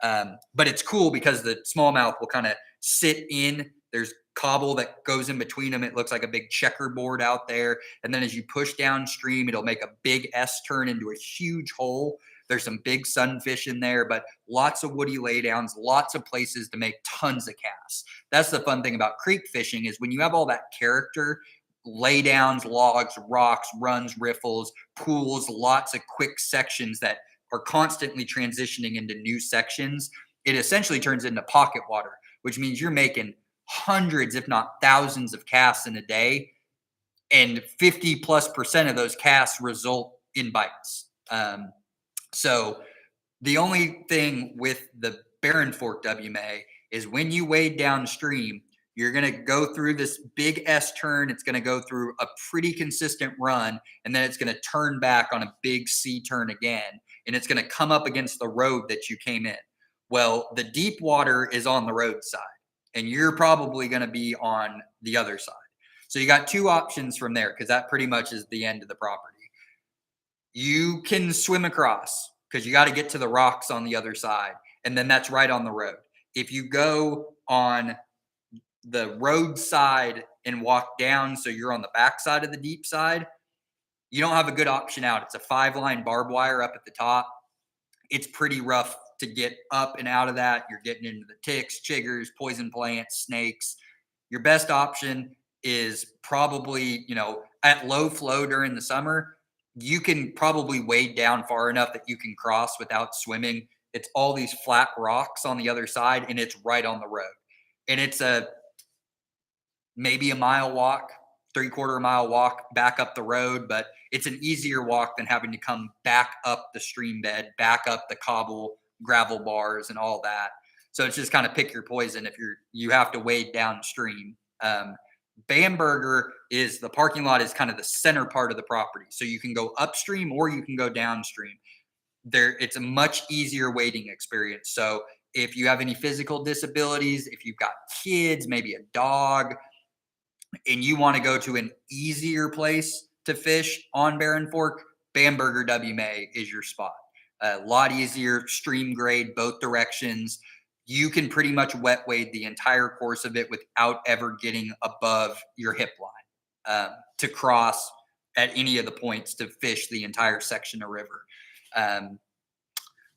But it's cool because the smallmouth will kind of sit in. There's cobble that goes in between them. It looks like a big checkerboard out there. And then as you push downstream, it'll make a big S turn into a huge hole. There's some big sunfish in there, but lots of woody laydowns, lots of places to make tons of casts. That's the fun thing about creek fishing is when you have all that character, laydowns, logs, rocks, runs, riffles, pools, lots of quick sections that are constantly transitioning into new sections, it essentially turns into pocket water, which means you're making hundreds, if not thousands of casts in a day. And 50+% of those casts result in bites. So the only thing with the Barren Fork WMA is when you wade downstream, you're going to go through this big S turn. It's going to go through a pretty consistent run, and then it's going to turn back on a big C turn again, and it's going to come up against the road that you came in. Well, the deep water is on the road side, and you're probably going to be on the other side. So you got two options from there because that pretty much is the end of the property. You can swim across because you got to get to the rocks on the other side, and then that's right on the road. If you go on the road side and walk down so you're on the back side of the deep side, you don't have a good option out. It's a 5-line barbed wire up at the top. It's pretty rough to get up and out of that. You're getting into the ticks, chiggers, poison plants, snakes. Your best option is probably, at low flow during the summer, you can probably wade down far enough that you can cross without swimming. It's all these flat rocks on the other side, and it's right on the road. And it's maybe a mile walk, 3/4 mile walk back up the road, but it's an easier walk than having to come back up the stream bed, back up the cobble, gravel bars, and all that. So it's just kind of pick your poison if you have to wade downstream. Bamberger is the parking lot is kind of the center part of the property. So you can go upstream or you can go downstream. It's a much easier wading experience. So if you have any physical disabilities, if you've got kids, maybe a dog, and you want to go to an easier place to fish on Barren Fork, Bamberger WMA is your spot. A lot easier, stream grade, both directions. You can pretty much wet wade the entire course of it without ever getting above your hip line to cross at any of the points to fish the entire section of river.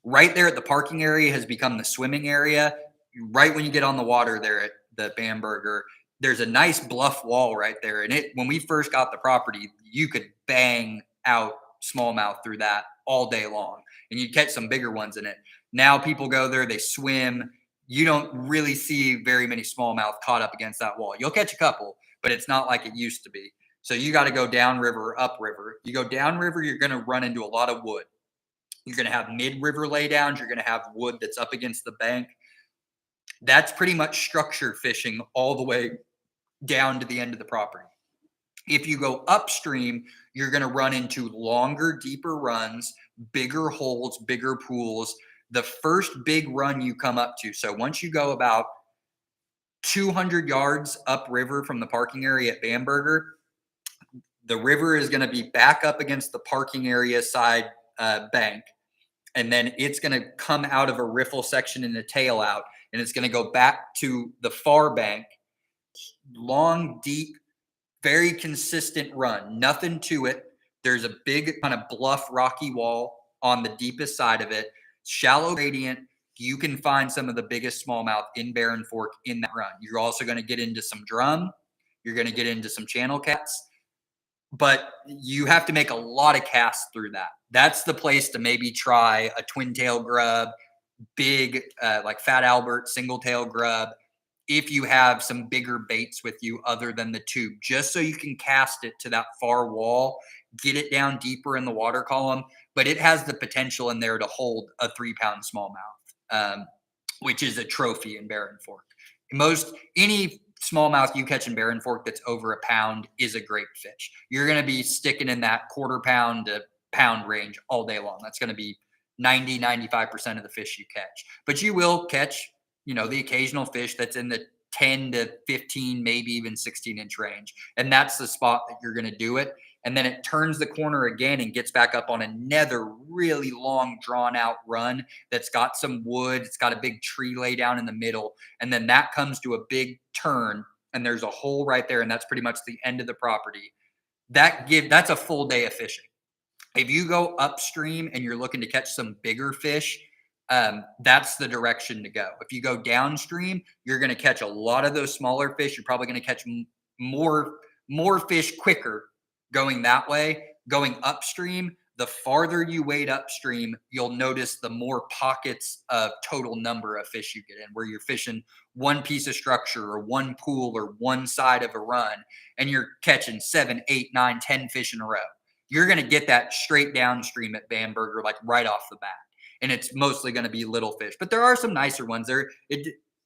Right there at the parking area has become the swimming area. Right when you get on the water there at the Bamberger, there's a nice bluff wall right there. And when we first got the property, you could bang out smallmouth through that all day long, and you'd catch some bigger ones in it. Now people go there, they swim. You don't really see very many smallmouth caught up against that wall. You'll catch a couple, but it's not like it used to be. So you got to go downriver or upriver. You go downriver, you're going to run into a lot of wood. You're going to have mid-river laydowns. You're going to have wood that's up against the bank. That's pretty much structure fishing all the way down to the end of the property. If you go upstream, you're going to run into longer, deeper runs, bigger holes, bigger pools. The first big run you come up to, so once you go about 200 yards upriver from the parking area at Bamberger, the river is going to be back up against the parking area side bank. And then it's going to come out of a riffle section in the tail out, and it's going to go back to the far bank. Long, deep, very consistent run. Nothing to it. There's a big kind of bluff rocky wall on the deepest side of it. Shallow gradient. You can find some of the biggest smallmouth in Barren Fork in that run. You're also going to get into some drum. You're going to get into some channel cats. But you have to make a lot of casts through that. That's the place to maybe try a twin tail grub, big like Fat Albert single tail grub, if you have some bigger baits with you other than the tube, just so you can cast it to that far wall, get it down deeper in the water column. But it has the potential in there to hold a 3-pound smallmouth, which is a trophy in Barren Fork. Any smallmouth you catch in Barren Fork that's over a pound is a great fish. You're going to be sticking in that 1/4 pound to pound range all day long. That's going to be 90-95% of the fish you catch. But you will catch, the occasional fish that's in the 10 to 15, maybe even 16-inch range. And that's the spot that you're going to do it. and then it turns the corner again and gets back up on another really long, drawn out run that's got some wood. It's got a big tree lay down in the middle. And then that comes to a big turn, and there's a hole right there. And that's pretty much the end of the property. That's a full day of fishing. If you go upstream and you're looking to catch some bigger fish, that's the direction to go. If you go downstream, you're going to catch a lot of those smaller fish. You're probably going to catch more fish quicker going that way. Going upstream, the farther you wade upstream, you'll notice the more pockets of total number of fish you get in, where you're fishing one piece of structure or one pool or one side of a run, and you're catching 7, 8, 9, 10 fish in a row. You're going to get that straight downstream at Bamberger, like right off the bat. And it's mostly going to be little fish, but there are some nicer ones there.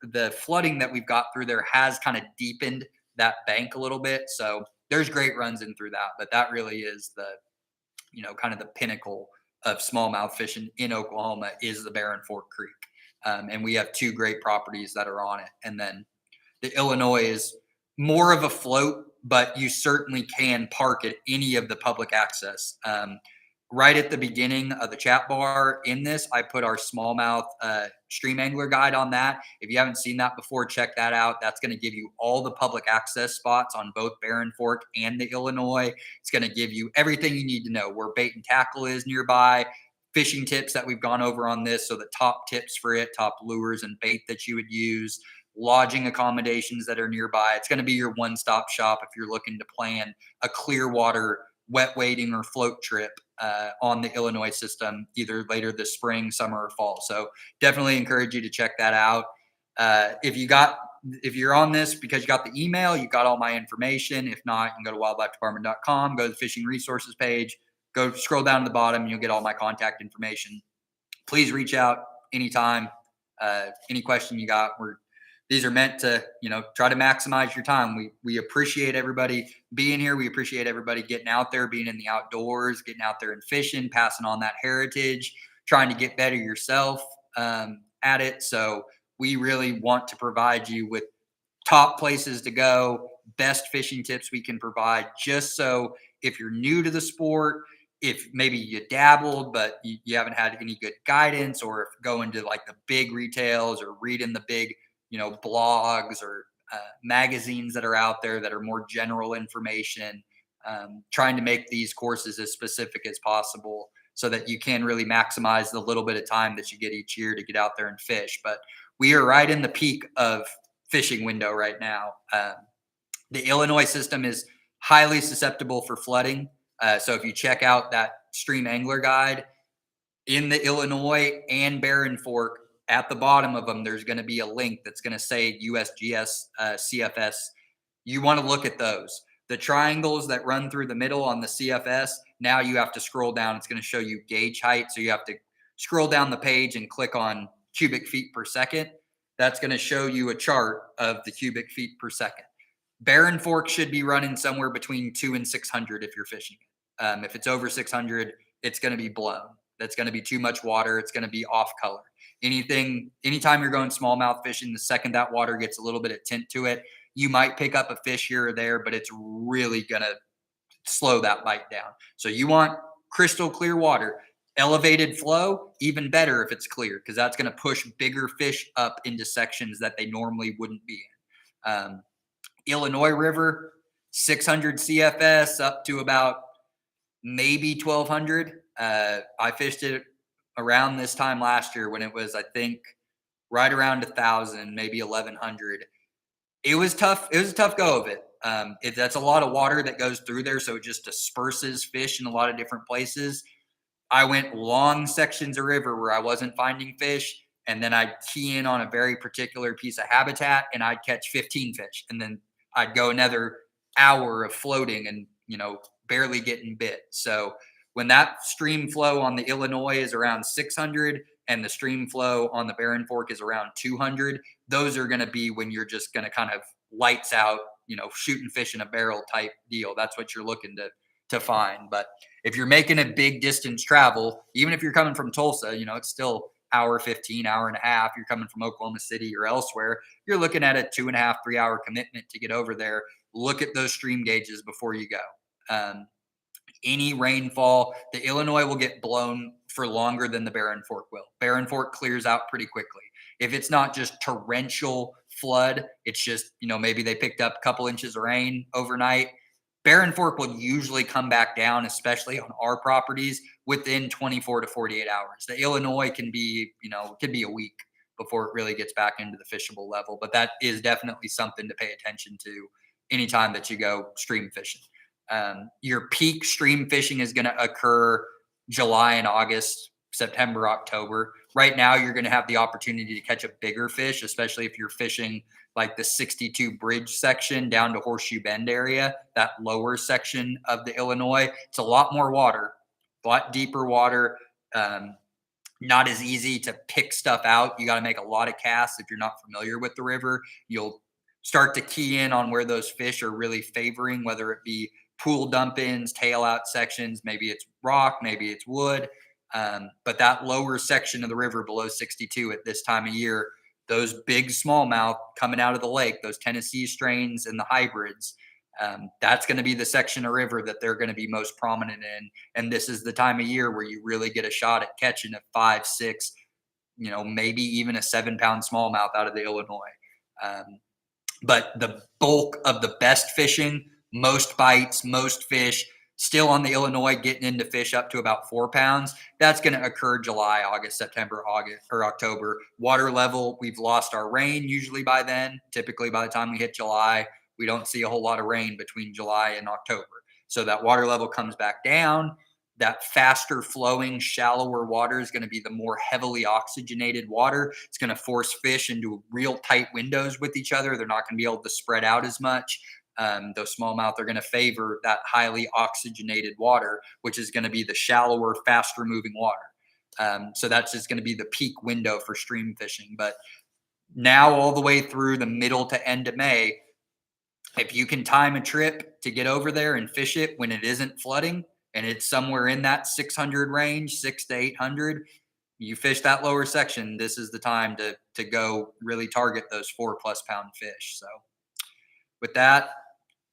The flooding that we've got through there has kind of deepened that bank a little bit. So there's great runs in through that, but that really is the, kind of the pinnacle of smallmouth fishing in Oklahoma is the Barren Fork Creek. And we have 2 great properties that are on it. And then the Illinois is more of a float, but you certainly can park at any of the public access. Right at the beginning of the chat bar in this, I put our smallmouth stream angler guide on that. If you haven't seen that before, check that out. That's going to give you all the public access spots on both Barren Fork and the Illinois. It's going to give you everything you need to know, where bait and tackle is nearby, fishing tips that we've gone over on this. So the top tips for it, top lures and bait that you would use, lodging accommodations that are nearby. It's going to be your one-stop shop if you're looking to plan a clear water wet wading or float trip on the Illinois system, either later this spring, summer, or fall. So definitely encourage you to check that out. If you're on this because you got the email, you got all my information. If not, you can go to wildlifedepartment.com, go to the fishing resources page, go scroll down to the bottom, and you'll get all my contact information. Please reach out anytime. Any question you got, these are meant to, try to maximize your time. We appreciate everybody being here. We appreciate everybody getting out there, being in the outdoors, getting out there and fishing, passing on that heritage, trying to get better yourself at it. So we really want to provide you with top places to go, best fishing tips we can provide, just so if you're new to the sport, if maybe you dabbled, but you haven't had any good guidance, or if going to like the big retails or reading the big blogs or magazines that are out there that are more general information, trying to make these courses as specific as possible so that you can really maximize the little bit of time that you get each year to get out there and fish. But we are right in the peak of fishing window right now. The Illinois system is highly susceptible for flooding. So if you check out that stream angler guide in the Illinois and Barren Fork, at the bottom of them, there's going to be a link that's going to say USGS CFS. You want to look at those. The triangles that run through the middle on the CFS, now you have to scroll down. It's going to show you gauge height. So you have to scroll down the page and click on cubic feet per second. That's going to show you a chart of the cubic feet per second. Barren Fork should be running somewhere between 200 and 600 if you're fishing it. If it's over 600, it's going to be blown. That's going to be too much water. It's going to be off color. Anytime you're going smallmouth fishing, the second that water gets a little bit of tint to it, you might pick up a fish here or there, but it's really going to slow that bite down. So you want crystal clear water. Elevated flow, even better if it's clear, because that's going to push bigger fish up into sections that they normally wouldn't be in. Illinois River, 600 CFS up to about maybe 1,200. I fished it around this time last year when it was, I think, right around 1,000, maybe 1,100. It was tough. It was a tough go of it. That's a lot of water that goes through there, so it just disperses fish in a lot of different places. I went long sections of river where I wasn't finding fish, and then I'd key in on a very particular piece of habitat, and I'd catch 15 fish, and then I'd go another hour of floating and barely getting bit. So when that stream flow on the Illinois is around 600 and the stream flow on the Barren Fork is around 200, those are going to be when you're just going to kind of lights out, shooting fish in a barrel type deal. That's what you're looking to find. But if you're making a big distance travel, even if you're coming from Tulsa, it's still hour 15, hour and a half. You're coming from Oklahoma City or elsewhere, you're looking at a 2.5-3 hour commitment to get over there. Look at those stream gauges before you go. any rainfall, the Illinois will get blown for longer than the Barren Fork will. Barren Fork clears out pretty quickly. If it's not just torrential flood, it's just, maybe they picked up a couple inches of rain overnight. Barren Fork will usually come back down, especially on our properties, within 24 to 48 hours. The Illinois can be, could be a week before it really gets back into the fishable level. But that is definitely something to pay attention to anytime that you go stream fishing. Your peak stream fishing is going to occur July and August, September, October. Right now, you're going to have the opportunity to catch a bigger fish, especially if you're fishing like the 62 bridge section down to Horseshoe Bend area, that lower section of the Illinois. It's a lot more water, a lot deeper water. Not as easy to pick stuff out. You got to make a lot of casts. If you're not familiar with the river, you'll start to key in on where those fish are really favoring, whether it be pool dump-ins, tail out sections, maybe it's rock, maybe it's wood. But that lower section of the river below 62 at this time of year, those big smallmouth coming out of the lake, those Tennessee strains and the hybrids, that's going to be the section of river that they're going to be most prominent in. And this is the time of year where you really get a shot at catching a 5, 6, maybe even a 7-pound smallmouth out of the Illinois. But the bulk of the best fishing, most bites, most fish, still on the Illinois, getting into fish up to about 4 pounds. That's going to occur July, August, September, August, or October. Water level, we've lost our rain usually by then. Typically, by the time we hit July, we don't see a whole lot of rain between July and October. So that water level comes back down. That faster flowing, shallower water is going to be the more heavily oxygenated water. It's going to force fish into real tight windows with each other. They're not going to be able to spread out as much. Those smallmouth are going to favor that highly oxygenated water, which is going to be the shallower, faster moving water. So that's just going to be the peak window for stream fishing. But now all the way through the middle to end of May, if you can time a trip to get over there and fish it when it isn't flooding and it's somewhere in that 600 range, 6 to 800, you fish that lower section, this is the time to go really target those 4+ pound fish. So with that,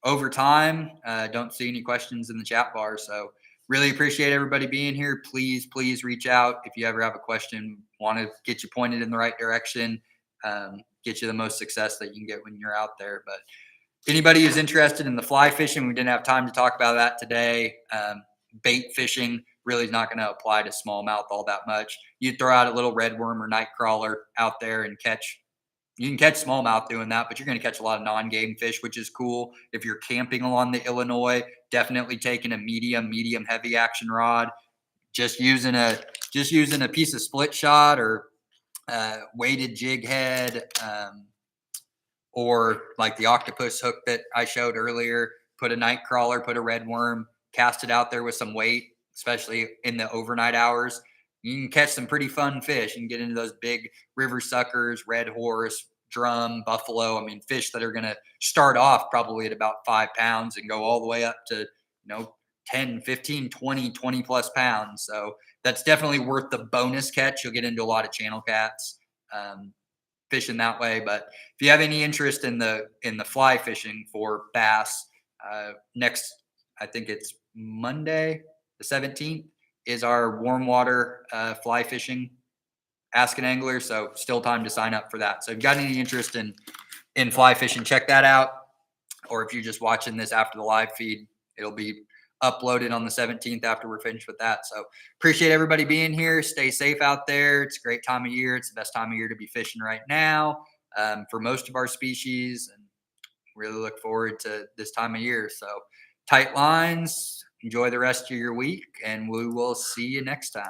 over time, don't see any questions in the chat bar. So really appreciate everybody being here. Please reach out if you ever have a question, want to get you pointed in the right direction, get you the most success that you can get when you're out there. But anybody who's interested in the fly fishing, we didn't have time to talk about that today. Bait fishing really is not going to apply to smallmouth all that much. You throw out a little redworm or night crawler out there and you can catch smallmouth doing that, but you're going to catch a lot of non-game fish, which is cool. If you're camping along the Illinois, definitely taking a medium heavy action rod, just using a piece of split shot or weighted jig head, or like the octopus hook that I showed earlier, put a night crawler, put a redworm, cast it out there with some weight, especially in the overnight hours. You can catch some pretty fun fish. You can get into those big river suckers, red horse, drum, buffalo. I mean, fish that are going to start off probably at about 5 pounds and go all the way up to, 10, 15, 20+ pounds. So that's definitely worth the bonus catch. You'll get into a lot of channel cats fishing that way. But if you have any interest in the fly fishing for bass, next, I think it's Monday, the 17th, is our warm water fly fishing Ask an Angler. So still time to sign up for that. So if you've got any interest in fly fishing, check that out. Or if you're just watching this after the live feed, it'll be uploaded on the 17th after we're finished with that. So appreciate everybody being here. Stay safe out there. It's a great time of year. It's the best time of year to be fishing right now for most of our species, and really look forward to this time of year. So tight lines. Enjoy the rest of your week, and we will see you next time.